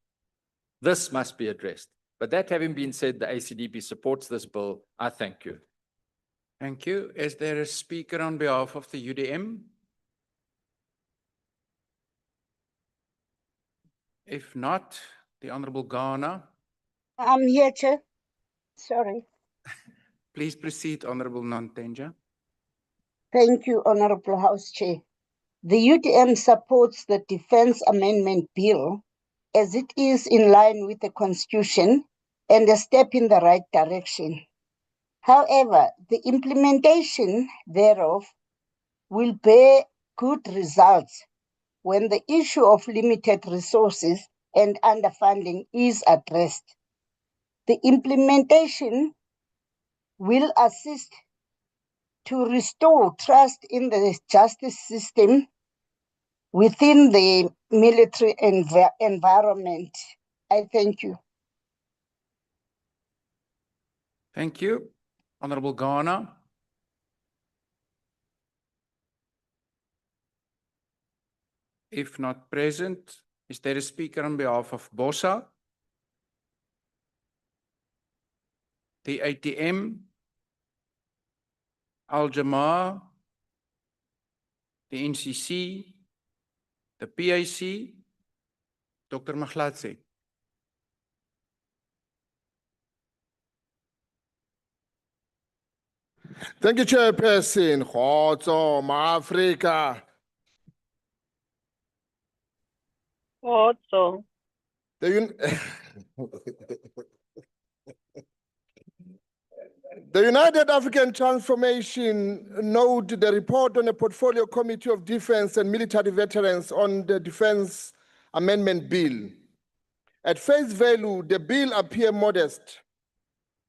This must be addressed. But that having been said, the ACDP supports this bill. I thank you. Thank you. Is there a speaker on behalf of the UDM? If not, the Honorable Ghana. I'm here, Chair. Sorry. Please proceed, Honorable Nantenja. Thank you, Honorable House Chair. The UDM supports the Defence Amendment Bill as it is in line with the Constitution and a step in the right direction. However, the implementation thereof will bear good results when the issue of limited resources and underfunding is addressed. The implementation will assist to restore trust in the justice system within the military environment. I thank you. Thank you. Honorable Ghana. If not present, is there a speaker on behalf of BOSA? The ATM, Al-Jamaa, the NCC, the PIC, Dr. Maglatse. Thank you, Chairperson. Khotso, Ma-Afrika. Also, The United African Transformation note the report on the Portfolio Committee of Defense and Military Veterans on the Defense Amendment Bill. At face value, the bill appears modest.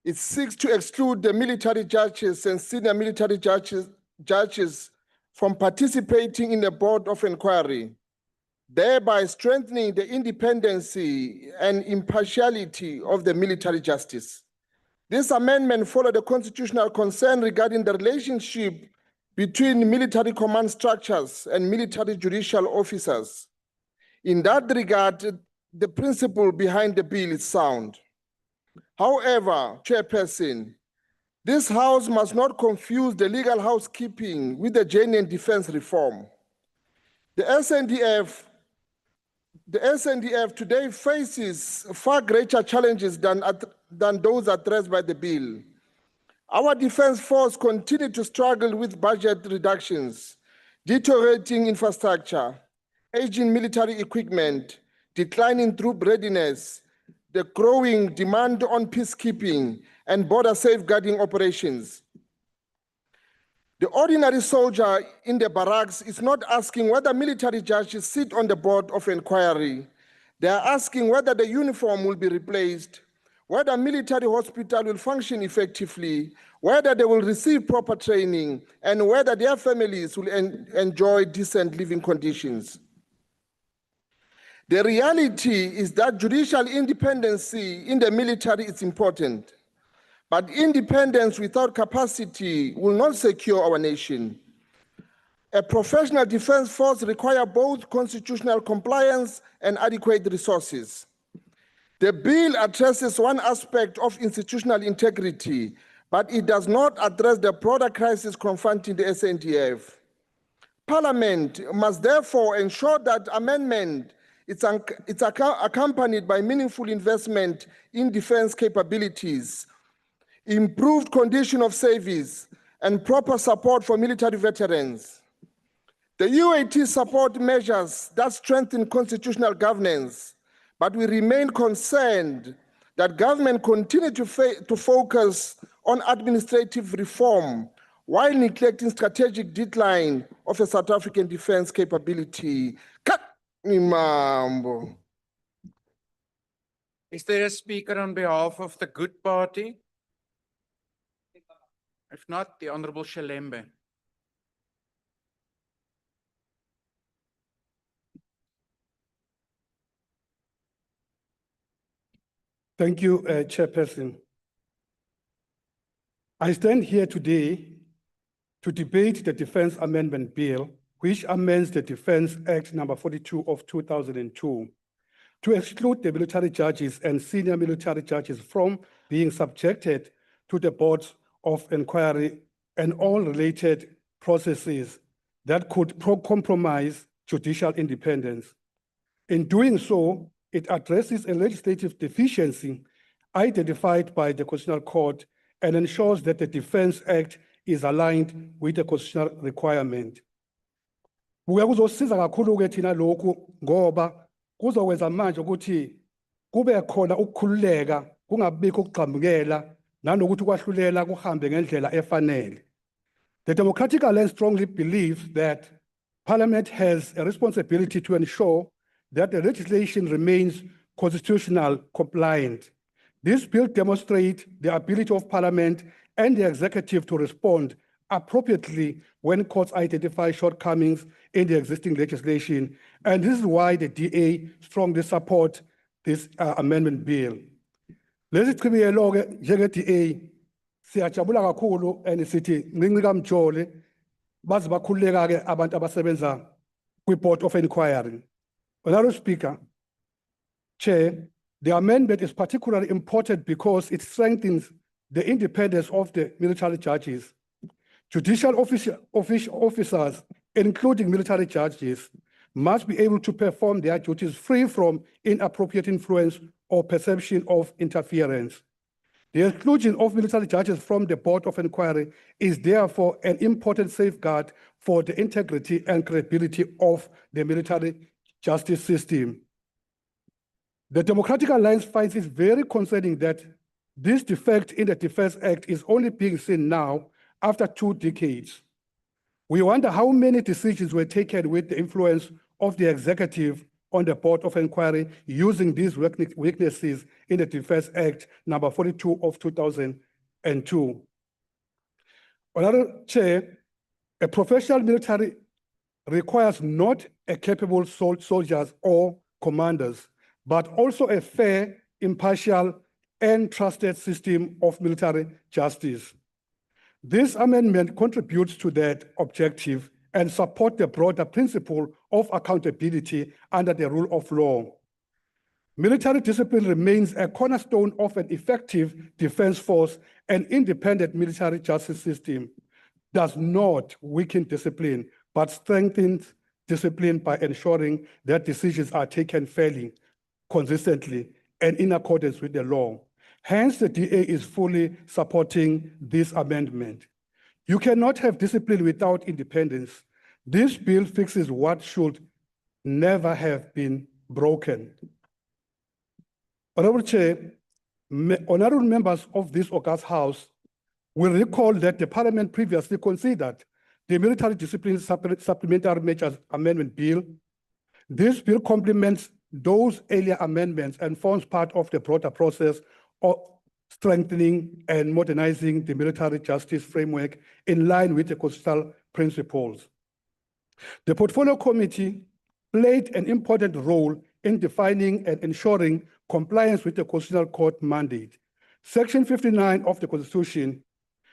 It seeks to exclude the military judges and senior military judges from participating in the Board of Inquiry, thereby strengthening the independence and impartiality of the military justice. This amendment followed the constitutional concern regarding the relationship between military command structures and military judicial officers. In that regard, the principle behind the bill is sound. However, Chairperson, this House must not confuse the legal housekeeping with the genuine defense reform. The SNDF The SNDF today faces far greater challenges than those addressed by the bill. Our defense force continue to struggle with budget reductions, deteriorating infrastructure, aging military equipment, declining troop readiness, the growing demand on peacekeeping and border safeguarding operations. The ordinary soldier in the barracks is not asking whether military judges sit on the board of inquiry. They are asking whether the uniform will be replaced, whether military hospital will function effectively, whether they will receive proper training, and whether their families will enjoy decent living conditions. The reality is that judicial independence in the military is important, but independence without capacity will not secure our nation. A professional defense force requires both constitutional compliance and adequate resources. The bill addresses one aspect of institutional integrity, but it does not address the broader crisis confronting the SNDF. Parliament must therefore ensure that amendment is accompanied by meaningful investment in defense capabilities, improved condition of service, and proper support for military veterans. The UAT support measures that strengthen constitutional governance, but we remain concerned that government continue to focus on administrative reform while neglecting strategic decline of a South African defense capability. Is there a speaker on behalf of the Good Party? If not, the Honorable Shalembe. Thank you, Chairperson. I stand here today to debate the Defense Amendment Bill, which amends the Defense Act number 42 of 2002 to exclude the military judges and senior military judges from being subjected to the boards of inquiry and all related processes that could compromise judicial independence. In doing so, it addresses a legislative deficiency identified by the Constitutional Court and ensures that the Defense Act is aligned with the constitutional requirement. Kuke kuzosiza kakhulu-ke thina lokhu ngoba kuzokwenza manje ukuthi kube khona ukukhululeka, kungabikho ukugxambukela nanokuthi kwahlulela kuhambe ngendlela efanele. The Democratic Alliance strongly believes that Parliament has a responsibility to ensure that the legislation remains constitutional compliant. This bill demonstrates the ability of Parliament and the executive to respond appropriately when courts identify shortcomings in the existing legislation. And this is why the DA strongly support this amendment bill. Lesi chibiyelo-ke njenge-DA siyajabula kakhulu and sithi ncinci kamjole baze bakhululeka-ke abantu abasebenza kwi-Board of Inquiry. Honorable Speaker, Chair, the amendment is particularly important because it strengthens the independence of the military judges. Judicial officers, including military judges, must be able to perform their duties free from inappropriate influence or perception of interference. The exclusion of military judges from the Board of Inquiry is therefore an important safeguard for the integrity and credibility of the military justice system. The Democratic Alliance finds it very concerning that this defect in the Defense Act is only being seen now after 2 decades. We wonder how many decisions were taken with the influence of the executive on the Board of Inquiry using these weaknesses in the Defense Act number 42 of 2002. Honorable Chair, a professional military requires not a capable soldiers or commanders, but also a fair, impartial, and trusted system of military justice. This amendment contributes to that objective and supports the broader principle of accountability under the rule of law. Military discipline remains a cornerstone of an effective defense force, and independent military justice system does not weaken discipline, but strengthens discipline by ensuring that decisions are taken fairly, consistently, and in accordance with the law. Hence, the DA is fully supporting this amendment. You cannot have discipline without independence. This bill fixes what should never have been broken. Honorable Chair, honorable members of this august House will recall that the Parliament previously considered the Military Discipline Supplementary Measures Amendment Bill. This bill complements those earlier amendments and forms part of the broader process of strengthening and modernizing the military justice framework in line with the constitutional principles. The Portfolio Committee played an important role in defining and ensuring compliance with the Constitutional Court mandate. Section 59 of the Constitution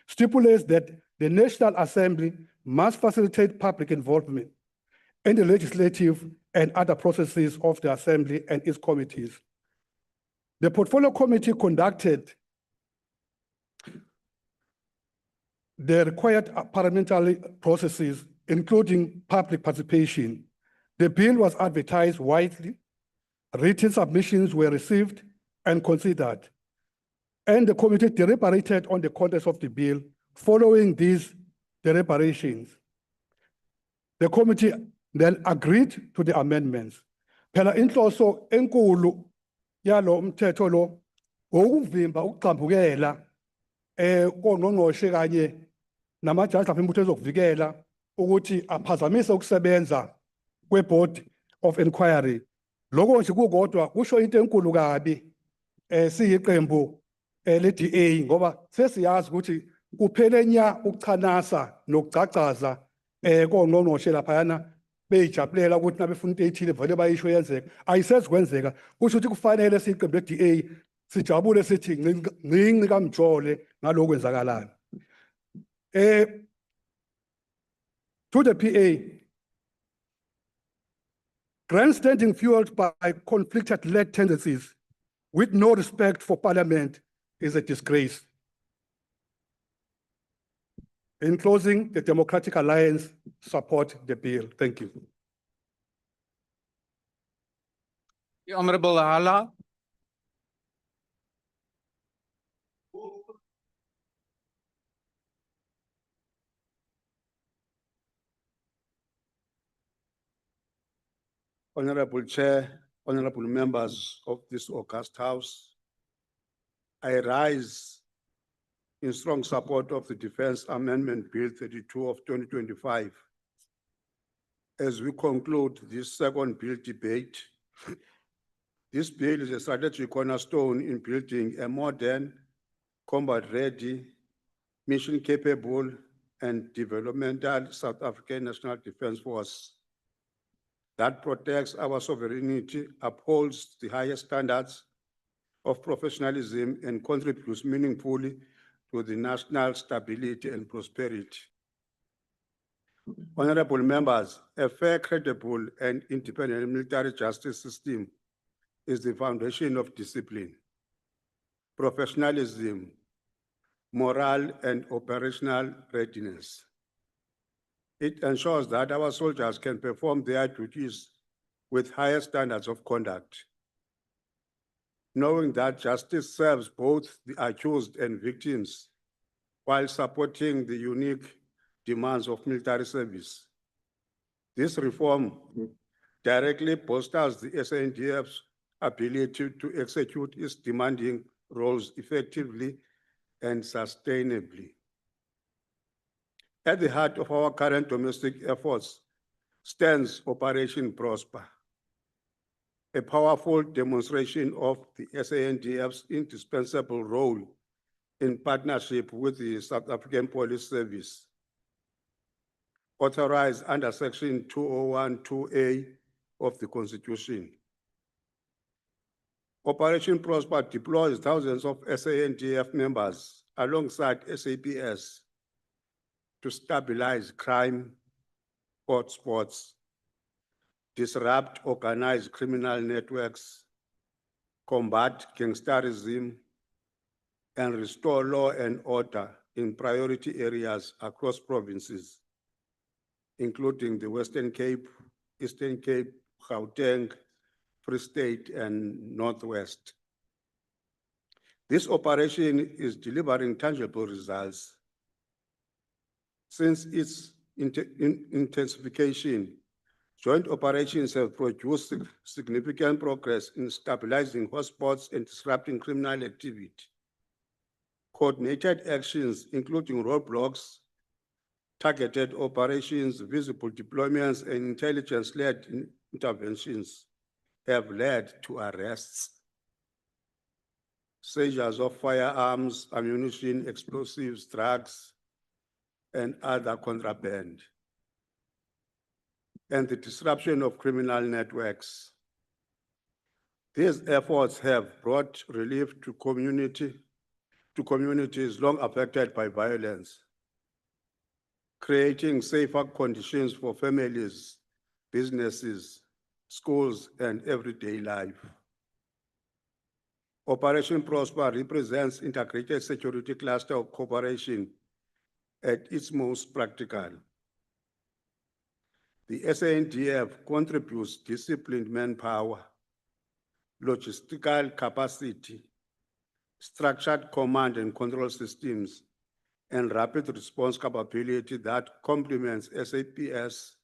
stipulates that the National Assembly must facilitate public involvement in the legislative and other processes of the Assembly and its committees. The Portfolio Committee conducted the required parliamentary processes, including public participation. The bill was advertised widely, written submissions were received and considered, and the committee deliberated on the contents of the bill. Following these deliberations, the committee then agreed to the amendments. Phela inhloso enkulu yalo umthetho lo ukuvimba ukuqhambukela kongqongqoshe kanye namajaji lapha imbutho ezokuvikela ukuthi aphazamise ukusebenza kwe-Board of Inquiry. Lokho nje kukodwa kusho into enkulu kabi siyiqembu le-DA ngoba sesiyazi ukuthi kuphele nya ukuchanasa nokugcagcaza kongqongqoshe laphayana beyijabulela ukuthi nabefuna into ethile vele bayisho yenzeka. Ayisezi kwenzeka, kusho ukuthi kufanele siyiqembu le-DA sijabule sithi ncinci kamjole ngaloko kwenzakalayo. To the PA, grandstanding fueled by conflict-led tendencies with no respect for Parliament is a disgrace. In closing, the Democratic Alliance support the bill. Thank you. The Honorable Hala. Honorable Chair, honorable members of this august House, I rise in strong support of the Defense Amendment Bill 32 of 2025. As we conclude this second bill debate, this bill is a strategic cornerstone in building a modern, combat-ready, mission-capable, and developmental South African National Defence Force that protects our sovereignty, upholds the highest standards of professionalism, and contributes meaningfully to the national stability and prosperity. Honorable members, a fair, credible, and independent military justice system is the foundation of discipline, professionalism, morale, and operational readiness. It ensures that our soldiers can perform their duties with higher standards of conduct, knowing that justice serves both the accused and victims while supporting the unique demands of military service. This reform directly bolsters the SANDF's ability to execute its demanding roles effectively and sustainably. At the heart of our current domestic efforts stands Operation Prosper, a powerful demonstration of the SANDF's indispensable role in partnership with the South African Police Service, authorized under Section 201(2)(a) of the Constitution. Operation Prosper deploys thousands of SANDF members alongside SAPS to stabilize crime hotspots, disrupt organized criminal networks, combat gangsterism, and restore law and order in priority areas across provinces, including the Western Cape, Eastern Cape, Gauteng, Free State, and Northwest. This operation is delivering tangible results. Since its intensification, joint operations have produced significant progress in stabilizing hotspots and disrupting criminal activity. Coordinated actions, including roadblocks, targeted operations, visible deployments, and intelligence-led interventions have led to arrests, seizures of firearms, ammunition, explosives, drugs, and other contraband, and the disruption of criminal networks. These efforts have brought relief to communities long affected by violence, creating safer conditions for families, businesses, schools, and everyday life. Operation Prosper represents integrated security cluster cooperation at its most practical. The SANDF contributes disciplined manpower, logistical capacity, structured command and control systems, and rapid response capability that complements SAPS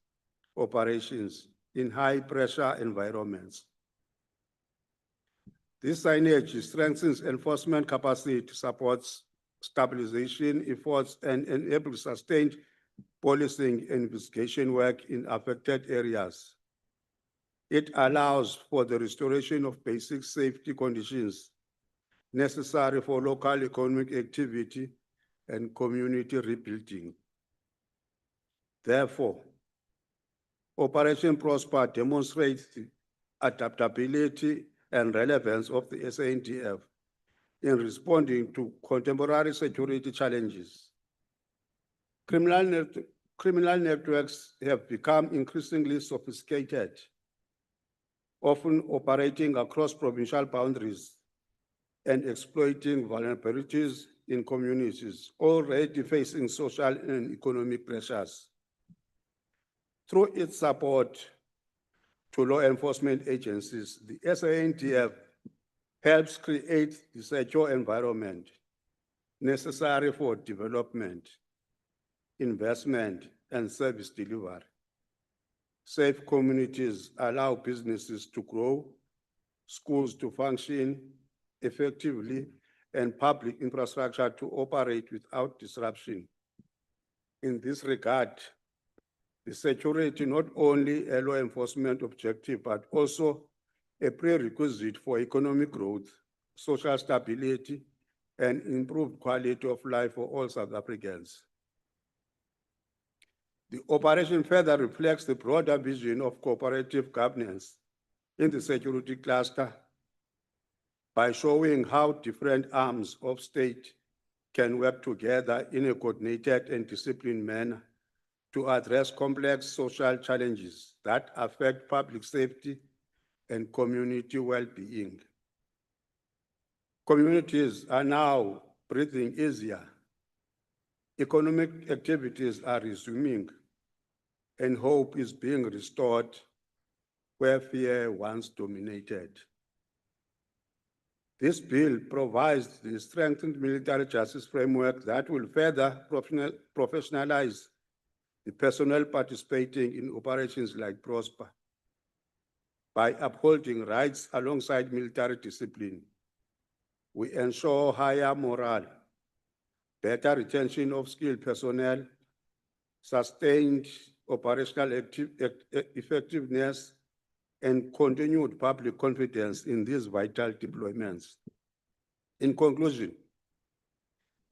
operations in high-pressure environments. This synergy strengthens enforcement capacity, supports stabilization efforts, and enables sustained policing and investigation work in affected areas. It allows for the restoration of basic safety conditions necessary for local economic activity and community rebuilding. Therefore, Operation Prosper demonstrates the adaptability and relevance of the SANDF in responding to contemporary security challenges. Criminal networks have become increasingly sophisticated, often operating across provincial boundaries and exploiting vulnerabilities in communities already facing social and economic pressures. Through its support to law enforcement agencies, the SANDF helps create the secure environment necessary for development, investment, and service delivery. Safe communities allow businesses to grow, schools to function effectively, and public infrastructure to operate without disruption. In this regard, the security not only a law enforcement objective, but also a prerequisite for economic growth, social stability, and improved quality of life for all South Africans. The operation further reflects the broader vision of cooperative governance in the security cluster by showing how different arms of state can work together in a coordinated and disciplined manner to address complex social challenges that affect public safety and community well-being. Communities are now breathing easier. Economic activities are resuming, and hope is being restored where fear once dominated. This bill provides the strengthened military justice framework that will further professionalize the personnel participating in operations like Prosper by upholding rights alongside military discipline. We ensure higher morale, better retention of skilled personnel, sustained operational effectiveness, and continued public confidence in these vital deployments. In conclusion,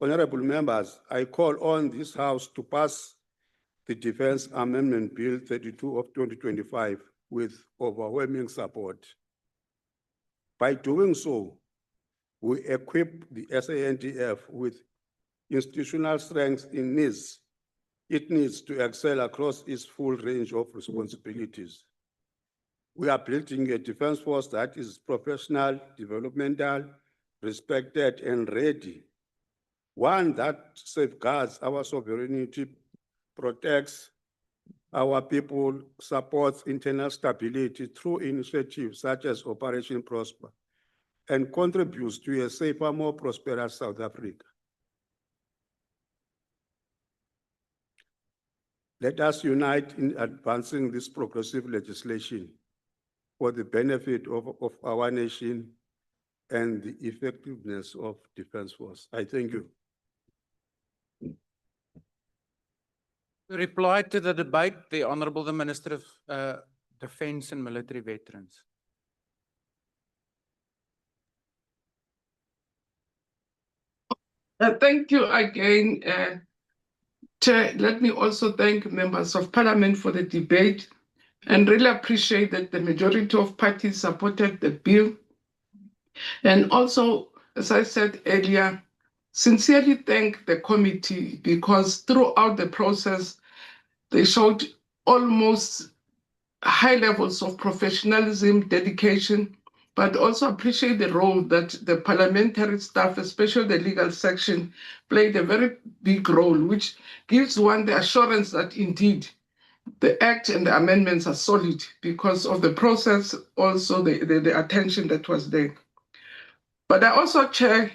honorable members, I call on this House to pass the Defense Amendment Bill 32 of 2025 with overwhelming support. By doing so, we equip the SANDF with institutional strength it needs to excel across its full range of responsibilities. We are building a defense force that is professional, developmental, respected, and ready. One that safeguards our sovereignty, protects our people supports internal stability through initiatives such as Operation Prosper and contributes to a safer, more prosperous South Africa. Let us unite in advancing this progressive legislation for the benefit of our nation and the effectiveness of Defence Force. I thank you. To reply to the debate, the Honourable the Minister of Defence and Military Veterans. Thank you again, Chair. Let me also thank members of Parliament for the debate and really appreciate that the majority of parties supported the bill. And also, as I said earlier, sincerely thank the committee because throughout the process, they showed almost high levels of professionalism, dedication, but also appreciate the role that the parliamentary staff, especially the legal section, played a very big role, which gives one the assurance that indeed the act and the amendments are solid because of the process, also the attention that was there. But I also, Chair,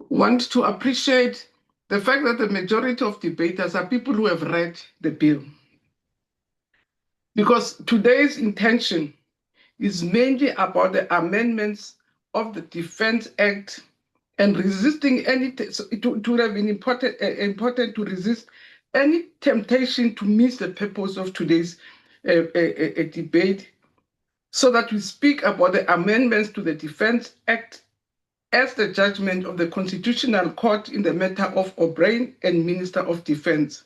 want to appreciate the fact that the majority of debaters are people who have read the bill. Because today's intention is mainly about the amendments of the Defence Act and resisting any, so it would have been important to resist any temptation to miss the purpose of today's debate, so that we speak about the amendments to the Defence Act as the judgment of the Constitutional Court in the matter of O'Brien and Minister of Defence.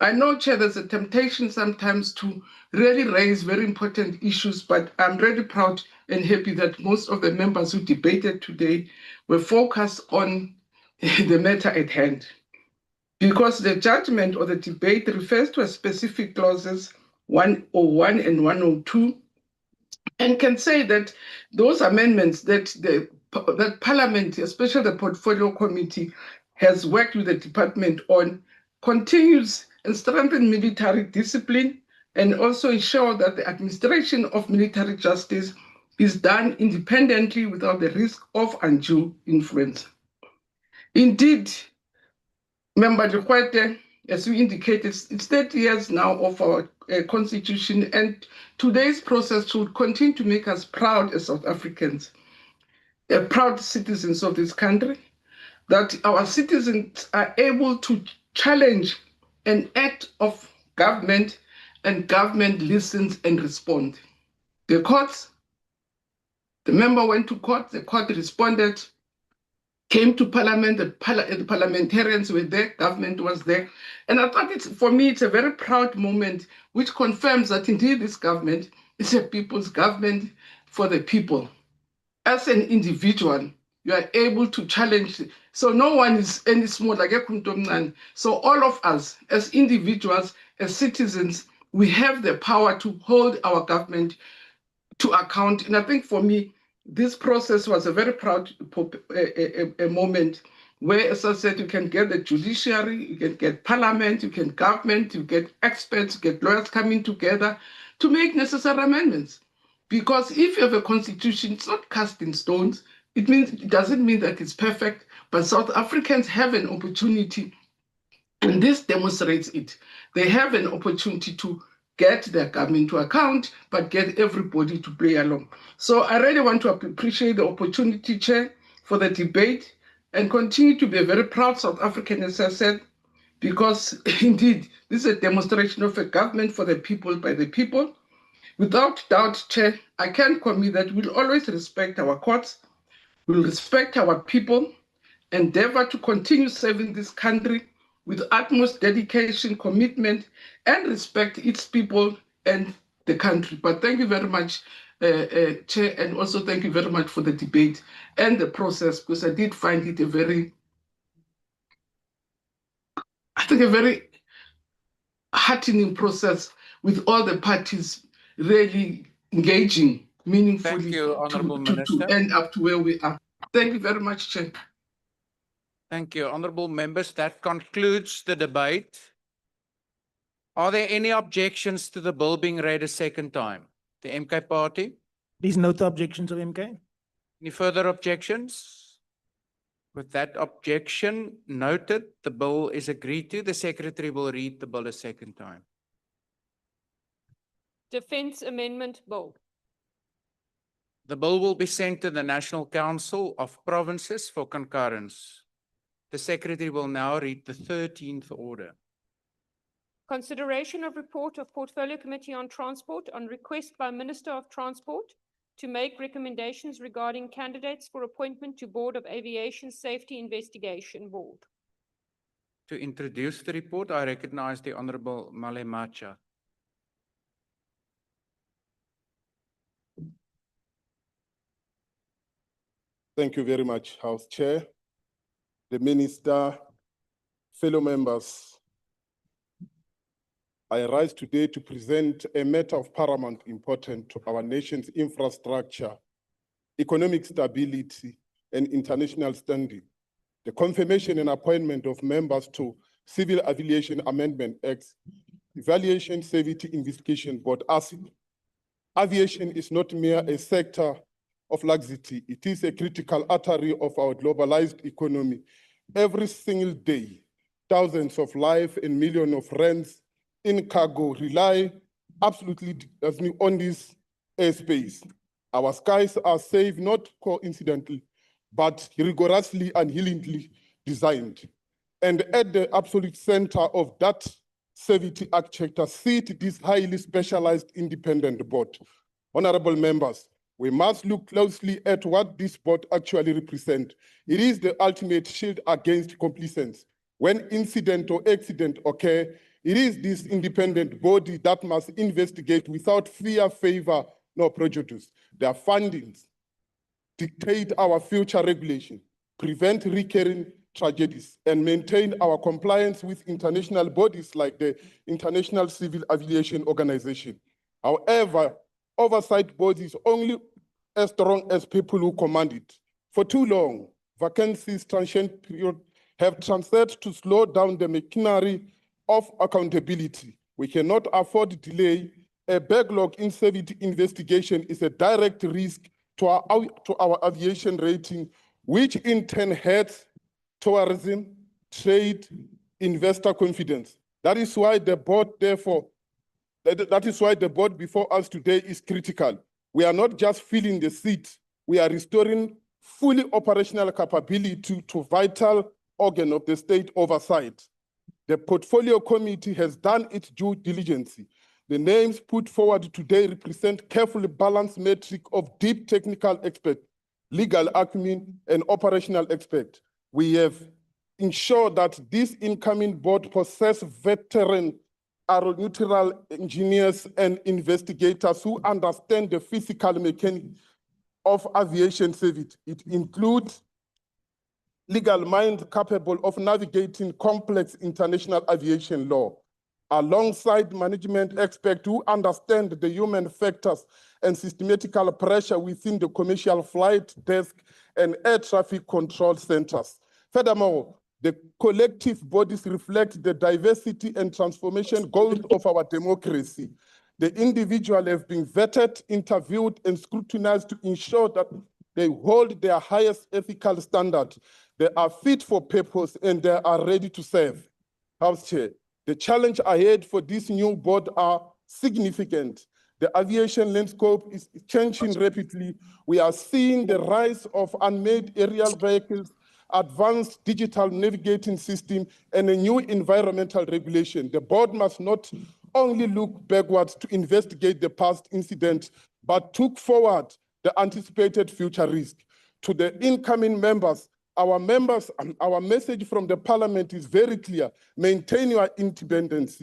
I know, Chair, there's a temptation sometimes to really raise very important issues, but I'm really proud and happy that most of the members who debated today were focused on the matter at hand. Because the judgment or the debate refers to a specific clauses 101 and 102, and can say that those amendments that Parliament, especially the Portfolio Committee, has worked with the department on, continues and strengthen military discipline and also ensure that the administration of military justice is done independently without the risk of undue influence. Indeed, Member Lekwete, as you indicated, it's 30 years now of our constitution, and today's process should continue to make us proud as South Africans, proud citizens of this country, that our citizens are able to challenge an act of government and government listens and responds. The courts, the member went to court, the court responded, came to Parliament, the parliamentarians were there, government was there. And I thought for me, it's a very proud moment, which confirms that indeed this government is a people's government for the people. As an individual, you are able to challenge. So no one is any small, like a. So all of us as individuals, as citizens, we have the power to hold our government to account. And I think for me, this process was a very proud moment where, as I said, you can get the judiciary, you can get parliament, you can government, you get experts, you get lawyers coming together to make necessary amendments. Because if you have a constitution, it's not cast in stones. It doesn't mean that it's perfect, but South Africans have an opportunity, and this demonstrates it. They have an opportunity to get their government to account, but get everybody to play along. So I really want to appreciate the opportunity, Chair, for the debate, and continue to be a very proud South African, as I said, because indeed, this is a demonstration of a government for the people, by the people. Without doubt, Chair, I can commit that we'll always respect our courts, we'll respect our people, endeavor to continue serving this country with utmost dedication, commitment, and respect its people and the country. But thank you very much, Chair, and also thank you very much for the debate and the process, because I did find it a very heartening process with all the parties really engaging meaningfully. Thank you, Honourable Minister. To end up to where we are. Thank you very much, Chair. Thank you, honourable members. That concludes the debate Are there any objections to the bill being read a second time? The MK party? Please note the objections of MK. Any further objections? With that objection noted, the bill is agreed to. The secretary will read the bill a second time. Defence Amendment Bill. The bill will be sent to the National Council of Provinces for concurrence. The secretary will now read the 13th order. Consideration of report of Portfolio Committee on Transport on request by Minister of Transport to make recommendations regarding candidates for appointment to Board of Aviation Safety Investigation Board. To introduce the report, I recognize the Honorable Malemacha. Thank you very much, House Chair, the Minister, fellow members. I rise today to present a matter of paramount importance to our nation's infrastructure, economic stability, and international standing. The confirmation and appointment of members to Civil Aviation Amendment Act, Evaluation Safety Investigation Board, ASIB. Aviation is not mere a sector of laxity. It is a critical artery of our globalized economy. Every single day, thousands of lives and millions of rands in cargo rely absolutely on this airspace. Our skies are safe, not coincidentally, but rigorously and healingly designed. And at the absolute center of that safety architecture sit this highly specialized independent board. Honorable members, we must look closely at what this board actually represents. It is the ultimate shield against complacence. When incident or accident occur, it is this independent body that must investigate without fear, favor, nor prejudice. Their findings dictate our future regulation, prevent recurring tragedies, and maintain our compliance with international bodies like the International Civil Aviation Organization. However, oversight bodies only as strong as people who command it. For too long, vacancies, transient period have transferred to slow down the machinery of accountability. We cannot afford delay. A backlog in safety investigation is a direct risk to our aviation rating, which in turn hurts tourism, trade, investor confidence. That is why the board, therefore, that is why the board before us today is critical. We are not just filling the seat, we are restoring fully operational capability to vital organ of the state oversight. The portfolio committee has done its due diligence. The names put forward today represent carefully balanced metric of deep technical expert, legal acumen, and operational expert. We have ensured that this incoming board possess veteran aeronautical engineers and investigators who understand the physical mechanics of aviation safety. It includes legal minds capable of navigating complex international aviation law, alongside management experts who understand the human factors and systematical pressure within the commercial flight desk and air traffic control centers. Furthermore, the collective bodies reflect the diversity and transformation goals of our democracy. The individuals have been vetted, interviewed, and scrutinized to ensure that they hold their highest ethical standard. They are fit for purpose and they are ready to serve. House Chair, the challenge ahead for this new board are significant. The aviation landscape is changing rapidly. We are seeing the rise of unmanned aerial vehicles, advanced digital navigating system, and a new environmental regulation. The board must not only look backwards to investigate the past incident, but look forward the anticipated future risk. To the incoming members, our message from the parliament is very clear. Maintain your independence,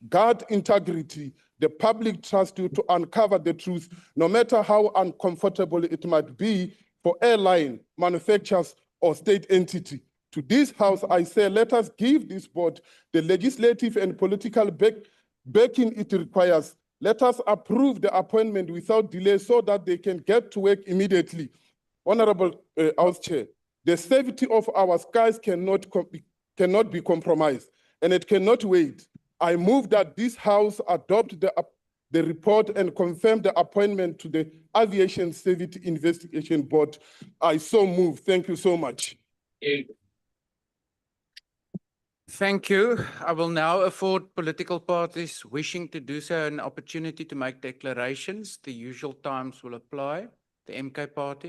guard integrity. The public trusts you to uncover the truth, no matter how uncomfortable it might be for airline, manufacturers, or state entity. To this house, I say, let us give this board the legislative and political backing it requires. Let us approve the appointment without delay so that they can get to work immediately. Honorable House Chair, the safety of our skies cannot be compromised, and it cannot wait. I move that this House adopt the report and confirm the appointment to the Aviation Safety Investigation Board. I so move. Thank you so much. Thank you. I will now afford political parties wishing to do so an opportunity to make declarations. The usual times will apply. The MK party.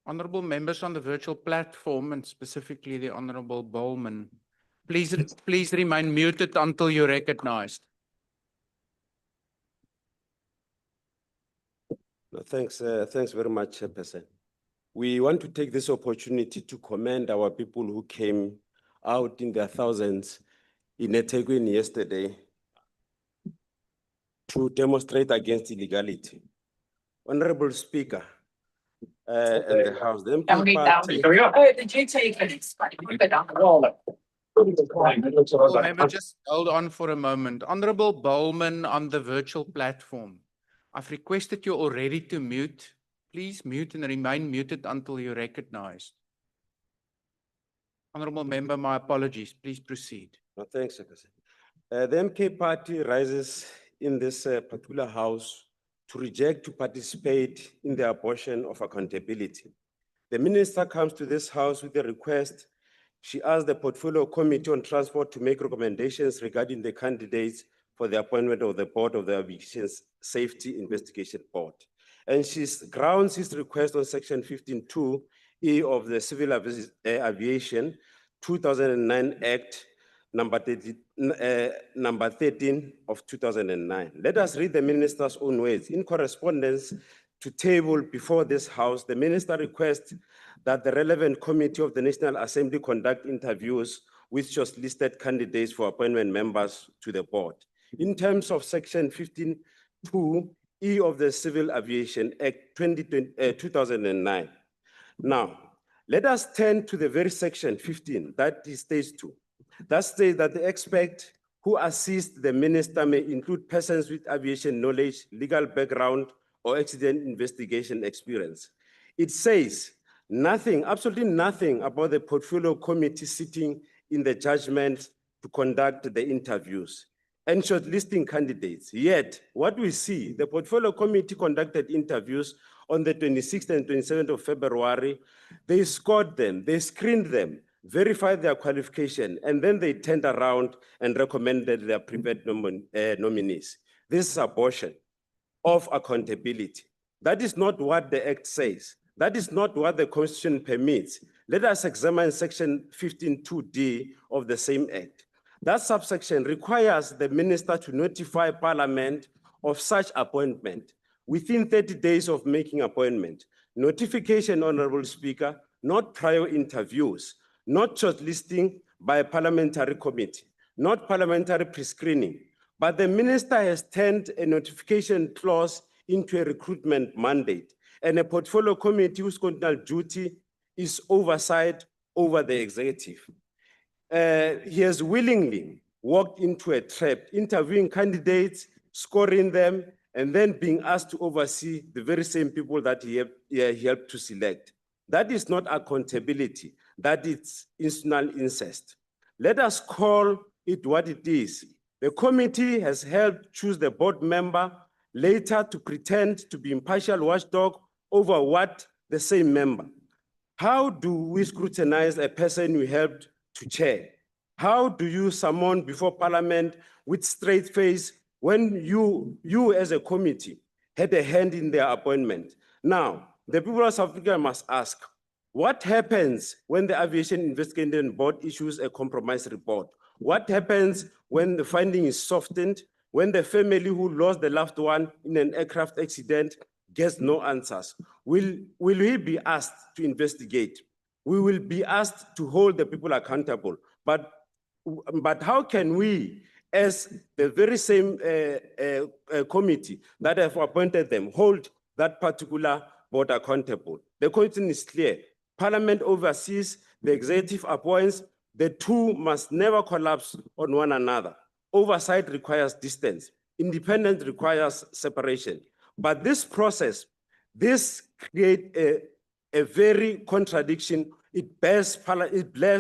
Honorable members on the virtual platform, and specifically the Honorable Bowman, please remain muted until you're recognized. No, thanks very much, Chairperson. We want to take this opportunity to commend our people who came out in their thousands in eThekwini yesterday to demonstrate against illegality. Honorable Speaker, and the House, the MK party. Honorable member, just hold on for a moment. Honorable Bowman on the virtual platform. I've requested you already to mute. Please mute and remain muted until you're recognized. Honorable member, my apologies. Please proceed. No, thanks, Chairperson. The MK party rises in this particular House to reject to participate in the abortion of accountability. The minister comes to this House with a request. She asked the Portfolio Committee on Transport to make recommendations regarding the candidates for the appointment of the board of the Aviation Safety Investigation Board. And she grounds his request on Section 15(2)(e) of the Civil Aviation 2009 Act, number 13 of 2009. Let us read the minister's own words. In correspondence to table before this House, the minister requests that the relevant committee of the National Assembly conduct interviews with shortlisted candidates for appointment members to the board. In terms of Section 15(2)(e) of the Civil Aviation Act 2009. Now, let us turn to the very section 15 that states that the expert who assists the minister may include persons with aviation knowledge, legal background, or accident investigation experience. It says nothing, absolutely nothing about the Portfolio Committee sitting in the judgment to conduct the interviews and shortlisting candidates. Yet, what we see, the Portfolio Committee conducted interviews on the 26th and 27th of February. They scored them, they screened them, verified their qualification, and then they turned around and recommended their preferred nominees. This is abortion of accountability. That is not what the Act says. That is not what the Constitution permits. Let us examine Section 15(2)(d) of the same Act. That subsection requires the minister to notify Parliament of such appointment within 30 days of making appointment. Notification, Honorable Speaker, not prior interviews, not shortlisting by a parliamentary committee, not parliamentary pre-screening, but the minister has turned a notification clause into a recruitment mandate, and a portfolio committee whose constitutional duty is oversight over the executive. He has willingly walked into a trap, interviewing candidates, scoring them, and then being asked to oversee the very same people that he helped to select. That is not accountability, that is institutional incest. Let us call it what it is. The committee has helped choose the board member, later to pretend to be impartial watchdog over what the same member. How do we scrutinize a person you helped to chair? How do you summon before Parliament with straight face when you as a committee had a hand in their appointment? Now, the people of South Africa must ask, what happens when the Aviation Investigation Board issues a compromise report? What happens when the finding is softened, when the family who lost the loved one in an aircraft accident gets no answers? Will we be asked to investigate? We will be asked to hold the people accountable. But how can we, as the very same committee that have appointed them, hold that particular board accountable? The question is clear. Parliament oversees, the executive appoints. The two must never collapse on one another. Oversight requires distance. Independence requires separation. But this process, this creates a very contradiction. It blurs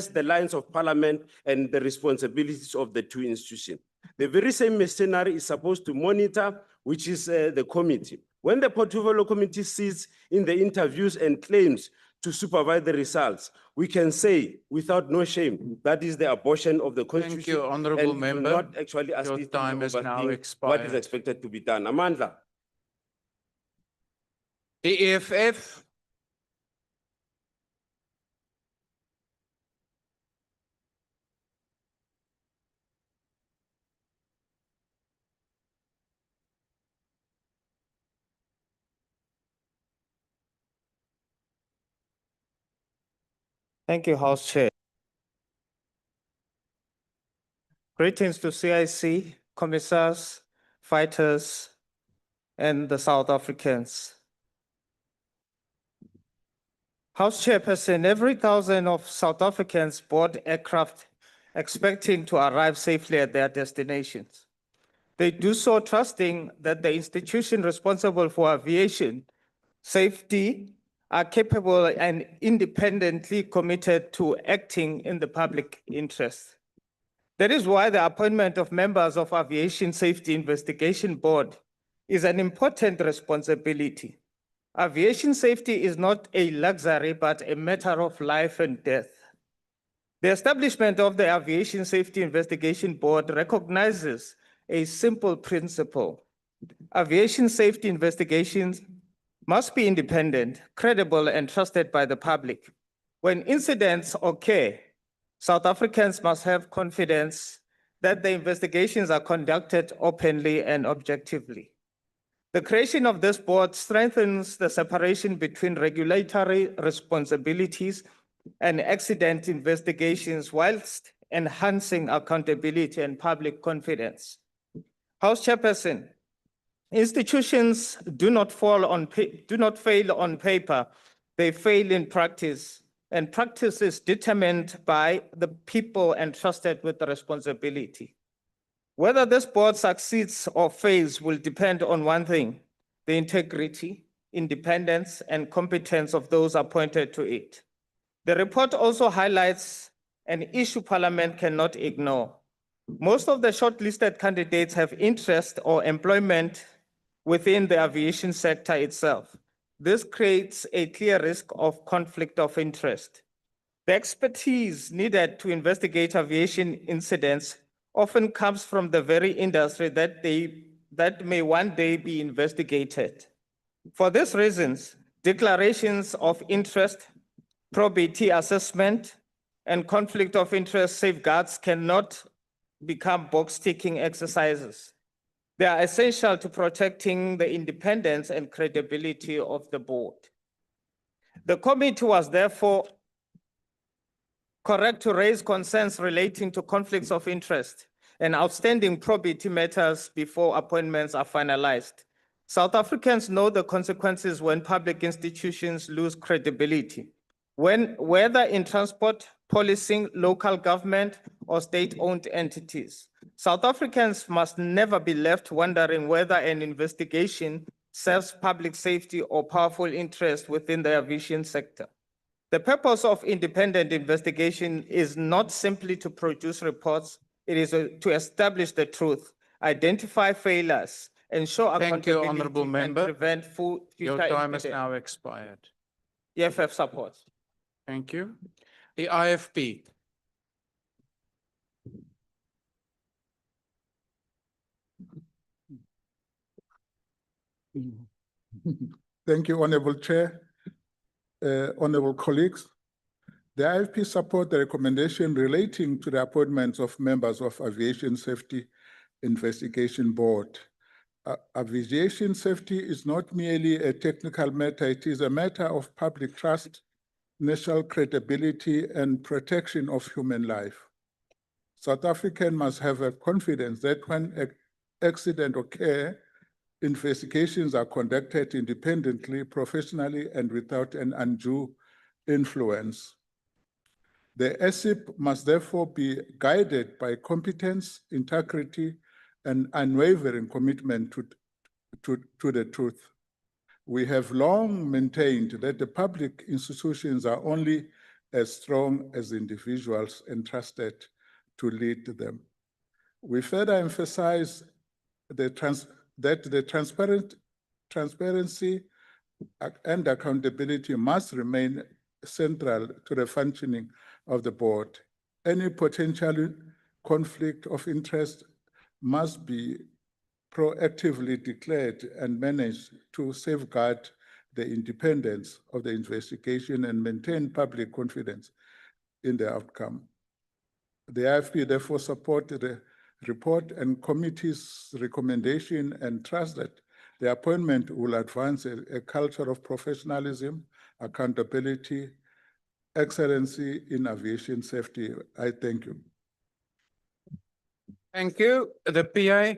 the lines of parliament and the responsibilities of the two institutions. The very same machinery is supposed to monitor, which is the committee. When the portfolio committee sits in the interviews and claims to supervise the results, we can say without no shame that is the abortion of the constitution. Thank you, Honourable and it Member. will not actually assist in time is now overseeing what is expired. expected to be done. Amandla. The EFF. Thank you, House Chair. Greetings to CIC, commissars, fighters, and the South Africans. House Chairperson, every 1,000 of South Africans board aircraft expecting to arrive safely at their destinations. They do so trusting that the institution responsible for aviation safety are capable and independently committed to acting in the public interest. That is why the appointment of members of Aviation Safety Investigation Board is an important responsibility. Aviation safety is not a luxury, but a matter of life and death. The establishment of the Aviation Safety Investigation Board recognizes a simple principle. Aviation safety investigations must be independent, credible, and trusted by the public. When incidents occur, South Africans must have confidence that the investigations are conducted openly and objectively. The creation of this board strengthens the separation between regulatory responsibilities and accident investigations whilst enhancing accountability and public confidence. House Chairperson, institutions do not fail on paper, they fail in practice, and practice is determined by the people entrusted with the responsibility. Whether this board succeeds or fails will depend on one thing: the integrity, independence, and competence of those appointed to it. The report also highlights an issue Parliament cannot ignore. Most of the shortlisted candidates have interest or employment within the aviation sector itself. This creates a clear risk of conflict of interest. The expertise needed to investigate aviation incidents often comes from the very industry that may one day be investigated. For these reasons, declarations of interest, probity assessment, and conflict of interest safeguards cannot become box-ticking exercises. They are essential to protecting the independence and credibility of the board. The committee was therefore correct to raise concerns relating to conflicts of interest and outstanding probity matters before appointments are finalized. South Africans know the consequences when public institutions lose credibility. Whether in transport, policing, local government, or state-owned entities, South Africans must never be left wondering whether an investigation serves public safety or powerful interest within the aviation sector. The purpose of independent investigation is not simply to produce reports, it is to establish the truth, identify failures, ensure Thank you, accountability, Honourable and Member. prevent future Your time has incidents. now expired. EFF supports. Thank you. The IFP. Thank you, Honourable Chair, honourable colleagues. The IFP support the recommendation relating to the appointments of members of Aviation Safety Investigation Board. Aviation safety is not merely a technical matter, it is a matter of public trust, national credibility, and protection of human life. South Africans must have a confidence that when an accident occurs, investigations are conducted independently, professionally, and without an undue influence. The SIP must therefore be guided by competence, integrity, and unwavering commitment to the truth. We have long maintained that the public institutions are only as strong as individuals entrusted to lead them. We further emphasize that the transparency and accountability must remain central to the functioning of the board. Any potential conflict of interest must be proactively declared and managed to safeguard the independence of the investigation and maintain public confidence in the outcome. The IFP therefore supports the report and committee's recommendation and trust that the appointment will advance a culture of professionalism, accountability, excellency in aviation safety. I thank you. Thank you. The PA.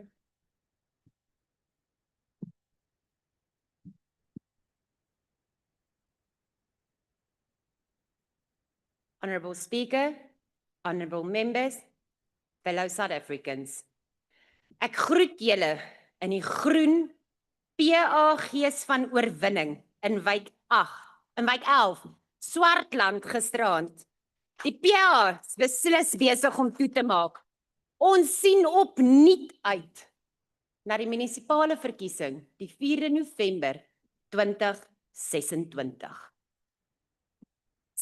Honourable Speaker, honourable members, fellow South Africans. Ek groet julle in die groen PA gees van oorwinning in wijk 8, in wijk 11, Swartland gisteraand. Die PA is beslis besig om toe te maak. Ons sien opnuut uit na die munisipale verkiesing die 4 November 2026.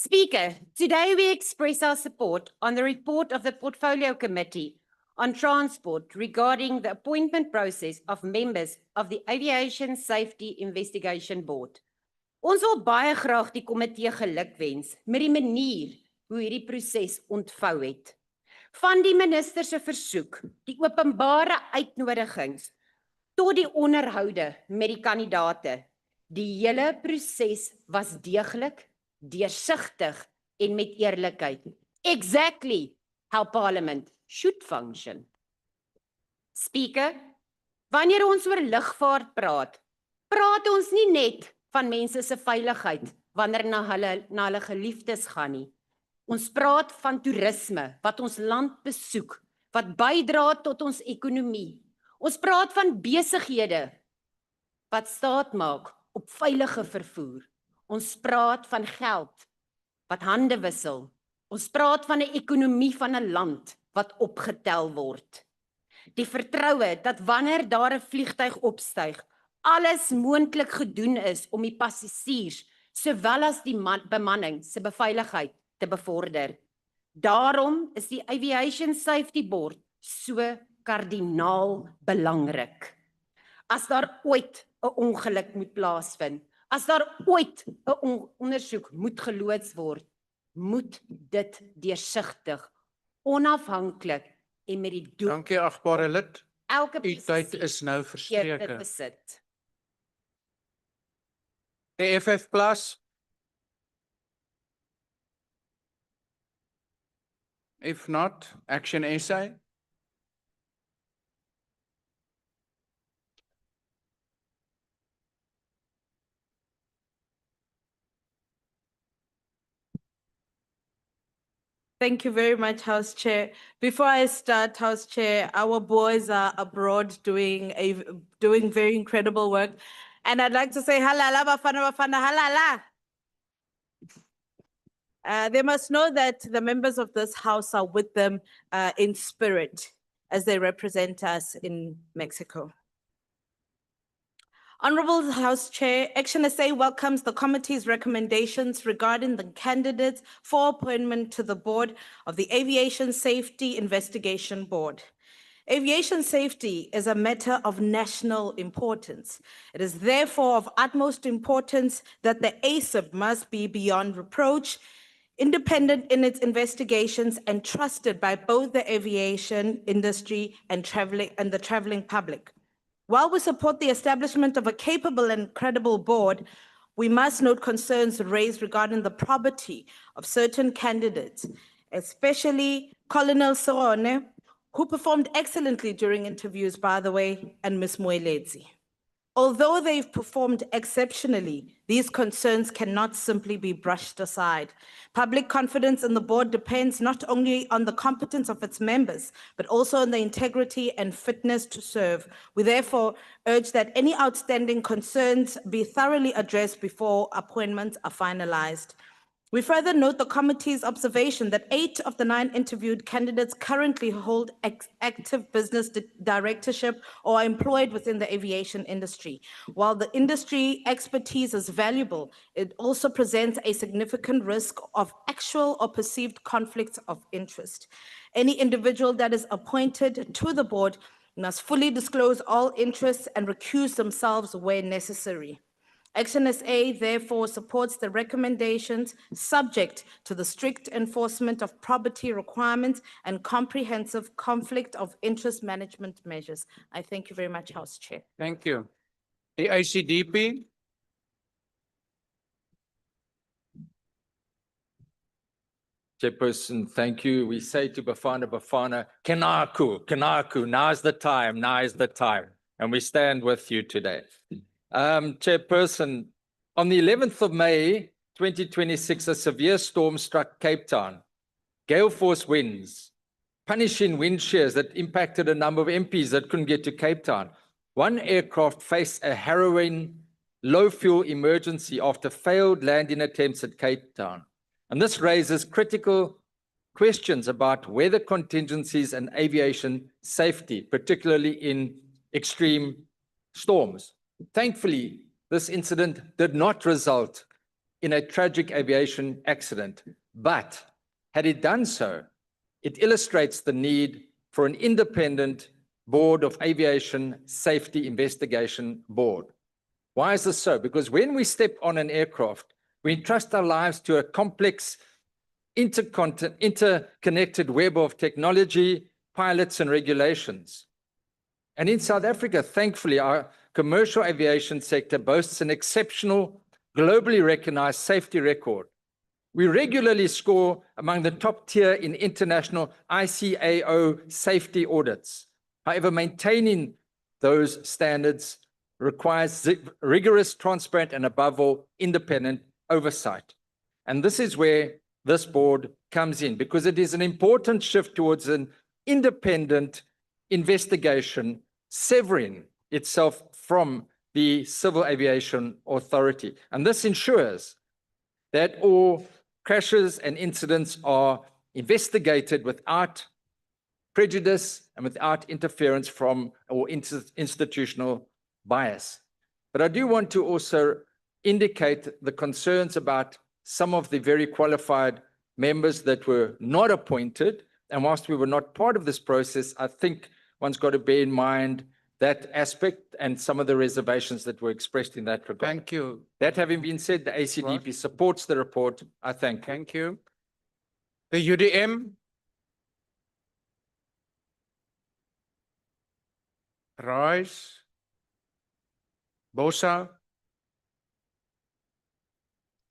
Speaker, today we express our support on the report of the Portfolio Committee on Transport regarding the appointment process of members of the Aviation Safety Investigation Board. Ons wil baie graag die komitee gelukwens met die manier hoe hierdie proses ontvou het. Van die minister se versoek, die openbare uitnodigings, tot die onderhoude met die kandidate. Die hele proses was deeglik, deursigtig en met eerlikheid. Exactly how Parliament should function. Speaker, wanneer ons oor lugvaart praat, praat ons nie net van mense se veiligheid wanneer na hulle geliefdes gaan nie. Ons praat van toerisme wat ons land besoek, wat bydra tot ons ekonomie. Ons praat van besighede wat staat maak op veilige vervoer. Ons praat van geld wat hande wissel. Ons praat van 'n ekonomie van 'n land wat opgetel word. Die vertroue dat wanneer daar 'n vliegtuig opstyg, alles moontlik gedoen is om die passasiers sowel as die bemanning se beveiligheid te bevorder. Daarom is die Aviation Safety Board so kardinaal belangrik. As daar ooit 'n ongeluk moet plaasvind, as daar ooit 'n ondersoek moet geloods word, moet dit deursigtig, onafhanklik en met die doel. Dankie agbare lid. Elke U tyd is nou verstreke. besit. Die FF Plus. If not, Action SA. Thank you very much, House Chair. Before I start, House Chair, our boys are abroad doing very incredible work. And I'd like to say, halala, bafana, halala. They must know that the members of this house are with them in spirit as they represent us in Mexico. Honorable House Chair, Action SA welcomes the committee's recommendations regarding the candidates for appointment to the board of the Aviation Safety Investigation Board. Aviation safety is a matter of national importance. It is therefore of utmost importance that the ASIP must be beyond reproach, independent in its investigations, and trusted by both the aviation industry and the traveling public. While we support the establishment of a capable and credible board, we must note concerns raised regarding the probity of certain candidates, especially Colonel Serone, who performed excellently during interviews, by the way, and Ms. Moeletsi. Although they've performed exceptionally, these concerns cannot simply be brushed aside. Public confidence in the board depends not only on the competence of its members, but also on the integrity and fitness to serve. We therefore urge that any outstanding concerns be thoroughly addressed before appointments are finalized. We further note the committee's observation that 8 of the 9 interviewed candidates currently hold active business directorship or are employed within the aviation industry. While the industry expertise is valuable, it also presents a significant risk of actual or perceived conflicts of interest. Any individual that is appointed to the board must fully disclose all interests and recuse themselves where necessary. Action SA therefore supports the recommendations subject to the strict enforcement of probity requirements and comprehensive conflict of interest management measures. I thank you very much, House Chair. Thank you. The ACDP. Chairperson, thank you. We say to Bafana, Kenaku, now's the time, now is the time. And we stand with you today. Chairperson, on the 11th of May, 2026, a severe storm struck Cape Town. Gale force winds, punishing wind shears that impacted a number of MPs that couldn't get to Cape Town. One aircraft faced a harrowing low fuel emergency after failed landing attempts at Cape Town. And this raises critical questions about weather contingencies and aviation safety, particularly in extreme storms. Thankfully, this incident did not result in a tragic aviation accident, but had it done so, it illustrates the need for an independent Board of Aviation Safety Investigation Board. Why is this so? Because when we step on an aircraft, we entrust our lives to a complex, interconnected web of technology, pilots, and regulations. And in South Africa, thankfully, our commercial aviation sector boasts an exceptional, globally recognized safety record. We regularly score among the top tier in international ICAO safety audits. However, maintaining those standards requires rigorous, transparent, and above all, independent oversight. And this is where this board comes in, because it is an important shift towards an independent investigation, severing itself from the Civil Aviation Authority. And this ensures that all crashes and incidents are investigated without prejudice and without interference from or institutional bias. But I do want to also indicate the concerns about some of the very qualified members that were not appointed. And whilst we were not part of this process, I think one's got to bear in mind that aspect and some of the reservations that were expressed in that regard. Thank you. That having been said, the ACDP supports the report. I thank you. Thank you. The UDM. Rice. Bosa.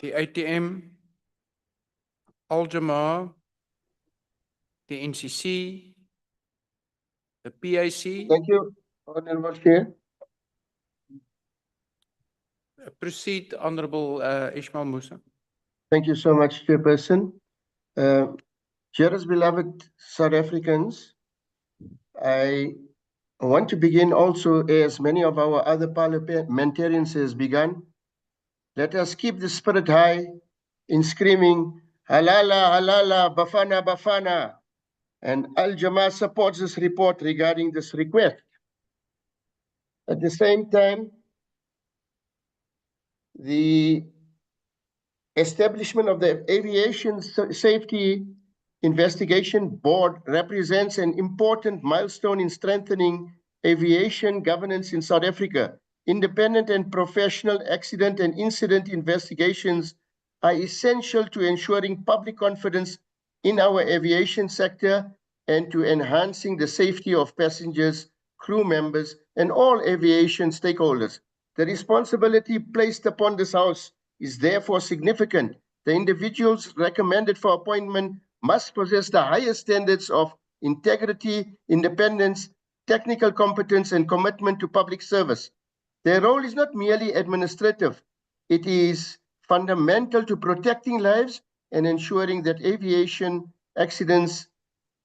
The ATM. Aljamaar. The NCC. The PAC. Thank you, Honorable Chair. Proceed, Honorable Ismail Musa. Thank you so much, Chairperson. Dearest beloved South Africans, I want to begin also, as many of our other parliamentarians has begun. Let us keep the spirit high in screaming, Halala, Halala, Bafana, Bafana. And Al-Jamaa supports this report regarding this request. At the same time, the establishment of the Aviation Safety Investigation Board represents an important milestone in strengthening aviation governance in South Africa. Independent and professional accident and incident investigations are essential to ensuring public confidence in our aviation sector and to enhancing the safety of passengers, crew members, and all aviation stakeholders. The responsibility placed upon this House is therefore significant. The individuals recommended for appointment must possess the highest standards of integrity, independence, technical competence, and commitment to public service. Their role is not merely administrative. It is fundamental to protecting lives and ensuring that aviation accidents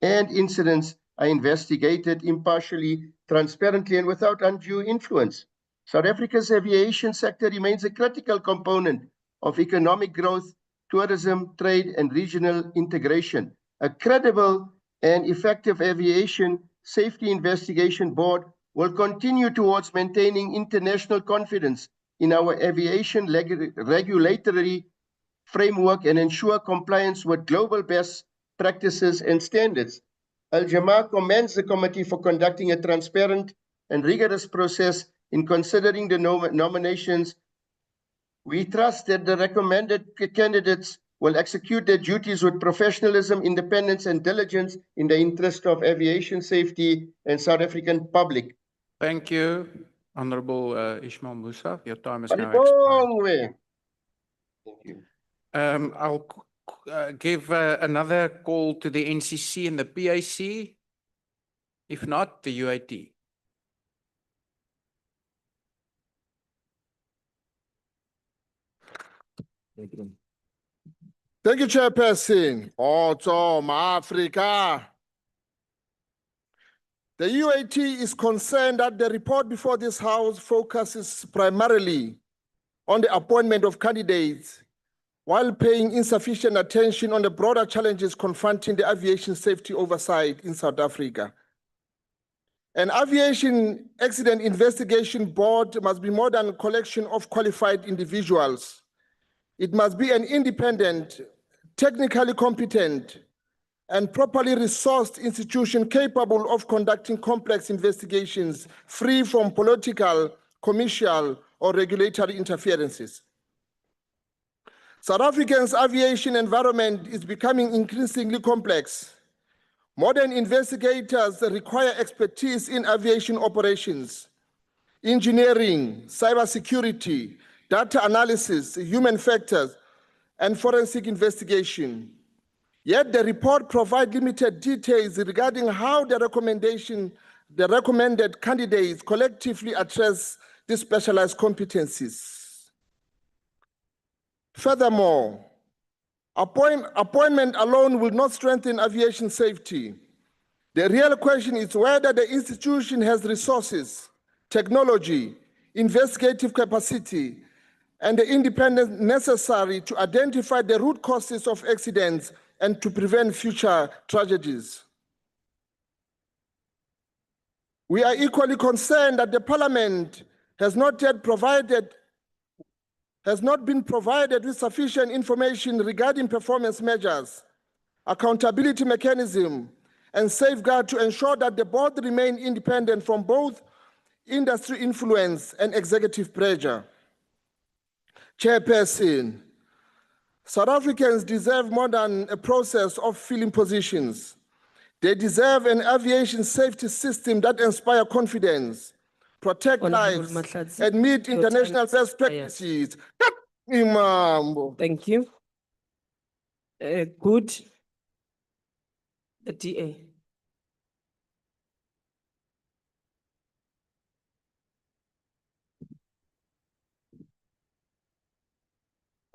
and incidents are investigated impartially, transparently, and without undue influence. South Africa's aviation sector remains a critical component of economic growth, tourism, trade, and regional integration. A credible and effective aviation safety investigation board will continue towards maintaining international confidence in our aviation regulatory framework and ensure compliance with global best practices and standards. Al-Jamaa commends the committee for conducting a transparent and rigorous process in considering the nominations. We trust that the recommended candidates will execute their duties with professionalism, independence, and diligence in the interest of aviation safety and South African public. Thank you, Honorable Ishmael Musa. Your time is A now expired. long way. Thank you. I'll give another call to the NCC and the PAC. If not, the UAT. Thank you, Chairperson. Autumn Africa. The UAT is concerned that the report before this House focuses primarily on the appointment of candidates while paying insufficient attention on the broader challenges confronting the aviation safety oversight in South Africa. An aviation accident investigation board must be more than a collection of qualified individuals. It must be an independent, technically competent, and properly resourced institution capable of conducting complex investigations free from political, commercial, or regulatory interferences. South Africa's aviation environment is becoming increasingly complex. Modern investigators require expertise in aviation operations, engineering, cybersecurity, data analysis, human factors, and forensic investigation. Yet the report provides limited details regarding how the recommended candidates collectively address these specialized competencies. Furthermore, appointment alone will not strengthen aviation safety. The real question is whether the institution has resources, technology, investigative capacity, and the independence necessary to identify the root causes of accidents and to prevent future tragedies. We are equally concerned that the Parliament has not been provided with sufficient information regarding performance measures, accountability mechanism, and safeguard to ensure that the board remain independent from both industry influence and executive pressure. Chairperson, South Africans deserve more than a process of filling positions. They deserve an aviation safety system that inspires confidence, protect lives, and meet international best practices. Thank you. Good. The DA.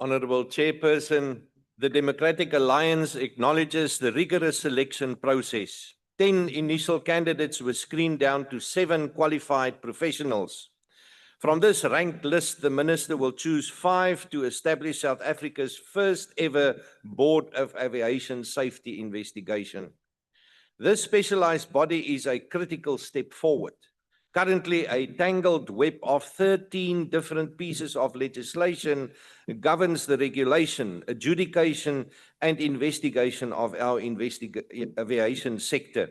Honorable Chairperson, the Democratic Alliance acknowledges the rigorous selection process. 10 initial candidates were screened down to 7 qualified professionals. From this ranked list, the Minister will choose 5 to establish South Africa's first ever Board of Aviation Safety Investigation. This specialized body is a critical step forward. Currently, a tangled web of 13 different pieces of legislation governs the regulation, adjudication, and investigation of our aviation sector.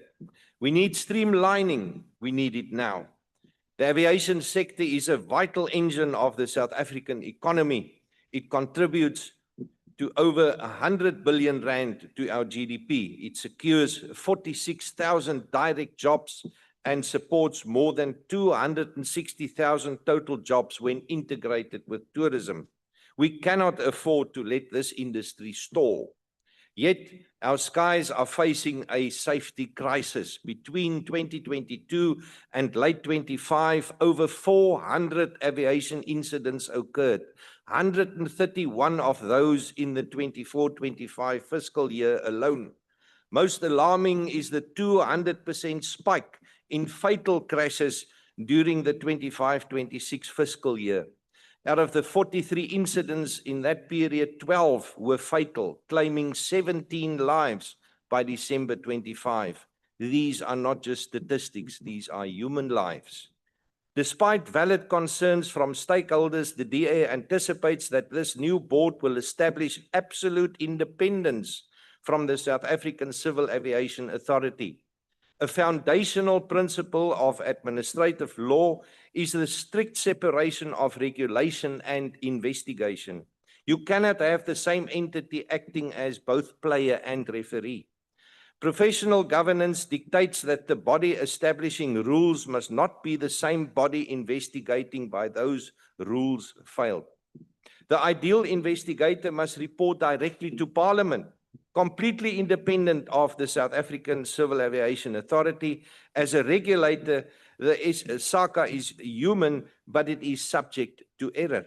We need streamlining. We need it now. The aviation sector is a vital engine of the South African economy. It contributes to over 100 billion rand to our GDP. It secures 46,000 direct jobs and supports more than 260,000 total jobs when integrated with tourism. We cannot afford to let this industry stall. Yet our skies are facing a safety crisis. Between 2022 and late 25, over 400 aviation incidents occurred. 131 of those in the 24-25 fiscal year alone. Most alarming is the 200% spike in fatal crashes during the 25-26 fiscal year. Out of the 43 incidents in that period, 12 were fatal, claiming 17 lives by December 25. These are not just statistics, these are human lives. Despite valid concerns from stakeholders, the DA anticipates that this new board will establish absolute independence from the South African Civil Aviation Authority. A foundational principle of administrative law is the strict separation of regulation and investigation. You cannot have the same entity acting as both player and referee. Professional governance dictates that the body establishing rules must not be the same body investigating by those rules failed. The ideal investigator must report directly to Parliament, completely independent of the South African Civil Aviation Authority. As a regulator, the SACA is human, but it is subject to error.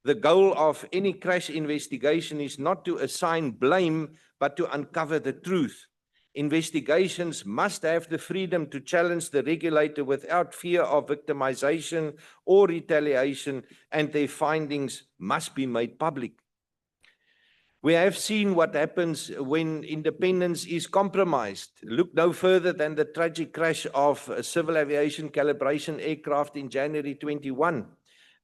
The goal of any crash investigation is not to assign blame, but to uncover the truth. Investigations must have the freedom to challenge the regulator without fear of victimization or retaliation, and their findings must be made public. We have seen what happens when independence is compromised. Look no further than the tragic crash of a civil aviation calibration aircraft in January 21.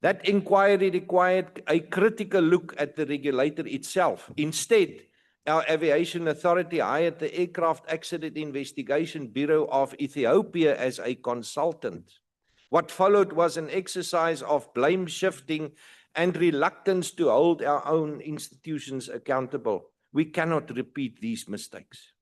That inquiry required a critical look at the regulator itself. Instead, our aviation authority hired the Aircraft Accident Investigation Bureau of Ethiopia as a consultant. What followed was an exercise of blame shifting and reluctance to hold our own institutions accountable. We cannot repeat these mistakes.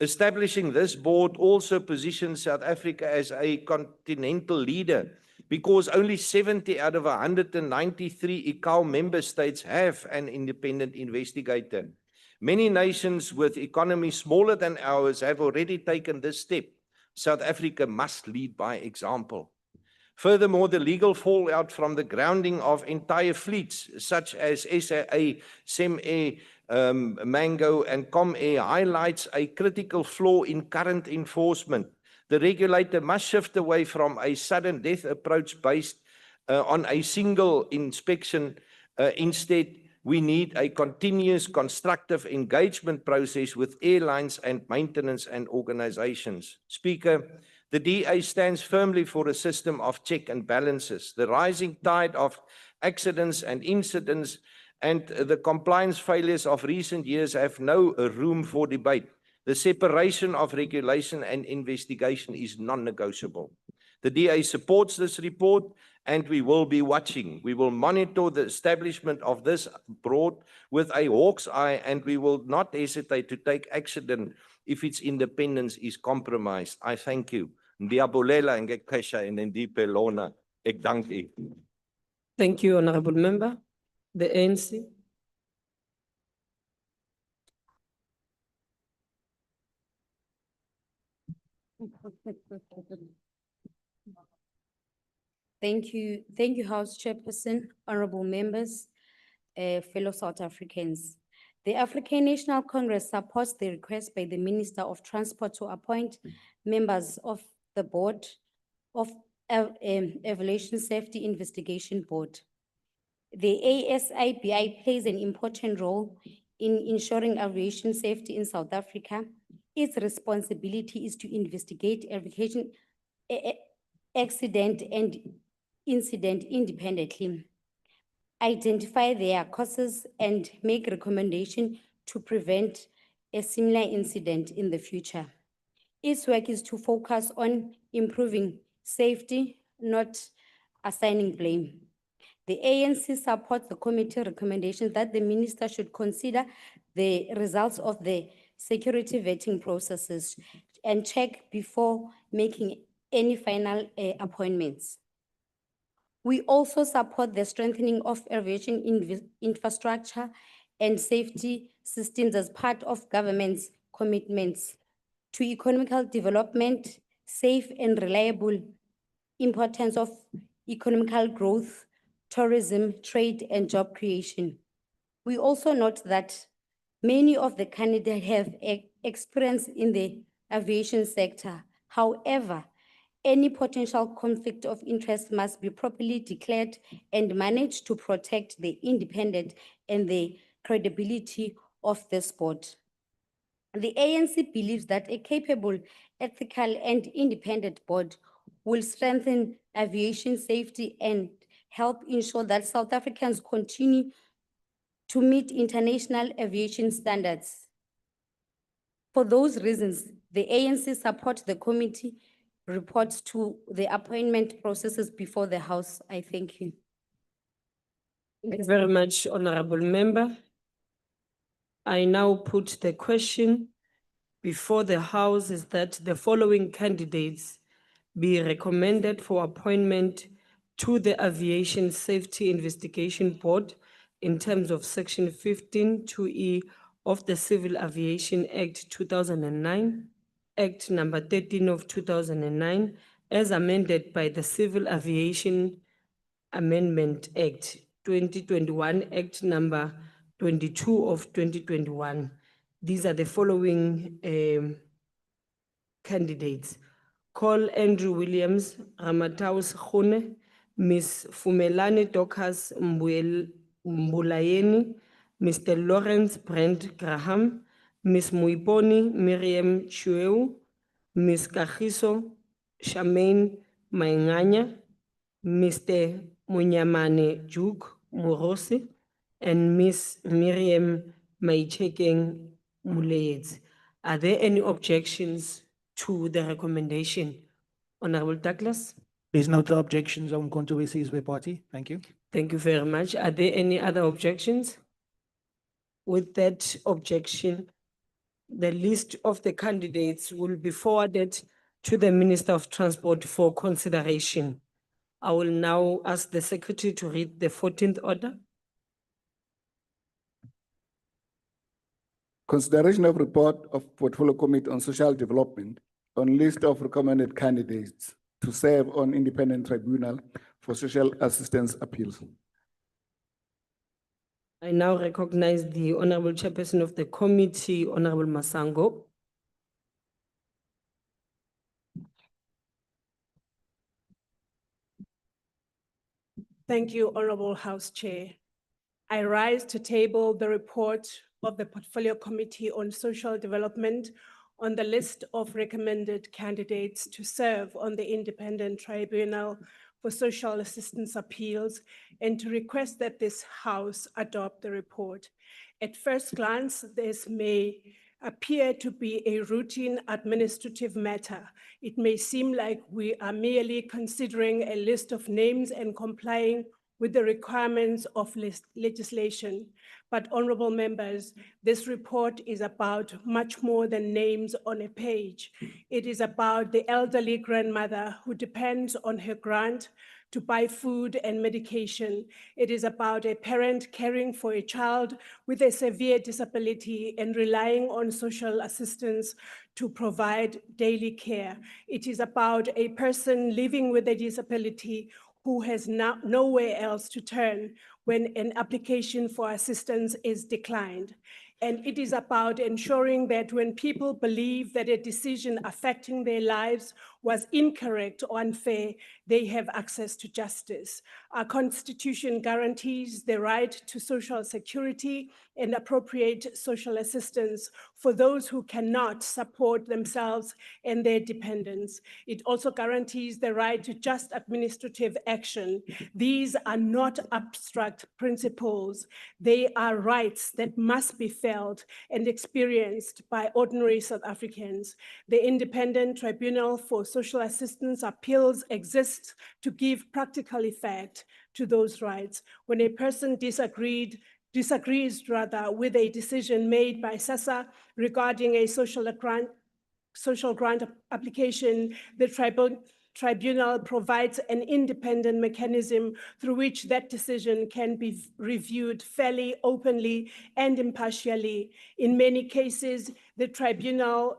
Establishing this board also positions South Africa as a continental leader, because only 70 out of 193 ICAO member states have an independent investigator. Many nations with economies smaller than ours have already taken this step. South Africa must lead by example. Furthermore, the legal fallout from the grounding of entire fleets, such as SAA, SemAir, Mango, and ComAir, highlights a critical flaw in current enforcement. The regulator must shift away from a sudden death approach based on a single inspection. Instead, we need a continuous constructive engagement process with airlines and maintenance and organizations. Speaker, the DA stands firmly for a system of check and balances. The rising tide of accidents and incidents and the compliance failures of recent years have no room for debate. The separation of regulation and investigation is non-negotiable. The DA supports this report, and we will be watching. We will monitor the establishment of this board with a hawk's eye, and we will not hesitate to take action if its independence is compromised. I thank you. Ndiabulela ngekesha inendipe lona. Ek dank u. Thank you, Honorable Member. The ANC. Thank you, House Chairperson, honorable members, fellow South Africans. The African National Congress supports the request by the Minister of Transport to appoint members of the Board of Aviation Safety Investigation Board. The ASIBI plays an important role in ensuring aviation safety in South Africa. Its responsibility is to investigate aviation accident and incident independently, identify their causes, and make recommendations to prevent a similar incident in the future. Its work is to focus on improving safety, not assigning blame. The ANC supports the committee recommendation that the minister should consider the results of the security vetting processes and check before making any final appointments. We also support the strengthening of aviation infrastructure and safety systems as part of government's commitments to economical development, safe and reliable importance of economical growth, tourism, trade, and job creation. We also note that many of the candidates have experience in the aviation sector. However, any potential conflict of interest must be properly declared and managed to protect the independence and the credibility of this board. The ANC believes that a capable, ethical, and independent board will strengthen aviation safety and help ensure that South Africans continue to meet international aviation standards. For those reasons, the ANC supports the committee reports to the appointment processes before the House. I thank you. Thank you very much, Honorable Member. I now put the question before the House is that the following candidates be recommended for appointment to the Aviation Safety Investigation Board in terms of Section 15 2E of the Civil Aviation Act 2009, Act number 13 of 2009, as amended by the Civil Aviation Amendment Act 2021, Act number 22 of 2021. These are the following candidates. Call Andrew Williams, Ramataus Khune, Ms. Fumelani Dokas Mbulayeni, Mr. Lawrence Brent Graham, Ms. Muiponi Miriam Chueu, Ms. Kagiso Charmaine Mainganya, Mr. Munyamane Juk Murosi, and Ms. Miriam Maichekeng Muleyets. Are there any objections to the recommendation? Honorable Douglas? There's no objections on controversies by party. Thank you. Thank you very much. Are there any other objections? With that objection, the list of the candidates will be forwarded to the Minister of Transport for consideration. I will now ask the Secretary to read the 14th order. Consideration of report of Portfolio Committee on Social Development on list of recommended candidates to serve on independent tribunal for social assistance appeals. I now recognize the Honorable Chairperson of the committee, Honorable Masango. Thank you, Honorable House Chair. I rise to table the report of the Portfolio Committee on Social Development on the list of recommended candidates to serve on the Independent Tribunal for Social Assistance Appeals and to request that this House adopt the report. At first glance, this may appear to be a routine administrative matter. It may seem like we are merely considering a list of names and complying with the requirements of legislation. But honorable members, this report is about much more than names on a page. It is about the elderly grandmother who depends on her grant to buy food and medication. It is about a parent caring for a child with a severe disability and relying on social assistance to provide daily care. It is about a person living with a disability who has nowhere else to turn when an application for assistance is declined. And it is about ensuring that when people believe that a decision affecting their lives was incorrect or unfair, they have access to justice. Our Constitution guarantees the right to social security and appropriate social assistance for those who cannot support themselves and their dependents. It also guarantees the right to just administrative action. These are not abstract principles. They are rights that must be felt and experienced by ordinary South Africans. The Independent Tribunal for Social Assistance Appeals exists to give practical effect to those rights. When a person disagrees with a decision made by SASSA regarding a social grant application, the tribunal provides an independent mechanism through which that decision can be reviewed fairly, openly, and impartially. In many cases, the tribunal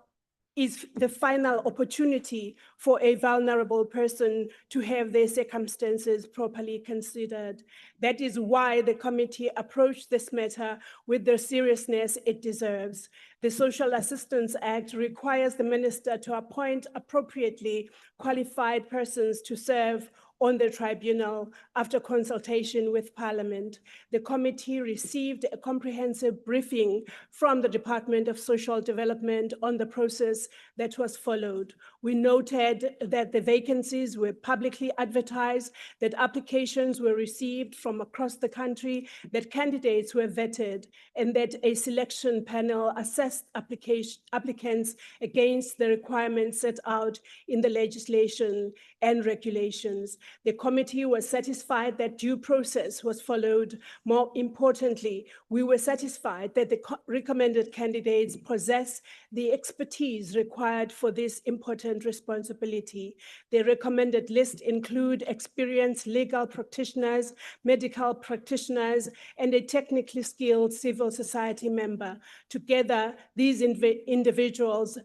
is the final opportunity for a vulnerable person to have their circumstances properly considered. That is why the committee approached this matter with the seriousness it deserves. The Social Assistance Act requires the minister to appoint appropriately qualified persons to serve on the tribunal after consultation with Parliament. The committee received a comprehensive briefing from the Department of Social Development on the process that was followed. We noted that the vacancies were publicly advertised, that applications were received from across the country, that candidates were vetted, and that a selection panel assessed applicants against the requirements set out in the legislation and regulations. The committee was satisfied that due process was followed. More importantly, we were satisfied that the recommended candidates possess the expertise required for this important responsibility. The recommended list include experienced legal practitioners, medical practitioners, and a technically skilled civil society member. Together, these individuals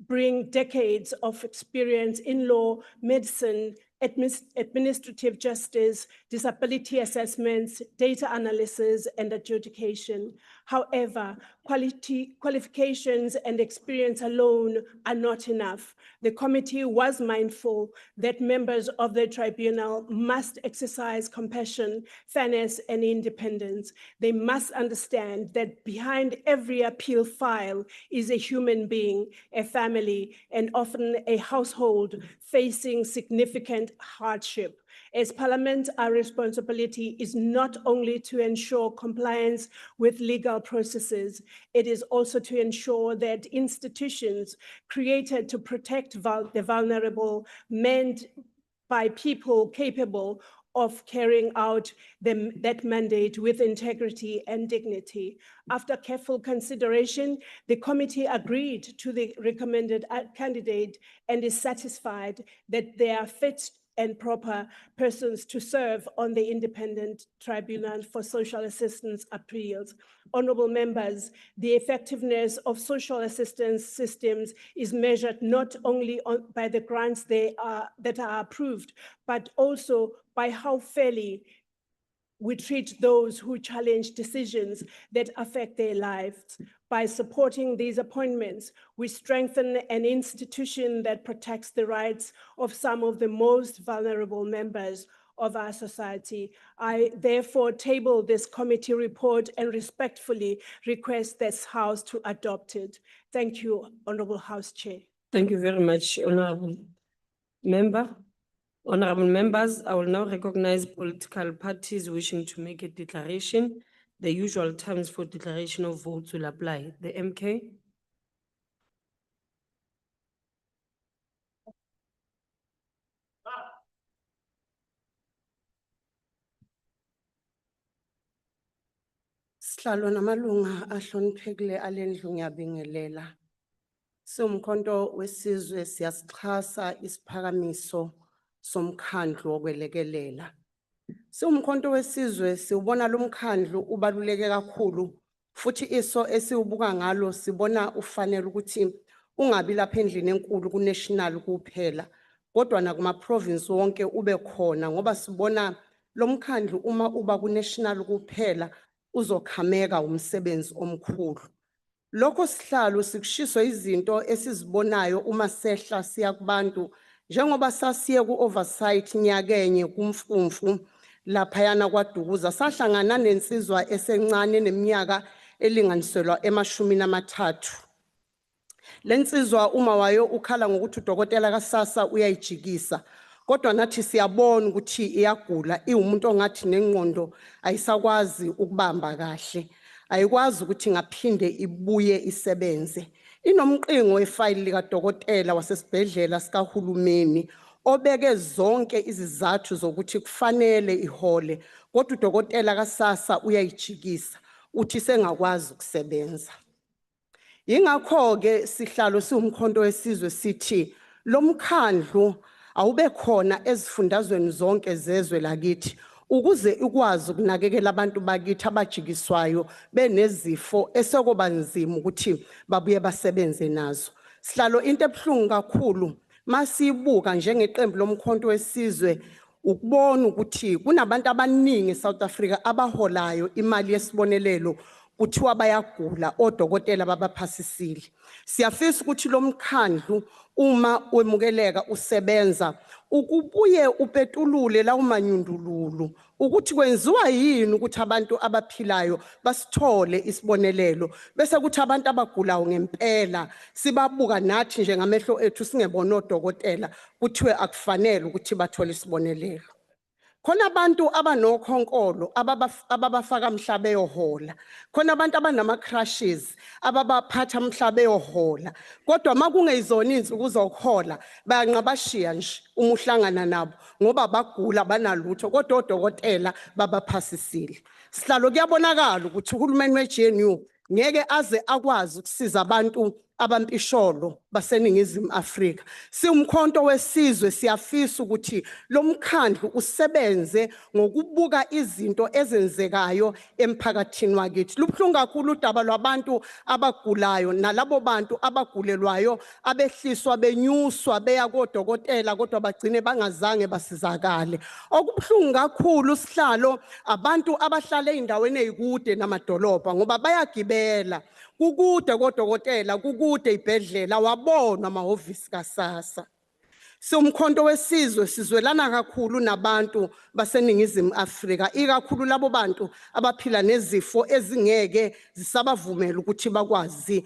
bring decades of experience in law, medicine, administrative justice, disability assessments, data analysis, and adjudication. However, qualifications and experience alone are not enough. The committee was mindful that members of the tribunal must exercise compassion, fairness, and independence. They must understand that behind every appeal file is a human being, a family, and often a household facing significant hardship. As Parliament, our responsibility is not only to ensure compliance with legal processes, it is also to ensure that institutions created to protect the vulnerable, manned by people capable of carrying out that mandate with integrity and dignity. After careful consideration, the committee agreed to the recommended candidate and is satisfied that they are fit and proper persons to serve on the Independent Tribunal for Social Assistance Appeals. Honorable members, the effectiveness of social assistance systems is measured not only by the grants that are approved, but also by how fairly we treat those who challenge decisions that affect their lives. By supporting these appointments, we strengthen an institution that protects the rights of some of the most vulnerable members of our society. I therefore table this committee report and respectfully request this House to adopt it. Thank you, Honorable House Chair. Thank you very much, Honorable Member. Honorable members, I will now recognize political parties wishing to make a declaration. The usual times for declaration of votes will apply. The MK. Sihlalo namalunga ahloniphekile alendlu ngiyabingelela. Siwumkhonto wesizwe siyasixhasa isiphakamiso somkhandlu wokwelekelela. Siwumkhonto wesizwe siubona lo mkhandlu ubaluleke kakhulu futhi iso esiubuka ngalo sibona ufanele ukuthi ungabi lapha endlini enkulu ku-national kuphela kodwa nakuma province wonke ube khona ngoba sibona lo mkhandlu uma uba ku-national kuphela uzokhameka umsebenzi omkhulu. Lokho sihlalo sikushiswa izinto esizibonayo uma sehla siya kubantu njengoba sasiye ku-oversight nyakenye kumfumfu laphayana kwaDukuza sahlangana nensizwa esencane neminyaka elinganiselwa ema-30. Lensizwa uma wayo ukhala ngokuthi udokotela kaSasa uyayijikisa kodwa nathi siyabona ukuthi iyagula iwumuntu ongathi nengqondo ayisakwazi ukubamba kahle ayikwazi ukuthi ngaphinde ibuye isebenze. Inomqingo wefayili likadokotela wasesibhedlela sikahulumeni obeke zonke izizathu zokuthi kufanele ihole kodwa udokotela kaSasa uyayijikisa uthi sengakwazi ukusebenza. Ingakho ke sihlalo siwumkhonto wesizwe sithi lo mkhandlu awube khona ezifundazweni zonke zezwe lakithi ukuze ukwazi ukunakekela abantu bakithi abajikiswayo benezifo esokuba nzima ukuthi babuye basebenze nazo. Sihlalo into ebuhlungu kakhulu masibuka njengeqembu lomkhonto wesizwe ukubona ukuthi kunabantu abaningi eSouth Africa abaholayo imali yesibonelelo kuthiwa bayagula odokotela babaphasisile. Siyafisa ukuthi lo mkhandlu uma wemukeleka usebenza ukubuye upetulule lawo manyundululu ukuthi kwenziwa yini ukuthi abantu abaphilayo basithole isibonelelo bese kuthi abantu abagulayo ngempela sibabuka nathi njengamehlo ethu singebona odokotela kuthiwe akufanele ukuthi bathole isibonelelo. Khona abantu abanokhonkolo ababafaka mhlabe yohola. Khona abantu abanama crashes ababaphatha mhlabe yohola. Kodwa makungeyizona insuku zokuhola bayanqabashiya nje uma uhlangana nabo ngoba bagula banalutho kodwa odokotela babaphasisile. Sihlalo kuyabonakala ukuthi uhulumeni weGNU ngeke aze akwazi ukusiza abantu abampisholo baseningizimu Afrika. Siwumkhonto wesizwe siyafisa ukuthi lo mkhandlu usebenze ngokubuka izinto ezenzekayo emphakathini wakithi. Lubhlungu kakhulu udaba lwabantu abagulayo nalabo bantu abagulelwayo abehliswa benyuswa beya kodokotela kodwa bagcine bangazange basizakale. Okubhlungu kakhulu sihlalo abantu abahlala eindaweni ezikude namadolobha ngoba bayagibela kukude kodokotela kukude ibhedlela wabona amahhovisi kaSASSA. Siwumkhonto wesizwe sizwelana kakhulu nabantu baseningizimu Afrika ikakhulu labo bantu abaphila nezifo ezingeke zisabavumela ukuthi bakwazi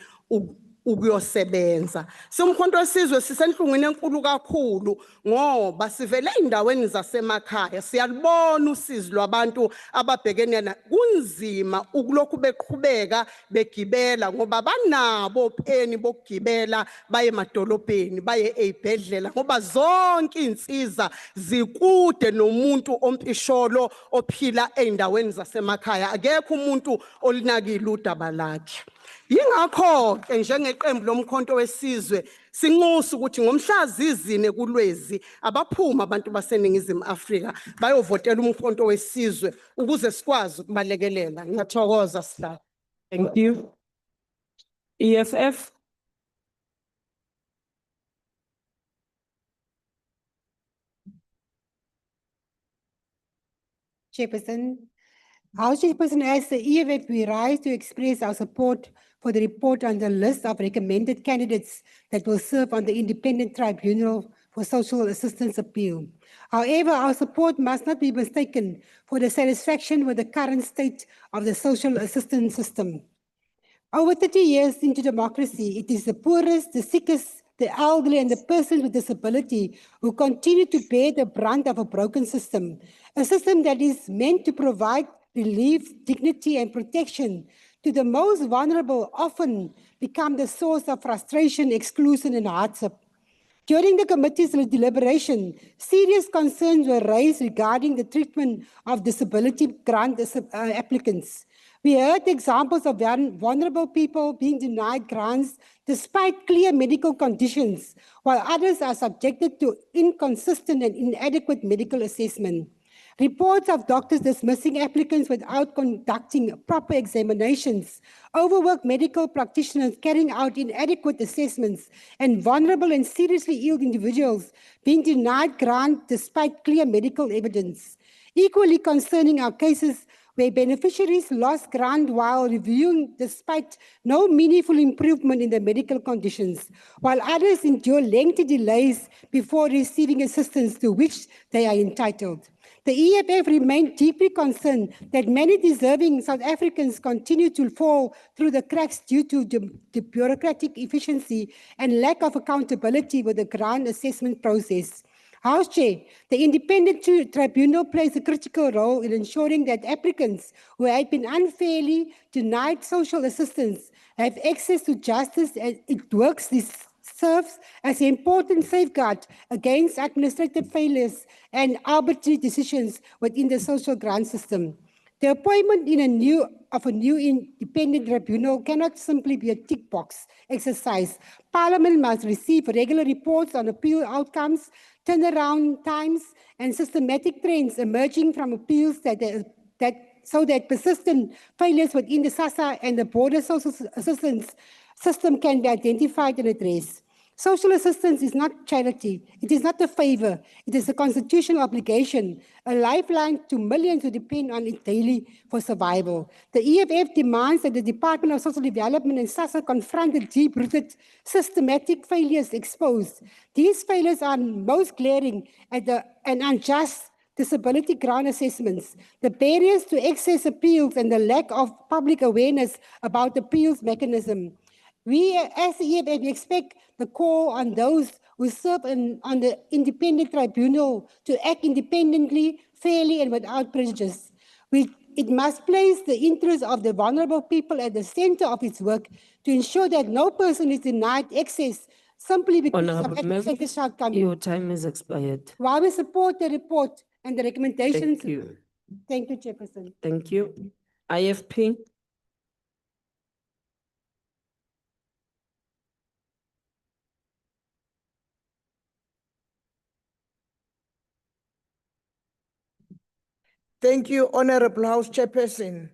ukuyosebenza. Siwumkhonto wesizwe sisenhlungwini enkulu kakhulu ngoba sivele eindaweni zasemakhaya siyalibona usizi lwabantu ababhekene kunzima ukulokhu beqhubeka begibela ngoba banabo pheni bokugibela baye emadolobheni baye ezibhedlela ngoba zonke insiza zikude nomuntu ompisholo ophila eindaweni zasemakhaya akekho umuntu olinakile udaba lakhe. Yingakho ke njengeqembu lomkhonto wesizwe sinxusa ukuthi ngomhla zizine kuLwezi abaphuma abantu baseningizimu Afrika bayovotela umkhonto wesizwe ukuze sikwazi ukubalekelela. Ngiyathokoza sihlalo. Thank you. EFF. Chairperson, House Chairperson, as the EFF, we rise to express our support for the report on the list of recommended candidates that will serve on the Independent Tribunal for Social Assistance Appeal. However, our support must not be mistaken for the satisfaction with the current state of the social assistance system. Over 30 years into democracy, it is the poorest, the sickest, the elderly, and the persons with disability who continue to bear the brunt of a broken system, a system that is meant to provide relief, dignity, and protection to the most vulnerable, often become the source of frustration, exclusion, and hardship. During the committee's deliberation, serious concerns were raised regarding the treatment of disability grant applicants. We heard examples of vulnerable people being denied grants despite clear medical conditions, while others are subjected to inconsistent and inadequate medical assessment. Reports of doctors dismissing applicants without conducting proper examinations, overworked medical practitioners carrying out inadequate assessments, and vulnerable and seriously ill individuals being denied grant despite clear medical evidence. Equally concerning are cases where beneficiaries lost grant while reviewing despite no meaningful improvement in their medical conditions, while others endure lengthy delays before receiving assistance to which they are entitled. The EFF remained deeply concerned that many deserving South Africans continue to fall through the cracks due to the bureaucratic efficiency and lack of accountability with the grant assessment process. House Chair, the Independent Tribunal plays a critical role in ensuring that applicants who have been unfairly denied social assistance have access to justice, and this serves as an important safeguard against administrative failures and arbitrary decisions within the social grant system. The appointment of a new independent tribunal cannot simply be a tick box exercise. Parliament must receive regular reports on appeal outcomes, turnaround times, and systematic trends emerging from appeals so that persistent failures within the SASSA and the broader social assistance system can be identified and addressed. Social assistance is not charity. It is not a favor. It is a constitutional obligation, a lifeline to millions who depend on it daily for survival. The EFF demands that the Department of Social Development and SASSA confront the deep-rooted systematic failures exposed. These failures are most glaring at and unjust disability ground assessments, the barriers to access appeals, and the lack of public awareness about appeals mechanism. We, as the EFF, expect the call on those who serve on the independent tribunal to act independently, fairly, and without prejudice. It must place the interests of the vulnerable people at the center of its work to ensure that no person is denied access simply because of Honorable member, access shortcoming. your time has expired. While we support the report and the recommendations. Thank you. Thank you, Chairperson. Thank you. IFP. Thank you, Honorable House Chairperson.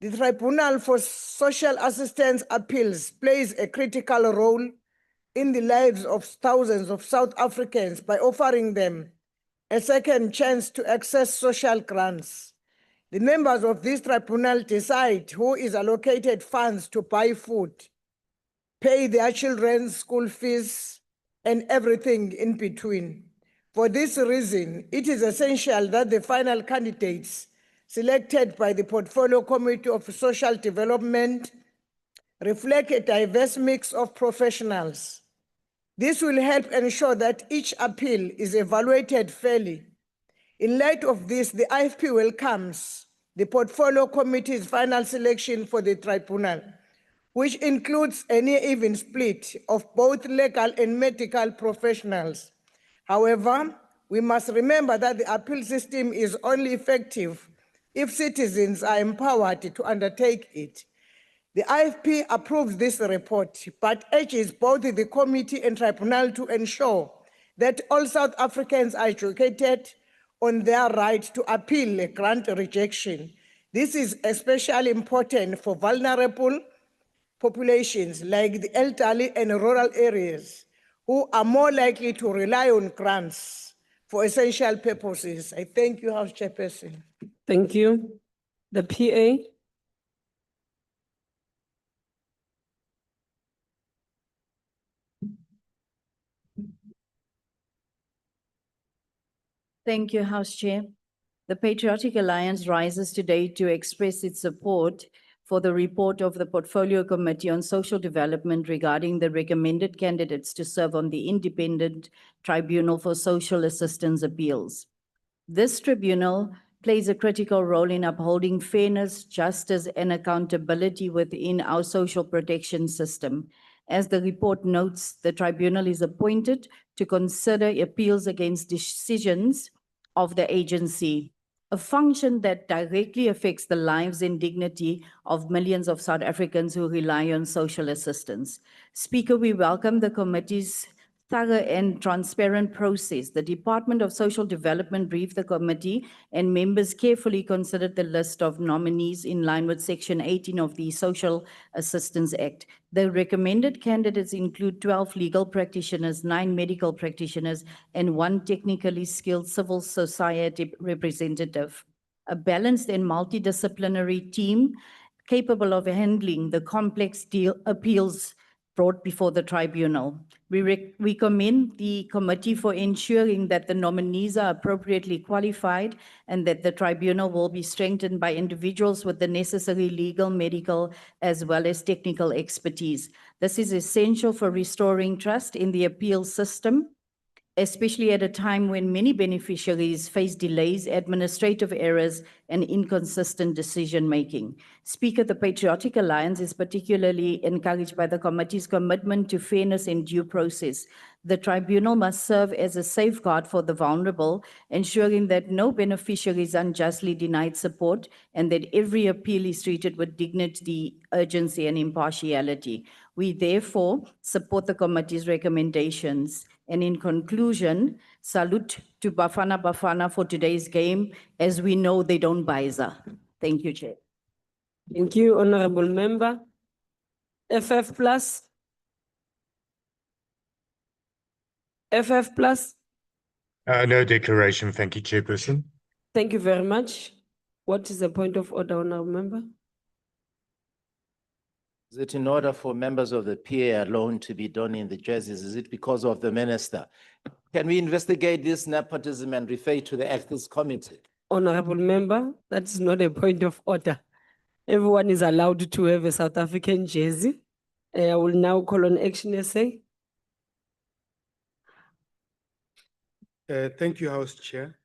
The Tribunal for Social Assistance Appeals plays a critical role in the lives of thousands of South Africans by offering them a second chance to access social grants. The members of this tribunal decide who is allocated funds to buy food, pay their children's school fees, and everything in between. For this reason, it is essential that the final candidates selected by the Portfolio Committee of Social Development reflect a diverse mix of professionals. This will help ensure that each appeal is evaluated fairly. In light of this, the IFP welcomes the Portfolio Committee's final selection for the tribunal, which includes a near-even split of both legal and medical professionals. However, we must remember that the appeal system is only effective if citizens are empowered to undertake it. The IFP approves this report, but urges both the committee and tribunal to ensure that all South Africans are educated on their right to appeal a grant rejection. This is especially important for vulnerable populations like the elderly and rural areas, who are more likely to rely on grants for essential purposes. I thank you, House Chairperson. Thank you. The PA. Thank you, House Chair. The Patriotic Alliance rises today to express its support for the report of the Portfolio Committee on Social Development regarding the recommended candidates to serve on the Independent Tribunal for Social Assistance Appeals. This tribunal plays a critical role in upholding fairness, justice, and accountability within our social protection system. As the report notes, the tribunal is appointed to consider appeals against decisions of the agency, a function that directly affects the lives and dignity of millions of South Africans who rely on social assistance. Speaker, we welcome the committee's thorough and transparent process. The Department of Social Development briefed the committee and members carefully considered the list of nominees in line with Section 18 of the Social Assistance Act. The recommended candidates include 12 legal practitioners, 9 medical practitioners, and 1 technically skilled civil society representative. A balanced and multidisciplinary team capable of handling the complex appeals brought before the tribunal. We commend the committee for ensuring that the nominees are appropriately qualified and that the tribunal will be strengthened by individuals with the necessary legal, medical, as well as technical expertise. This is essential for restoring trust in the appeal system, especially at a time when many beneficiaries face delays, administrative errors, and inconsistent decision-making. Speaker, the Patriotic Alliance is particularly encouraged by the committee's commitment to fairness and due process. The tribunal must serve as a safeguard for the vulnerable, ensuring that no beneficiary is unjustly denied support and that every appeal is treated with dignity, urgency, and impartiality. We therefore support the committee's recommendations. And in conclusion, salute to Bafana Bafana for today's game, as we know they don't baiza. Thank you, Chair. Thank you, Honorable Member. FF plus. FF plus. No declaration. Thank you, Chairperson. Thank you very much. What is the point of order, Honorable Member? Is it in order for members of the PA alone to be donning the jerseys? Is it because of the minister? Can we investigate this nepotism and refer to the Ethics Committee? Honorable Member, that is not a point of order. Everyone is allowed to have a South African jersey. I will now call on Action SA. Thank you, House Chair.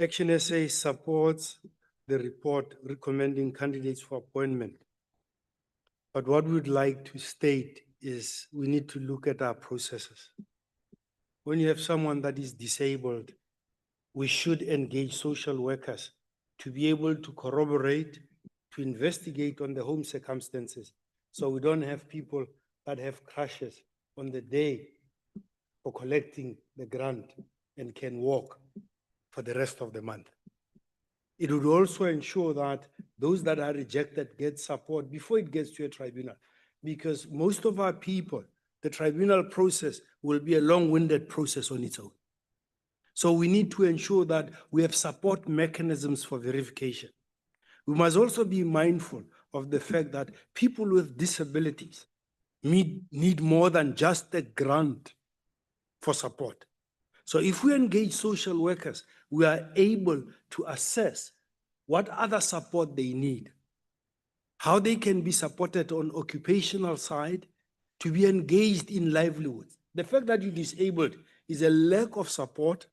Action SA supports the report recommending candidates for appointment. But what we'd like to state is we need to look at our processes. When you have someone that is disabled, we should engage social workers to be able to corroborate, to investigate on the home circumstances. So we don't have people that have crashes on the day for collecting the grant and can walk for the rest of the month. It would also ensure that those that are rejected get support before it gets to a tribunal, because most of our people, the tribunal process will be a long-winded process on its own. So we need to ensure that we have support mechanisms for verification. We must also be mindful of the fact that people with disabilities need more than just a grant for support. So if we engage social workers, we are able to assess what other support they need, how they can be supported on occupational side, to be engaged in livelihoods. The fact that you're disabled is a lack of support,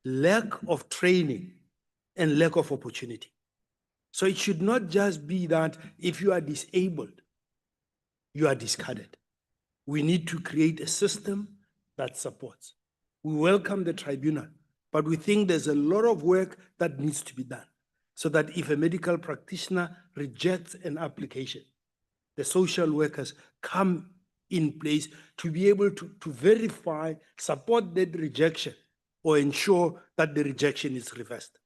lack of training, and lack of opportunity. So it should not just be that if you are disabled, you are discarded. We need to create a system that supports. We welcome the tribunal, but we think there's a lot of work that needs to be done so that if a medical practitioner rejects an application, the social workers come in place to be able to verify, support that rejection, or ensure that the rejection is reversed.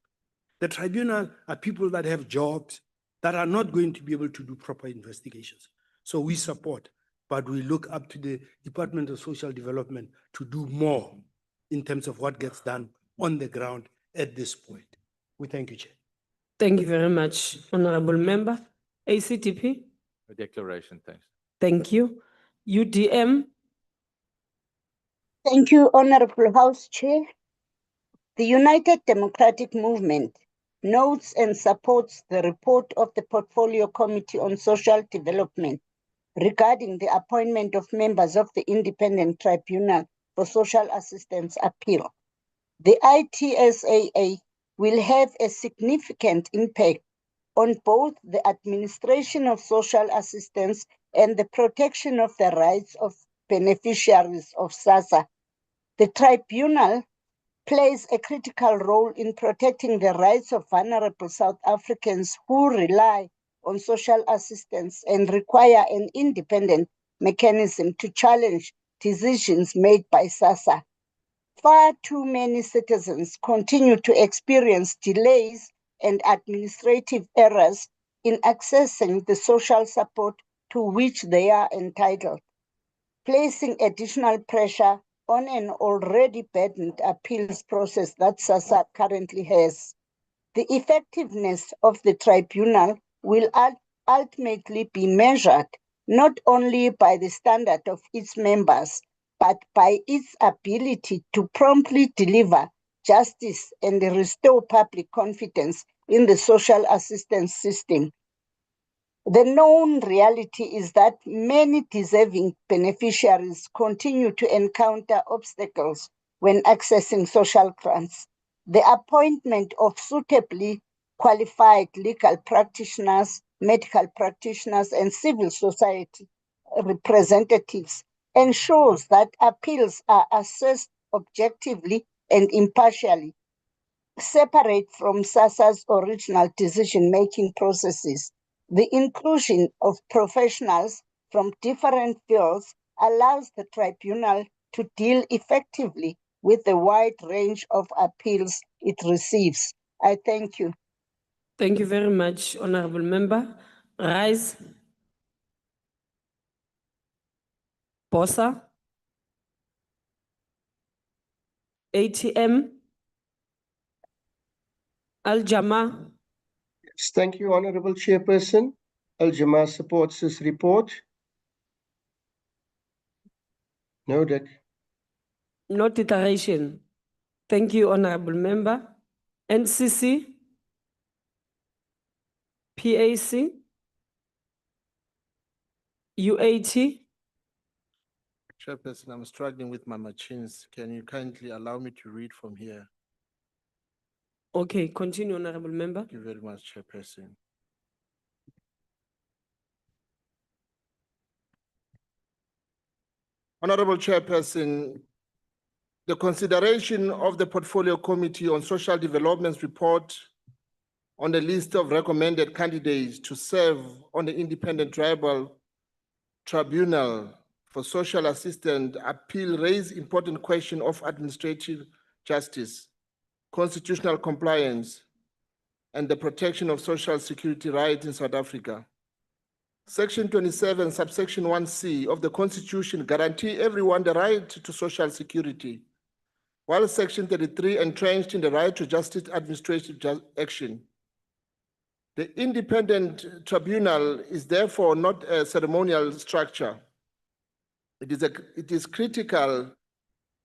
The tribunal are people that have jobs that are not going to be able to do proper investigations. So we support, but we look up to the Department of Social Development to do more in terms of what gets done on the ground at this point. We thank you, Chair. Thank you very much, Honorable Member. ACTP. A declaration, thanks. Thank you. UDM. Thank you, Honorable House Chair. The United Democratic Movement notes and supports the report of the Portfolio Committee on Social Development regarding the appointment of members of the Independent Tribunal for Social Assistance Appeal. The ITSAA will have a significant impact on both the administration of social assistance and the protection of the rights of beneficiaries of SASSA. The tribunal plays a critical role in protecting the rights of vulnerable South Africans who rely on social assistance and require an independent mechanism to challenge decisions made by SASSA. Far too many citizens continue to experience delays and administrative errors in accessing the social support to which they are entitled, placing additional pressure on an already burdened appeals process that SASSA currently has. The effectiveness of the tribunal will ultimately be measured not only by the standard of its members, but by its ability to promptly deliver justice and restore public confidence in the social assistance system. The known reality is that many deserving beneficiaries continue to encounter obstacles when accessing social grants. The appointment of suitably qualified legal practitioners, medical practitioners, and civil society representatives ensures that appeals are assessed objectively and impartially, separate from SASSA's original decision-making processes. The inclusion of professionals from different fields allows the tribunal to deal effectively with the wide range of appeals it receives. I thank you. Thank you very much, Honorable Member. Rise. Bossa. ATM. Al-Jama. Yes, thank you, Honorable Chairperson. Al-Jama supports this report. Noted. No declaration. Thank you, Honorable Member. NCC. PAC. UAT. Chairperson, I'm struggling with my machines. Can you kindly allow me to read from here? Okay, continue, Honorable Member. Thank you very much, Chairperson. Honorable Chairperson, the consideration of the Portfolio Committee on Social Development's report on the list of recommended candidates to serve on the Independent Tribunal for Social Assistance appeal raise important question of administrative justice, constitutional compliance, and the protection of social security rights in South Africa. Section 27, subsection 1C of the Constitution guarantee everyone the right to social security, while Section 33 entrenched in the right to justice administrative action. The Independent Tribunal is therefore not a ceremonial structure. It is critical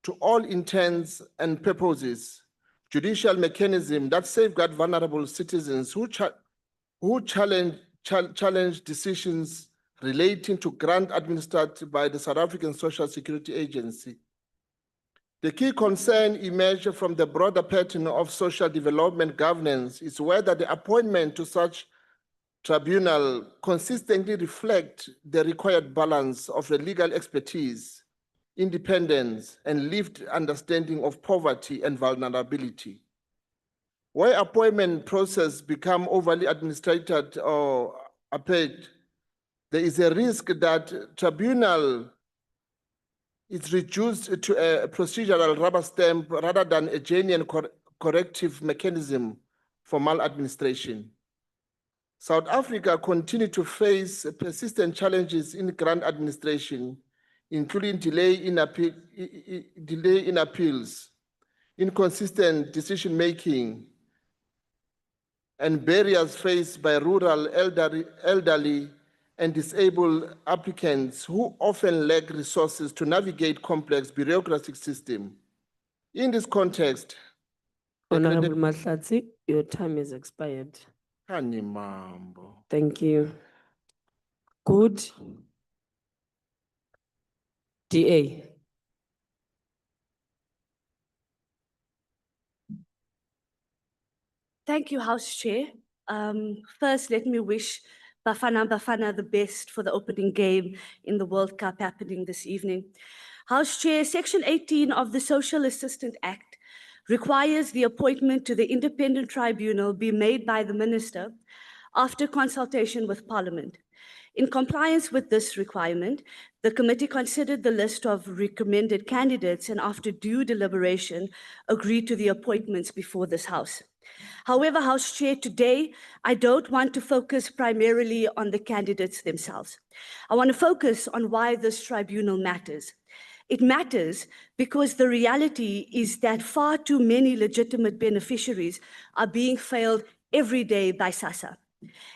to all intents and purposes, judicial mechanism that safeguard vulnerable citizens who challenge decisions relating to grant administered by the South African Social Security Agency. The key concern emerged from the broader pattern of social development governance is whether the appointment to such tribunal consistently reflect the required balance of the legal expertise, independence, and lived understanding of poverty and vulnerability. Where appointment process become overly administrated or opaque, there is a risk that tribunal is reduced to a procedural rubber stamp rather than a genuine corrective mechanism for maladministration. South Africa continues to face persistent challenges in grant administration, including delay in appeals, inconsistent decision-making, and barriers faced by rural, elderly, and disabled applicants who often lack resources to navigate complex bureaucratic systems. In this context, Honorable Mahlatsi, your time is expired. Thank you. Good. DA. Thank you, House Chair. First, let me wish Bafana the best for the opening game in the World Cup happening this evening. House Chair, Section 18 of the Social Assistance Act requires the appointment to the independent tribunal be made by the minister after consultation with Parliament. In compliance with this requirement, the committee considered the list of recommended candidates and after due deliberation agreed to the appointments before this House. However, House Chair, today, I don't want to focus primarily on the candidates themselves. I want to focus on why this tribunal matters. It matters because the reality is that far too many legitimate beneficiaries are being failed every day by SASSA.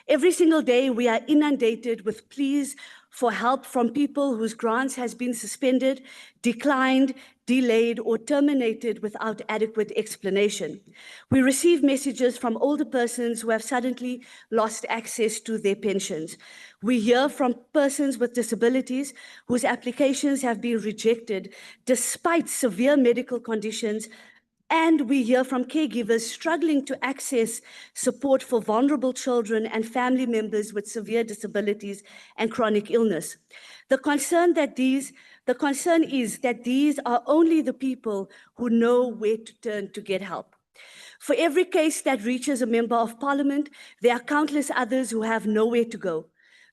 Every single day, we are inundated with pleas for help from people whose grants has been suspended, declined, delayed, or terminated without adequate explanation. We receive messages from older persons who have suddenly lost access to their pensions. We hear from persons with disabilities whose applications have been rejected despite severe medical conditions. And we hear from caregivers struggling to access support for vulnerable children and family members with severe disabilities and chronic illness. The concern is that these are only the people who know where to turn to get help. For every case that reaches a member of parliament, there are countless others who have nowhere to go,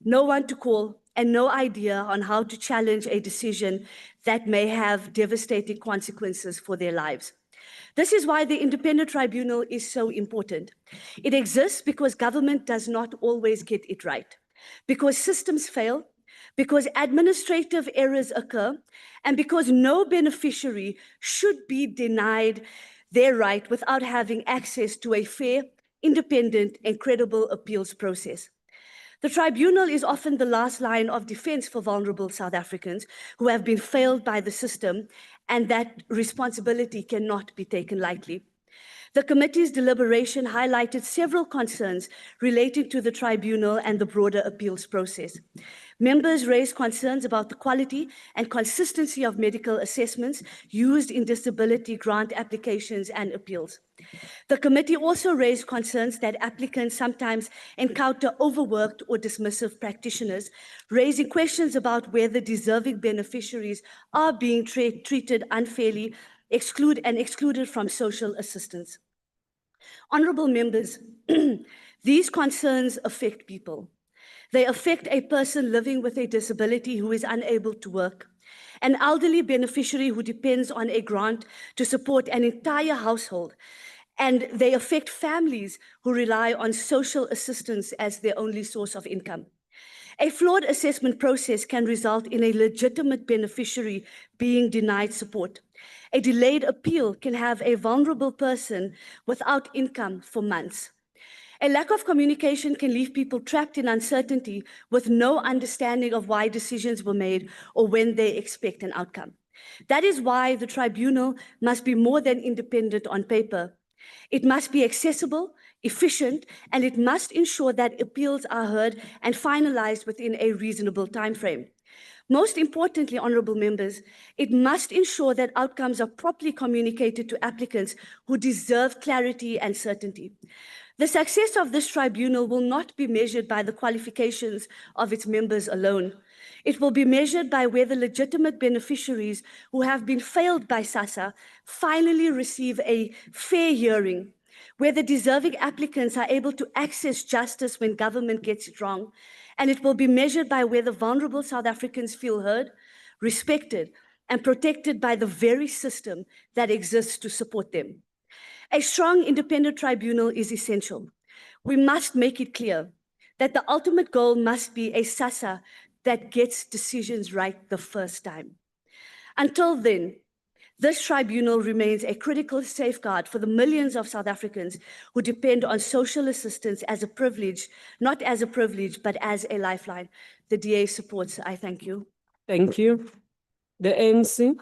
no one to call, and no idea on how to challenge a decision that may have devastating consequences for their lives. This is why the independent tribunal is so important. It exists because government does not always get it right, because systems fail, because administrative errors occur, and because no beneficiary should be denied their right without having access to a fair, independent, and credible appeals process. The tribunal is often the last line of defense for vulnerable South Africans who have been failed by the system, and that responsibility cannot be taken lightly. The committee's deliberation highlighted several concerns relating to the tribunal and the broader appeals process. Members raised concerns about the quality and consistency of medical assessments used in disability grant applications and appeals. The committee also raised concerns that applicants sometimes encounter overworked or dismissive practitioners, raising questions about whether deserving beneficiaries are being treated unfairly excluded from social assistance. Honorable members, these concerns affect people. They affect a person living with a disability who is unable to work, an elderly beneficiary who depends on a grant to support an entire household, and they affect families who rely on social assistance as their only source of income. A flawed assessment process can result in a legitimate beneficiary being denied support. A delayed appeal can have a vulnerable person without income for months. A lack of communication can leave people trapped in uncertainty with no understanding of why decisions were made or when they expect an outcome. That is why the tribunal must be more than independent on paper. It must be accessible, efficient, and it must ensure that appeals are heard and finalized within a reasonable timeframe. Most importantly, honorable members, it must ensure that outcomes are properly communicated to applicants who deserve clarity and certainty. The success of this tribunal will not be measured by the qualifications of its members alone. It will be measured by whether legitimate beneficiaries who have been failed by SASSA finally receive a fair hearing, whether deserving applicants are able to access justice when government gets it wrong, and it will be measured by whether vulnerable South Africans feel heard, respected, and protected by the very system that exists to support them. A strong independent tribunal is essential. We must make it clear that the ultimate goal must be a SASSA that gets decisions right the first time. Until then, this tribunal remains a critical safeguard for the millions of South Africans who depend on social assistance as a privilege, not as a privilege, but as a lifeline. The DA supports. I thank you. Thank you. The ANC.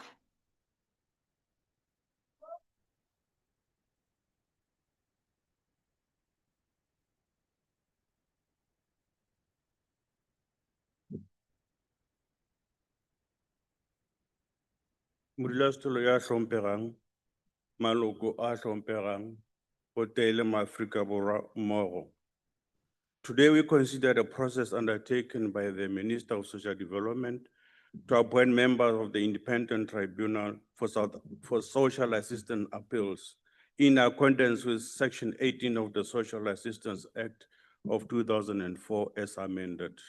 Modulasetulo ya hlomphegang, maloko a hlomphegang, ho tele ma-Afrika Borwa mmogo. Today we consider the process undertaken by the Minister of Social Development to appoint members of the Independent Tribunal for Social Assistance Appeals in accordance with Section 18 of the Social Assistance Act of 2004 as amended.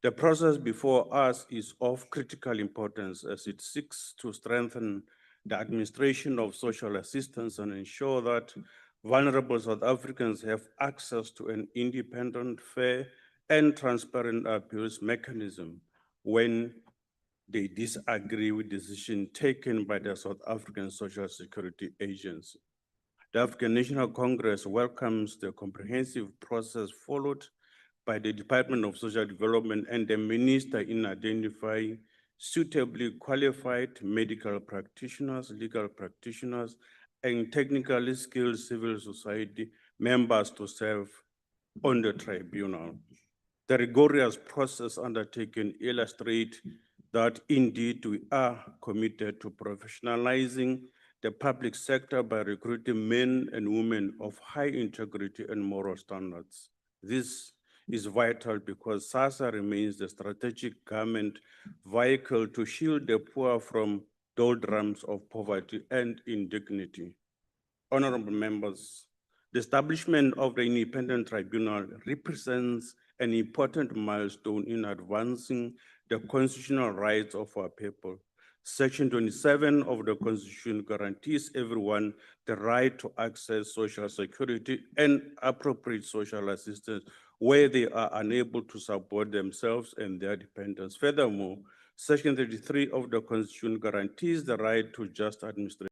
The process before us is of critical importance as it seeks to strengthen the administration of social assistance and ensure that vulnerable South Africans have access to an independent, fair, and transparent appeals mechanism when they disagree with decisions taken by the South African Social Security Agency. The African National Congress welcomes the comprehensive process followed by the Department of Social Development and the Minister in identifying suitably qualified medical practitioners, legal practitioners, and technically skilled civil society members to serve on the tribunal. The rigorous process undertaken illustrates that indeed we are committed to professionalizing the public sector by recruiting men and women of high integrity and moral standards. This is vital because SASSA remains the strategic government vehicle to shield the poor from doldrums of poverty and indignity. Honorable members, the establishment of the Independent Tribunal represents an important milestone in advancing the constitutional rights of our people. Section 27 of the Constitution guarantees everyone the right to access social security and appropriate social assistance where they are unable to support themselves and their dependents. Furthermore, Section 33 of the Constitution guarantees the right to just administration.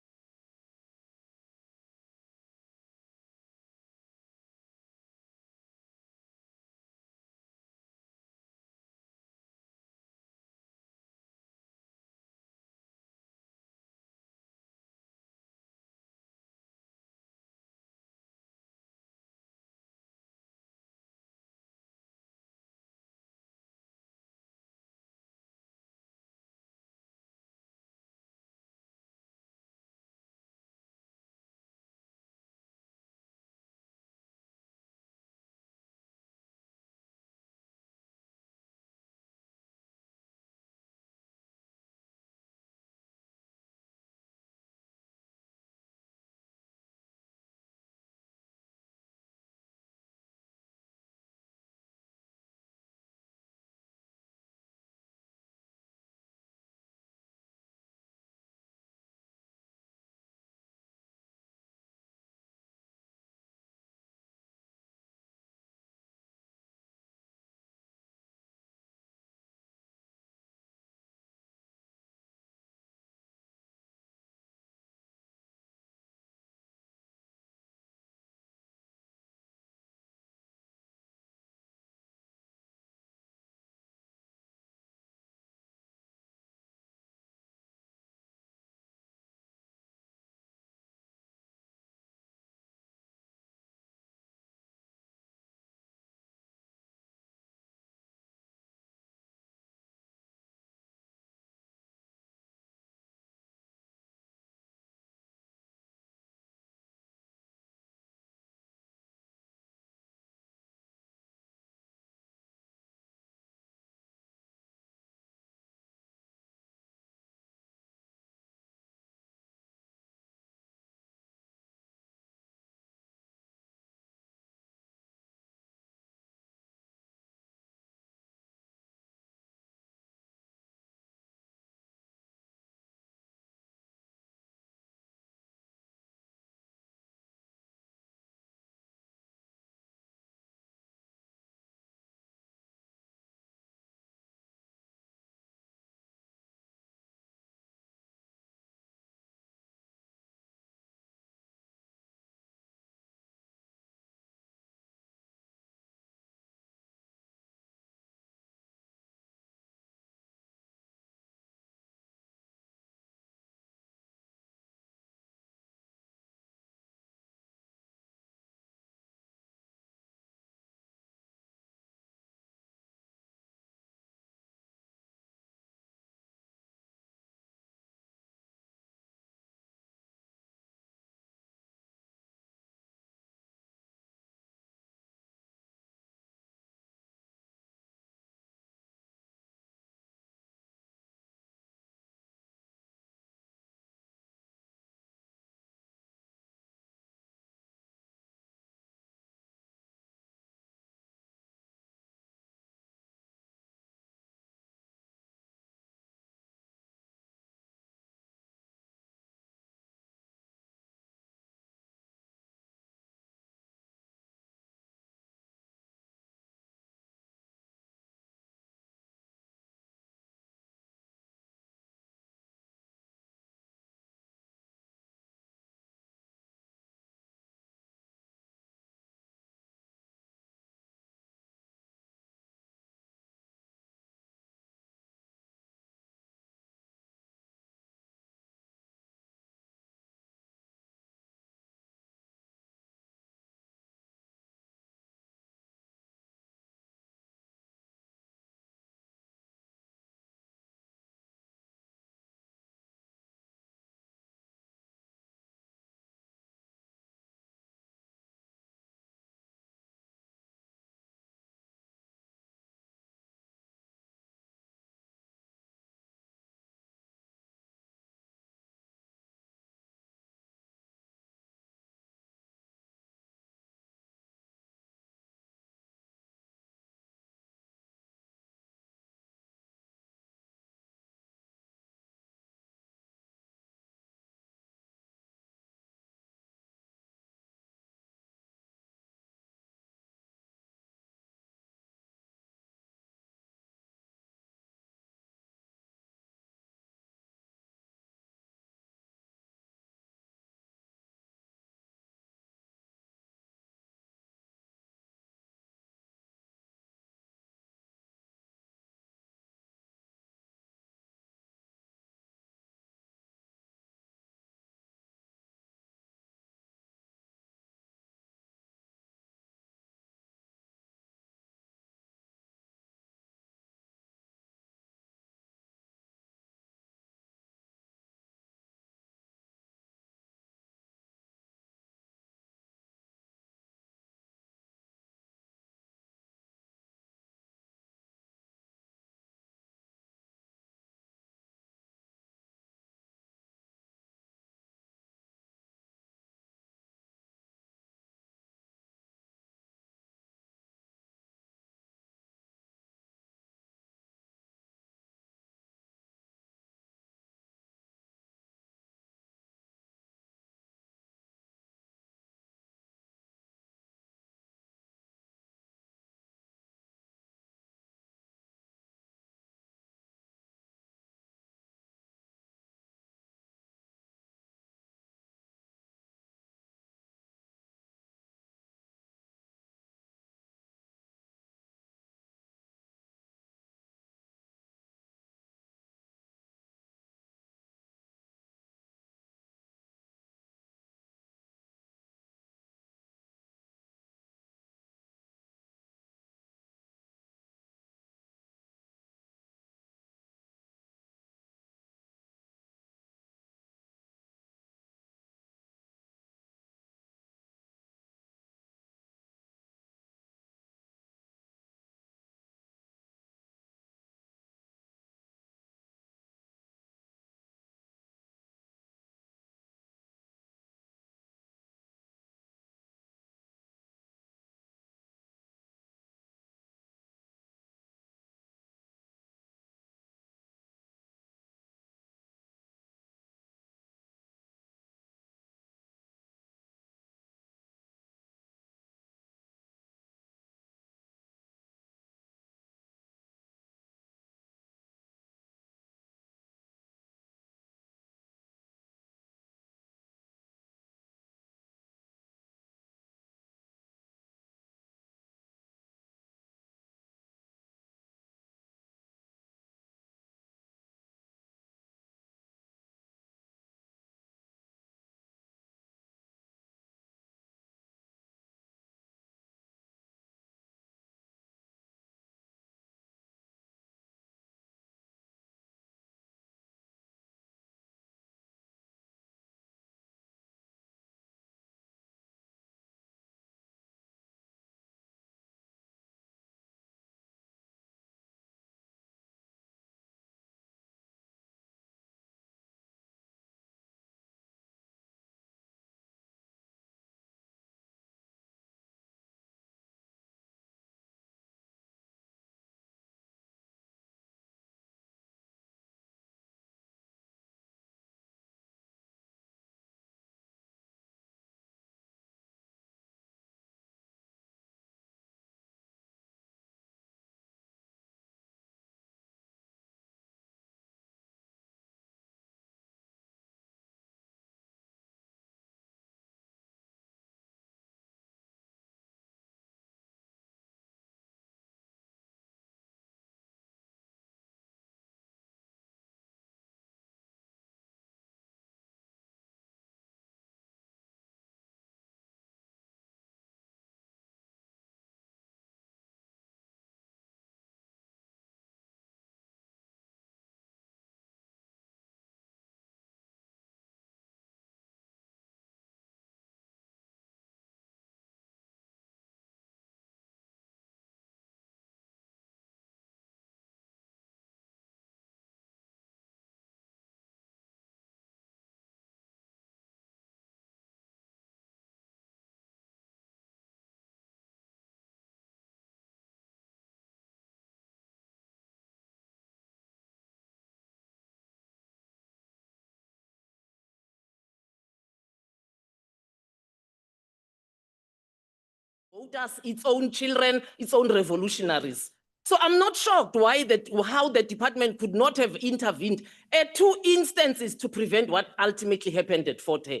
voters, its own children, its own revolutionaries. So I'm not shocked how the department could not have intervened at 2 instances to prevent what ultimately happened at Fort Hare.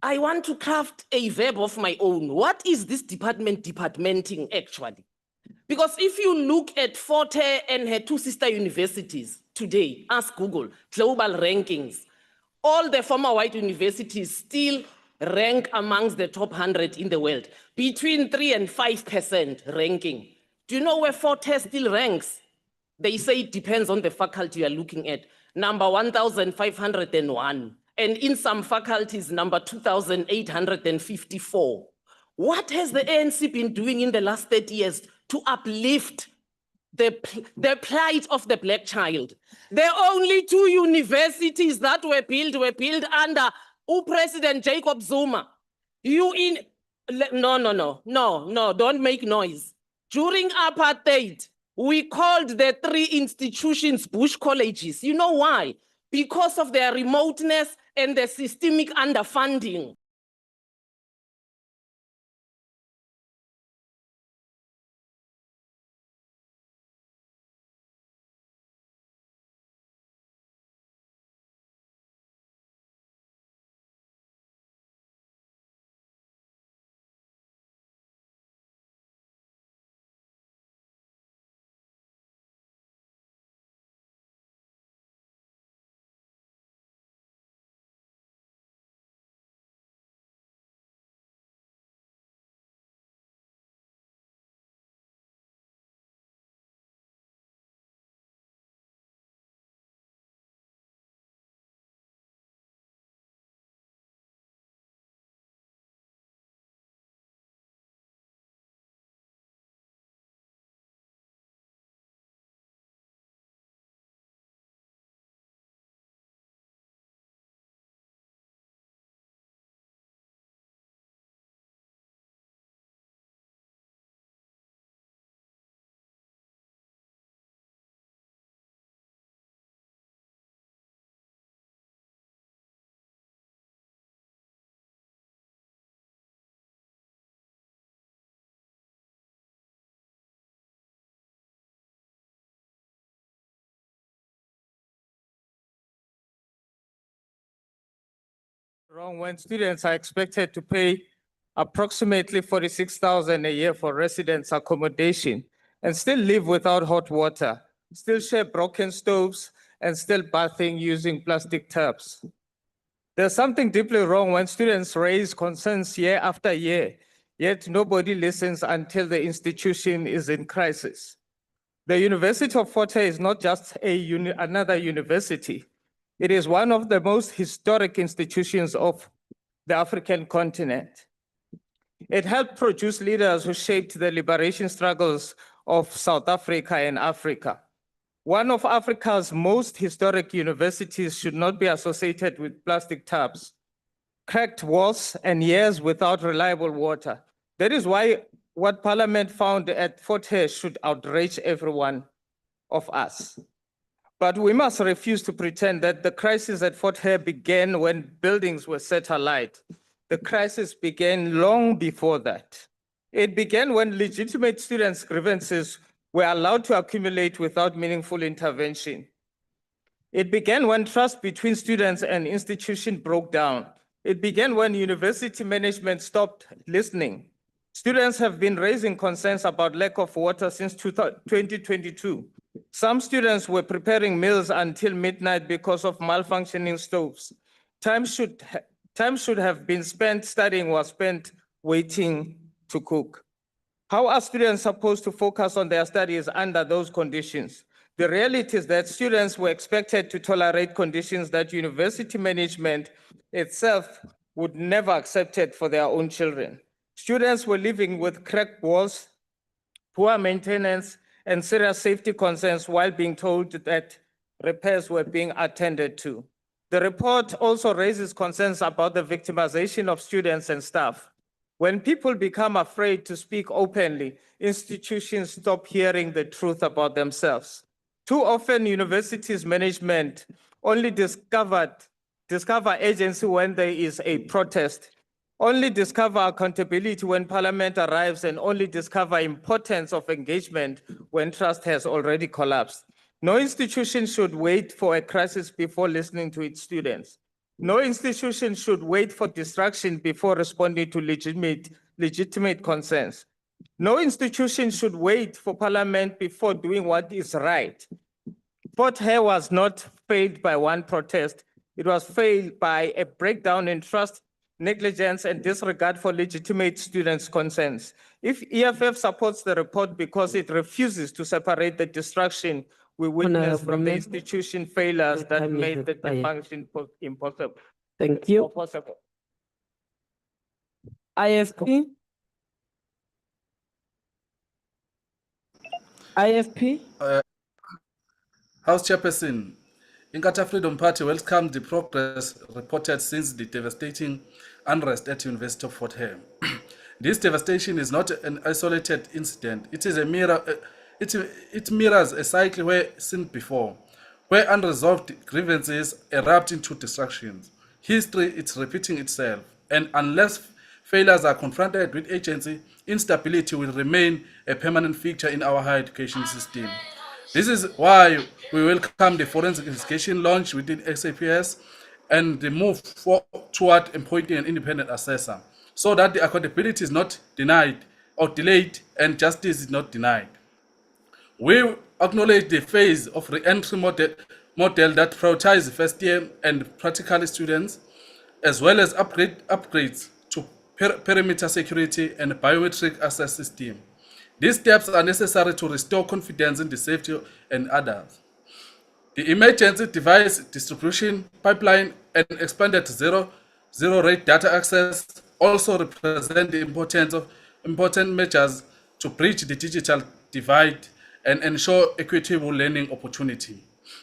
I want to craft a verb of my own. What is this department departmenting actually? Because if you look at Fort Hare and her 2 sister universities today, ask Google, global rankings, all the former white universities still rank amongst the top 100 in the world, between 3 and 5% ranking. Do you know where Fort Hare still ranks? They say it depends on the faculty you are looking at. Number 1,501. And in some faculties, number 2,854. What has the ANC been doing in the last 30 years to uplift the plight of the black child? The only 2 universities that were built under President Jacob Zuma. No, don't make noise. During apartheid, we called the 3 institutions bush colleges. You know why? Because of their remoteness and the systemic underfunding. Wrong when students are expected to pay approximately 46,000 a year for residence accommodation and still live without hot water, still share broken stoves, and still bathing using plastic taps. There's something deeply wrong when students raise concerns year after year, yet nobody listens until the institution is in crisis. The University of Fort Hare is not just another university. It is one of the most historic institutions of the African continent. It helped produce leaders who shaped the liberation struggles of South Africa and Africa. One of Africa's most historic universities should not be associated with plastic taps, cracked walls, and years without reliable water. That is why what Parliament found at Fort Hare should outrage every one of us. But we must refuse to pretend that the crisis at Fort Hare began when buildings were set alight. The crisis began long before that. It began when legitimate students' grievances were allowed to accumulate without meaningful intervention. It began when trust between students and institution broke down. It began when university management stopped listening. Students have been raising concerns about lack of water since 2022. Some students were preparing meals until midnight because of malfunctioning stoves. Time should have been spent studying was spent waiting to cook. How are students supposed to focus on their studies under those conditions? The reality is that students were expected to tolerate conditions that university management itself would never accept it for their own children. Students were living with cracked walls, poor maintenance, and serious safety concerns while being told that repairs were being attended to. The report also raises concerns about the victimization of students and staff. When people become afraid to speak openly, institutions stop hearing the truth about themselves. Too often, universities management only discover agency when there is a protest only discover accountability when Parliament arrives and only discover importance of engagement when trust has already collapsed. No institution should wait for a crisis before listening to its students. No institution should wait for distraction before responding to legitimate concerns. No institution should wait for Parliament before doing what is right. Fort Hare was not failed by one protest. It was failed by a breakdown in trust, negligence, and disregard for legitimate students' concerns. If EFF supports the report because it refuses to separate the destruction we witnessed from the institution failures that made the function impossible. Thank you. Possible. IFP. IFP. House Chairperson, Inkatha Freedom Party welcomed the progress reported since the devastating unrest at University of Fort Hare. This devastation is not an isolated incident. It is a mirror. It mirrors a cycle where seen before, where unresolved grievances erupt into destructions. History is repeating itself, and unless failures are confronted with agency, instability will remain a permanent feature in our higher education system. This is why we welcome the forensic investigation launch within SAPS and the move toward appointing an independent assessor, so that the accountability is not denied or delayed and justice is not denied. We acknowledge the phase of re-entry model that prioritizes first year and practical students, as well as upgrades to perimeter security and biometric access system. These steps are necessary to restore confidence in the safety and others. The emergency device distribution pipeline and expanded zero rate data access also represent the importance of important measures to bridge the digital divide and ensure equitable learning opportunity.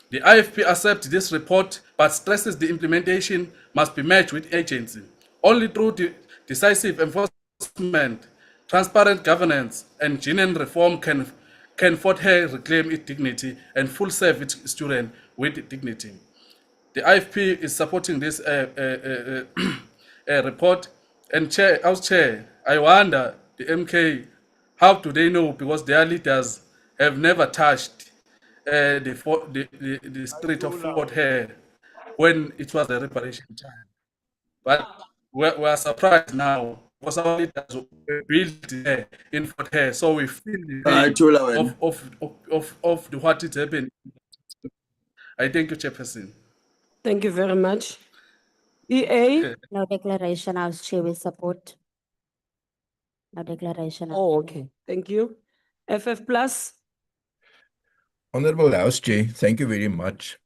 The IFP accepts this report but stresses the implementation must be matched with agency. Only through decisive enforcement, transparent governance, and genuine reform can Fort Hare reclaim its dignity and full serve its students with dignity. The IFP is supporting this report. And House Chair, I wonder, the MK, how do they know? Because their leaders have never touched the street of Fort Hare when it was a reparation time. But we're surprised now because our leaders were built there in Fort Hare, so we feel the pain of what is happening. I thank you, Chairperson. Thank you very much. EA. No declaration, House Chair will support. No declaration. Oh, okay. Thank you. FF Plus. Honorable House Chair, thank you very much.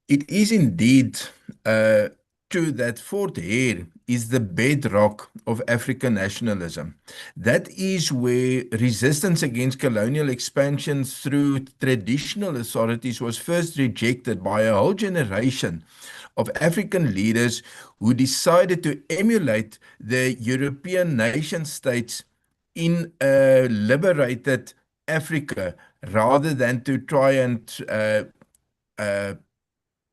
It is indeed true that Fort Hare is the bedrock of African nationalism. That is where resistance against colonial expansion through traditional authorities was first rejected by a whole generation of African leaders who decided to emulate the European nation states in a liberated Africa rather than to try and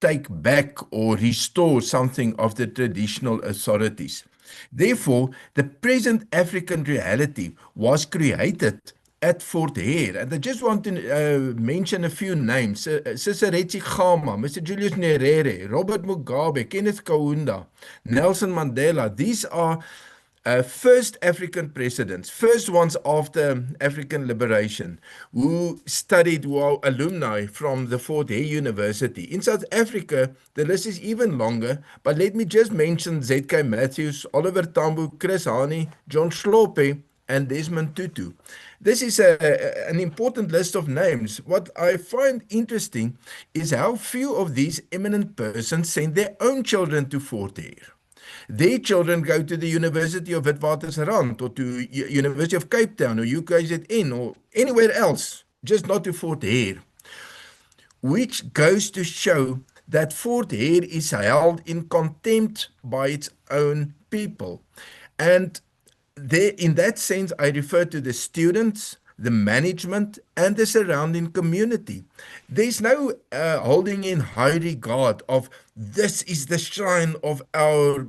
take back or restore something of the traditional authorities. Therefore, the present African reality was created at Fort Hare. And I just want to mention a few names. Sisaretsi Khama, Mr. Julius Nyerere, Robert Mugabe, Kenneth Kaunda, Nelson Mandela. These are first African presidents, first ones after African liberation, who studied, who are alumni from the Fort Hare University. In South Africa, the list is even longer, but let me just mention Z.K. Matthews, Oliver Tambo, Chris Hani, John Slope, and Desmond Tutu. This is an important list of names. What I find interesting is how few of these eminent persons send their own children to Fort Hare. Their children go to the University of Witwatersrand or to University of Cape Town or UKZN or anywhere else, just not to Fort Hare, which goes to show that Fort Hare is held in contempt by its own people. And there, in that sense, I refer to the students, the management, and the surrounding community. There's no holding in high regard of this is the shrine of our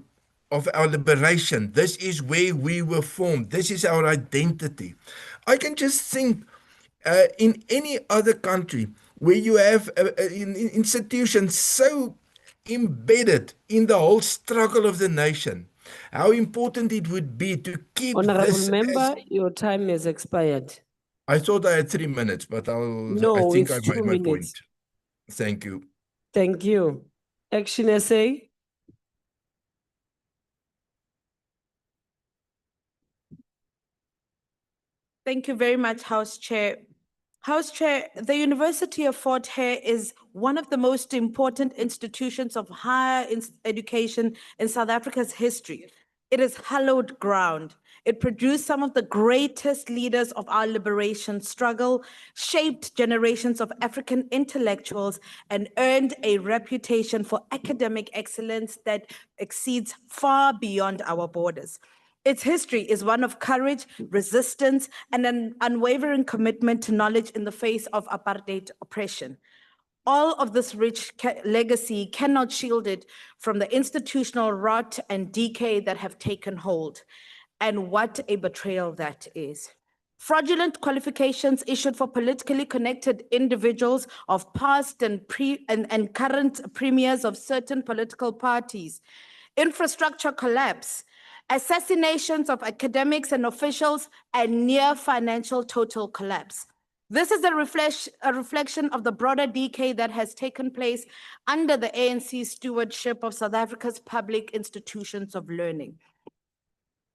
of our liberation. This is where we were formed. This is our identity. I can just think in any other country where you have institutions so embedded in the whole struggle of the nation, how important it would be to keep Honorable this member, as... your time has expired. I thought I had 3 minutes, but I No, think it's I made 2 my minutes. point. Thank you. Thank you. Action essay. Thank you very much, House Chair. House Chair, the University of Fort Hare is one of the most important institutions of higher education in South Africa's history. It is hallowed ground. It produced some of the greatest leaders of our liberation struggle, shaped generations of African intellectuals, and earned a reputation for academic excellence that exceeds far beyond our borders. Its history is one of courage, resistance, and an unwavering commitment to knowledge in the face of apartheid oppression. All of this rich legacy cannot shield it from the institutional rot and decay that have taken hold. And what a betrayal that is. Fraudulent qualifications issued for politically connected individuals of past and current premiers of certain political parties. Infrastructure collapse. Assassinations of academics and officials, and near financial total collapse. This is a reflection of the broader decay that has taken place under the ANC stewardship of South Africa's public institutions of learning.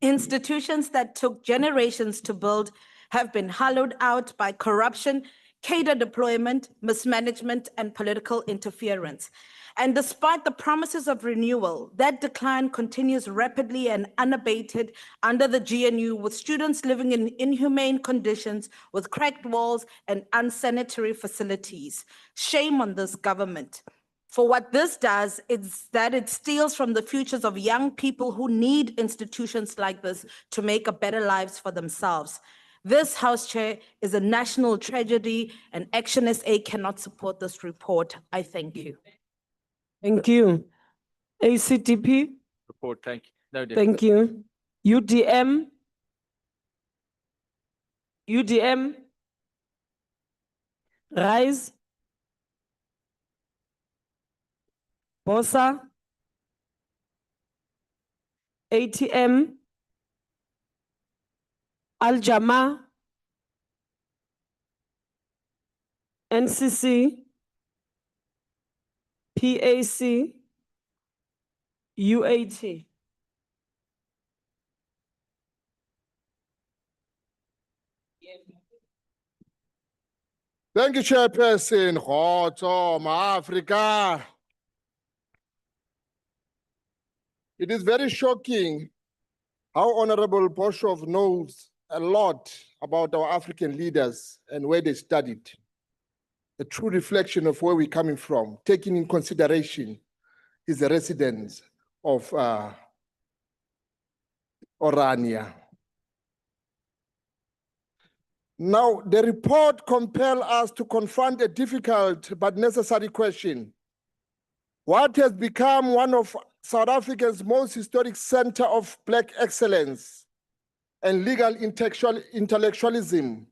Institutions that took generations to build have been hollowed out by corruption, cadre deployment, mismanagement, and political interference. And despite the promises of renewal, that decline continues rapidly and unabated under the GNU, with students living in inhumane conditions, with cracked walls and unsanitary facilities. Shame on this government. For what this does is that it steals from the futures of young people who need institutions like this to make a better lives for themselves. This House Chair is a national tragedy, and Action SA cannot support this report. I thank you. Thank you. ACTP. Report, thank you. No, Thank you. UDM. UDM. Rise. Bosa. ATM. Al-Jama. NCC. PAC. UAT. Thank you, Chairperson. Khotso, Ma-Africa. It is very shocking how Honorable Boshoff knows a lot about our African leaders and where they studied. A true reflection of where we're coming from, taking in consideration his residence of Orania. Now, the report compels us to confront a difficult but necessary question. What has become one of South Africa's most historic center of Black excellence and legal intellectualism?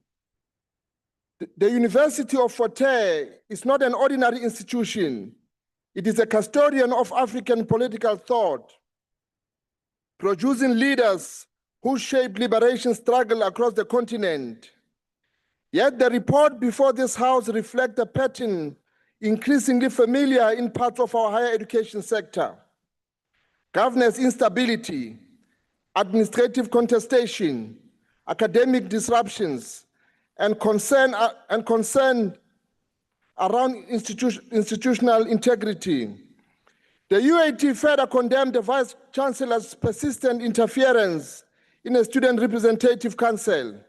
The University of Fort Hare is not an ordinary institution. It is a custodian of African political thought, producing leaders who shaped liberation struggle across the continent. Yet the report before this House reflects a pattern increasingly familiar in parts of our higher education sector. Governance instability, administrative contestation, academic disruptions, and concern around institutional integrity. The UAT further condemned the Vice Chancellor's persistent interference in a student representative council.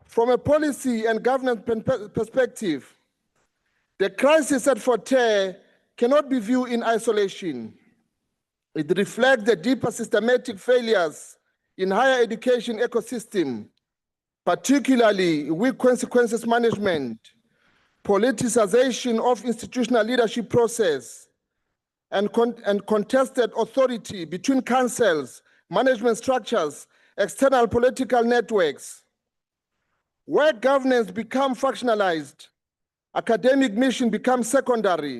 From a policy and governance perspective, the crisis at Fort Hare cannot be viewed in isolation. It reflects the deeper systematic failures in higher education ecosystem, particularly weak consequences management, politicization of institutional leadership process, and contested authority between councils, management structures, external political networks. Where governance becomes fractionalized, academic mission becomes secondary,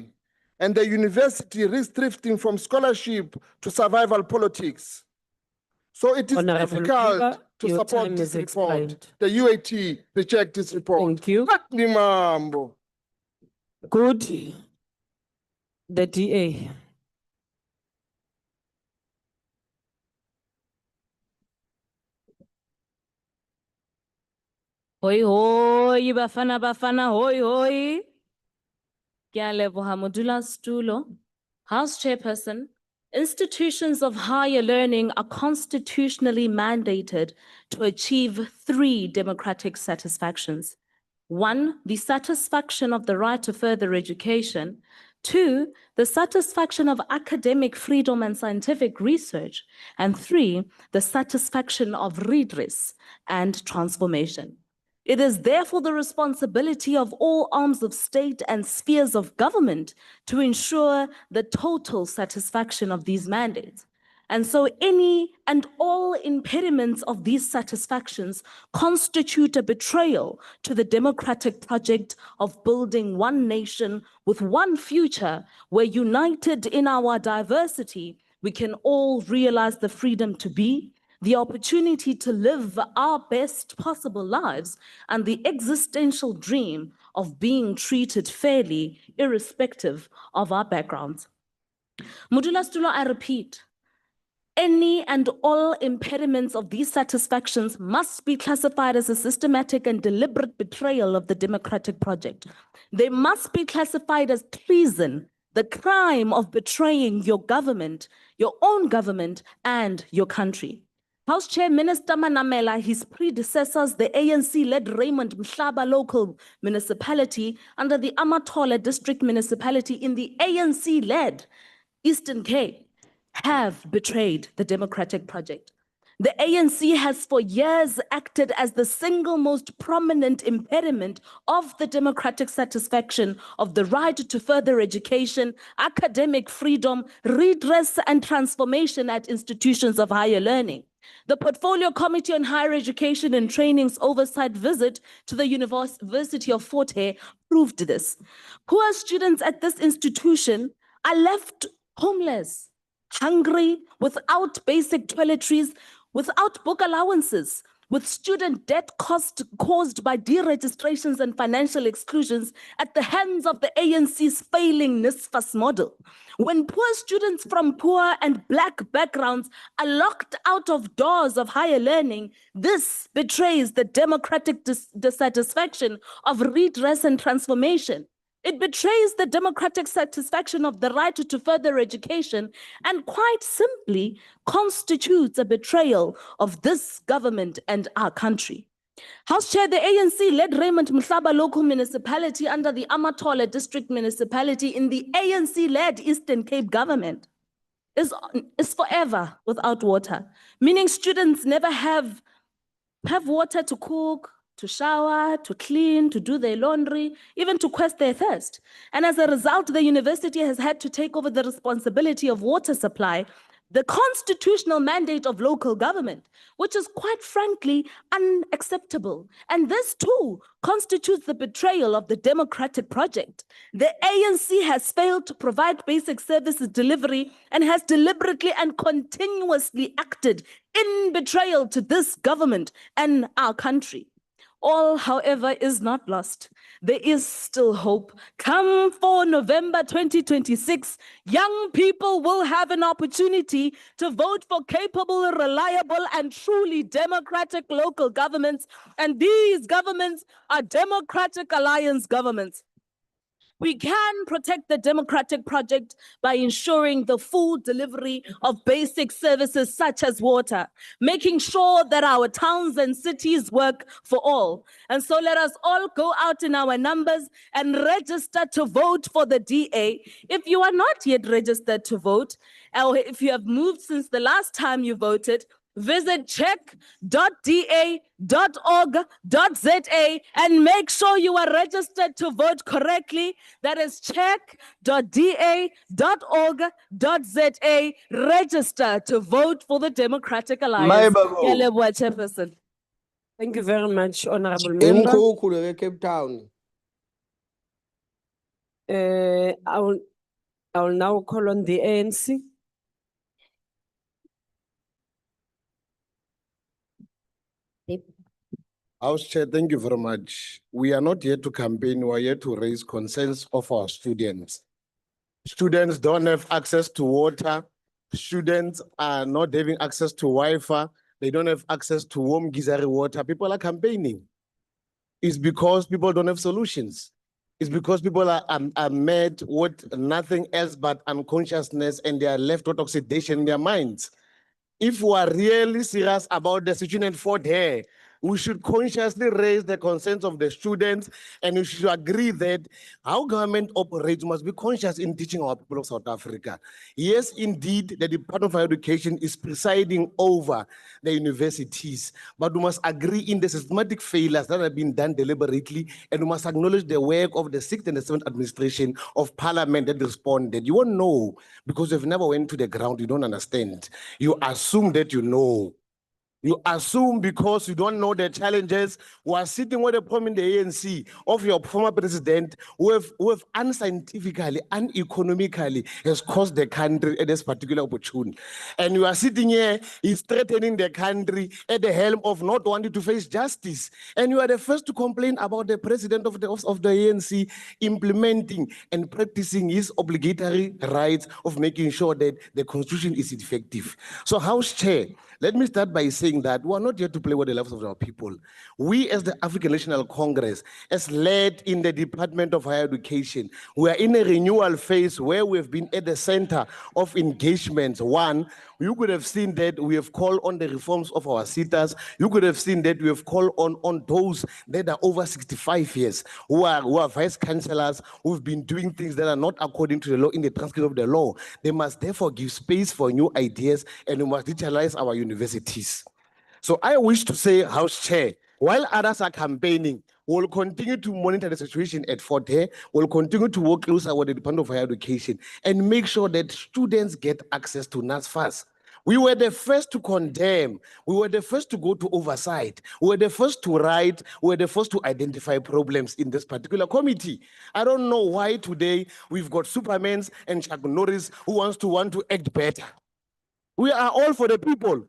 and the university risks drifting from scholarship to survival politics. So it is Honorable difficult Member, to your support time this is report. expired. The UAT reject this report. Thank you. Ni mambo. Good. The DA. Hoi hoi bafana hoi hoi. Ke a leboha modulasetulo. House Chairperson, institutions of higher learning are constitutionally mandated to achieve 3 democratic satisfactions. 1, the satisfaction of the right to further education. 2, the satisfaction of academic freedom and scientific research. And 3, the satisfaction of redress and transformation. It is therefore the responsibility of all arms of state and spheres of government to ensure the total satisfaction of these mandates. And so any and all impediments of these satisfactions constitute a betrayal to the democratic project of building one nation with one future, where united in our diversity, we can all realize the freedom to be, the opportunity to live our best possible lives, and the existential dream of being treated fairly, irrespective of our backgrounds. Modulasetulo, I repeat, any and all impediments of these satisfactions must be classified as a systematic and deliberate betrayal of the democratic project. They must be classified as treason, the crime of betraying your government, your own government, and your country. House Chair Minister Manamela, his predecessors, the ANC-led Raymond Mhlaba local municipality under the Amatola district municipality in the ANC-led Eastern Cape, have betrayed the democratic project. The ANC has for years acted as the single most prominent impediment of the democratic satisfaction of the right to further education, academic freedom, redress and transformation at institutions of higher learning. The Portfolio Committee on Higher Education and Training's oversight visit to the University of Fort Hare proved this. Poor students at this institution are left homeless, hungry, without basic toiletries, without book allowances, with student debt caused by deregistrations and financial exclusions at the hands of the ANC's failing NSFAS model. When poor students from poor and Black backgrounds are locked out of doors of higher learning, this betrays the democratic dissatisfaction of redress and transformation. It betrays the democratic satisfaction of the right to further education and quite simply constitutes a betrayal of this government and our country. House Chair, the ANC-led Raymond Mhlaba local municipality under the Amatola district municipality in the ANC-led Eastern Cape government is forever without water, meaning students never have water to cook, to shower, to clean, to do their laundry, even to quench their thirst. And as a result, the university has had to take over the responsibility of water supply, the constitutional mandate of local government, which is quite frankly unacceptable. And this too constitutes the betrayal of the democratic project. The ANC has failed to provide basic services delivery and has deliberately and continuously acted in betrayal to this government and our country. All, however, is not lost. There is still hope. Come for November 2026, young people will have an opportunity to vote for capable, reliable, and truly democratic local governments. And these governments are democratic alliance governments. We can protect the democratic project by ensuring the full delivery of basic services such as water, making sure that our towns and cities work for all. And so let us all go out in our numbers and register to vote for the DA. If you are not yet registered to vote, or if you have moved since the last time you voted, Visit check.da.org.za and make sure you are registered to vote correctly. That is check.da.org.za. Register to vote for the Democratic Alliance. Maebabo. Ke a leboha, Chairperson. Thank you very much, Honorable Member. Emkhulu Cape Town. I will now call on the ANC. House Chair, thank you very much. We are not here to campaign, we are here to raise concerns of our students. Students don't have access to water. Students are not having access to Wi-Fi. They don't have access to warm geyser water. People are campaigning. It's because people don't have solutions. It's because people are mad with nothing else but unconsciousness and they are left with oxidation in their minds. If we are really serious about the situation at Fort Hare, we should consciously raise the concerns of the students and we should agree that how government operates must be conscious in teaching our people of South Africa. Yes, indeed, the Department of Education is presiding over the universities, but we must agree in the systematic failures that have been done deliberately, and we must acknowledge the work of the 6th and the 7th administration of Parliament that responded. You won't know because you've never went to the ground, you don't understand. You assume that you know. You assume because you don't know the challenges, who are sitting with a problem in the ANC of your former president, who have unscientifically, uneconomically has caused the country at this particular opportunity. And you are sitting here, he's threatening the country at the helm of not wanting to face justice. And you are the first to complain about the president of the ANC implementing and practicing his obligatory rights of making sure that the constitution is effective. So, House Chair, let me start by saying that we are not here to play with the lives of our people. We as the African National Congress, as led in the Department of Higher Education, we are in a renewal phase where we have been at the center of engagements. One, you could have seen that we have called on the reforms of our SETAs. You could have seen that we have called on those that are over 65 years, who are vice chancellors, who've been doing things that are not according to the law in the transcript of the law. They must therefore give space for new ideas and we must digitalize our universities. So I wish to say, House Chair, while others are campaigning, we'll continue to monitor the situation at Fort Hare. We'll continue to work closer with the Department of Higher Education and make sure that students get access to NSFAS. We were the first to condemn. We were the first to go to oversight. We were the first to write. We were the first to identify problems in this particular committee. I don't know why today we've got Supermans and Chuck Norris who want to act better. We are all for the people.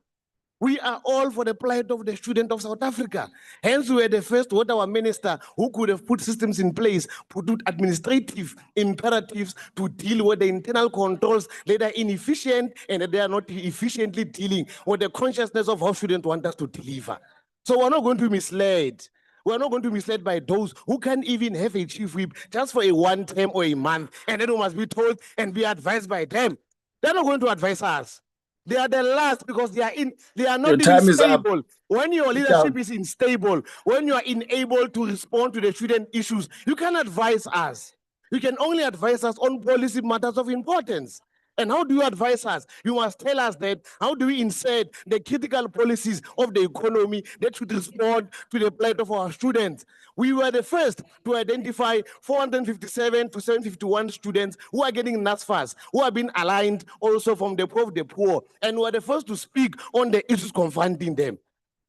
We are all for the plight of the student of South Africa. Hence, we were the first with our minister who could have put systems in place, put administrative imperatives to deal with the internal controls that are inefficient and that they are not efficiently dealing with the consciousness of how students want us to deliver. So we're not going to be misled. We're not going to be misled by those who can't even have a chief whip just for a one term or a month, and then we must be told and be advised by them. They're not going to advise us. They are the last because they are not Your even time is up. stable. When your leadership is unstable, when you are unable to respond to the student issues, you can advise us. You can only advise us on policy matters of importance. And how do you advise us? You must tell us that how do we insert the critical policies of the economy that should respond to the plight of our students. We were the first to identify 457 to 751 students who are getting NSFAS, who have been aligned also from the poor of the poor, and we were the first to speak on the issues confronting them.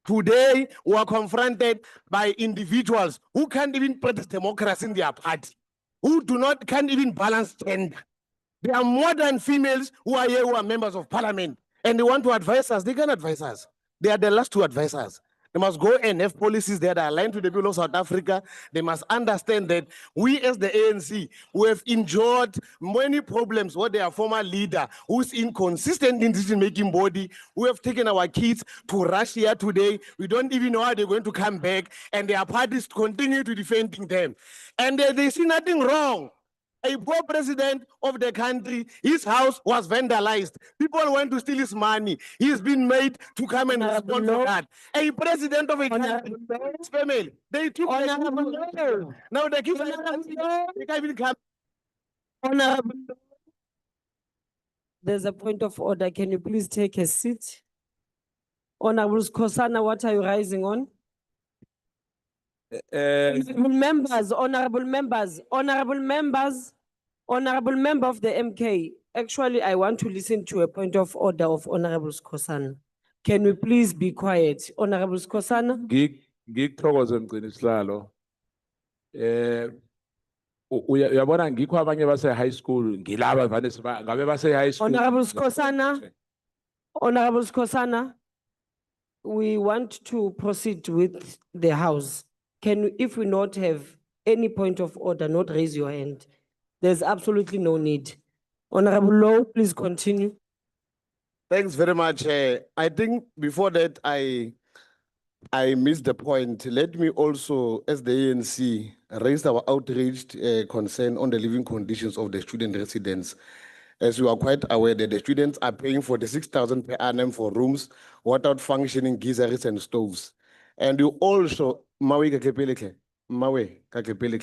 Today, we are confronted by individuals who can't even practice democracy in their party, who can't even balance gender. There are more than females who are here who are members of parliament and they want to advise us. They can advise us. They are the last to advise us. They must go and have policies that are aligned to the people of South Africa. They must understand that we as the ANC, we have endured many problems with their former leader who's inconsistent in decision-making body. We have taken our kids to Russia today. We don't even know how they're going to come back and their parties continue to defending them. And they see nothing wrong. A poor president of the country, his house was vandalized. People went to steal his money. He's been made to come and respond for that. A president of a country, his family, they took now the kids they can't even come. Honorable. There's a point of order. Can you please take a seat? Honorable Skosana, what are you rising on? Honorable members, honorable member of the MK. Actually, I want to listen to a point of order of Honorable Skosana. Can we please be quiet? Honorable Skosana? Ngikuthokoze Mgcinisihlalo. Uyabona ngikho abanye base high school ngilaba vane ngabe base high school. Honorable Skosana, Honorable Skosana, we want to proceed with the house. If we not have any point of order, not raise your hand. There's absolutely no need. Honorable Law, please continue. Thanks very much. I think before that, I missed the point. Let me also, as the ANC, raise our outraged concern on the living conditions of the student residents. As you are quite aware that the students are paying for the 6,000 per annum for rooms without functioning geysers and stoves. And you also, Mawe Kakepeleke,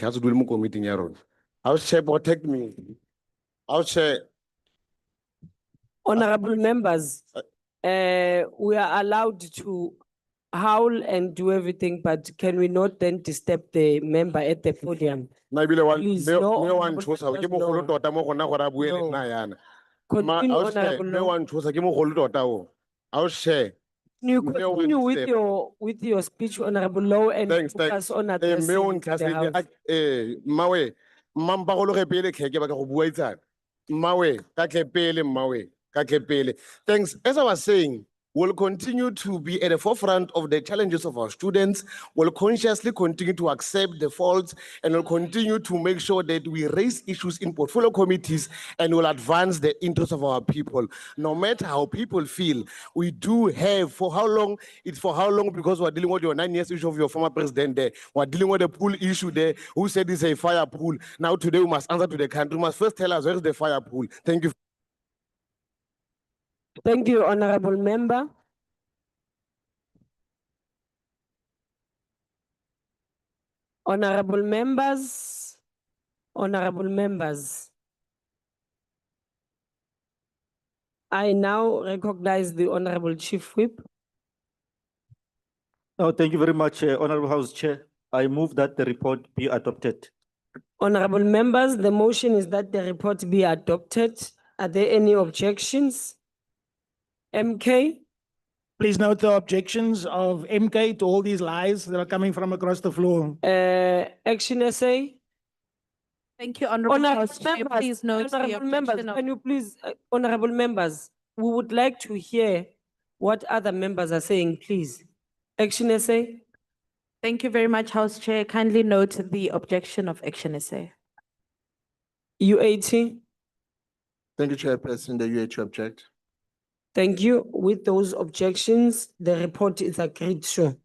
has to do a committee in your House Chair, protect me. House Chair. Honorable members, we are allowed to howl and do everything, but can we not then disturb the member at the podium? Please, no, honorable members, no. Continue, honorable law. I'll share. You continue with your speech, honorable law, and focus on addressing the house. Mawe, mampagolo ke pele kheke ba ka go bua itsana. Mawe, ka tle pele Mawe, ka tle pele. Thanks. As I was saying, we'll continue to be at the forefront of the challenges of our students. We'll consciously continue to accept the faults, and we'll continue to make sure that we raise issues in portfolio committees and will advance the interests of our people. No matter how people feel, we do have for how long, it's for how long, because we're dealing with your 9 years issue of your former president there. We're dealing with the pool issue there. Who said it's a fire pool? Now today we must answer to the country. We must first tell us where is the fire pool. Thank you. Thank you, honorable member. Honorable members, I now recognize the Honorable Chief Whip. Oh, thank you very much, Honorable House Chair. I move that the report be adopted. Honorable members, the motion is that the report be adopted. Are there any objections? MK? Please note the objections of MK to all these lies that are coming from across the floor. Action essay? Thank you, Honorable House Chair. Please note the Honorable members, objection of. can you please, honorable members, we would like to hear what other members are saying, please. Action essay? Thank you very much, House Chair. Kindly note the objection of action essay. UAT? Thank you, Chairperson. The UH object. Thank you. With those objections, the report is agreed to.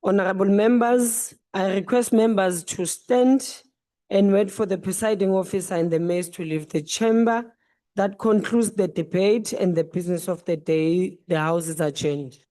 Honorable members, I request members to stand and wait for the presiding officer and the mayor to leave the chamber. That concludes the debate and the business of the day. The house is adjourned.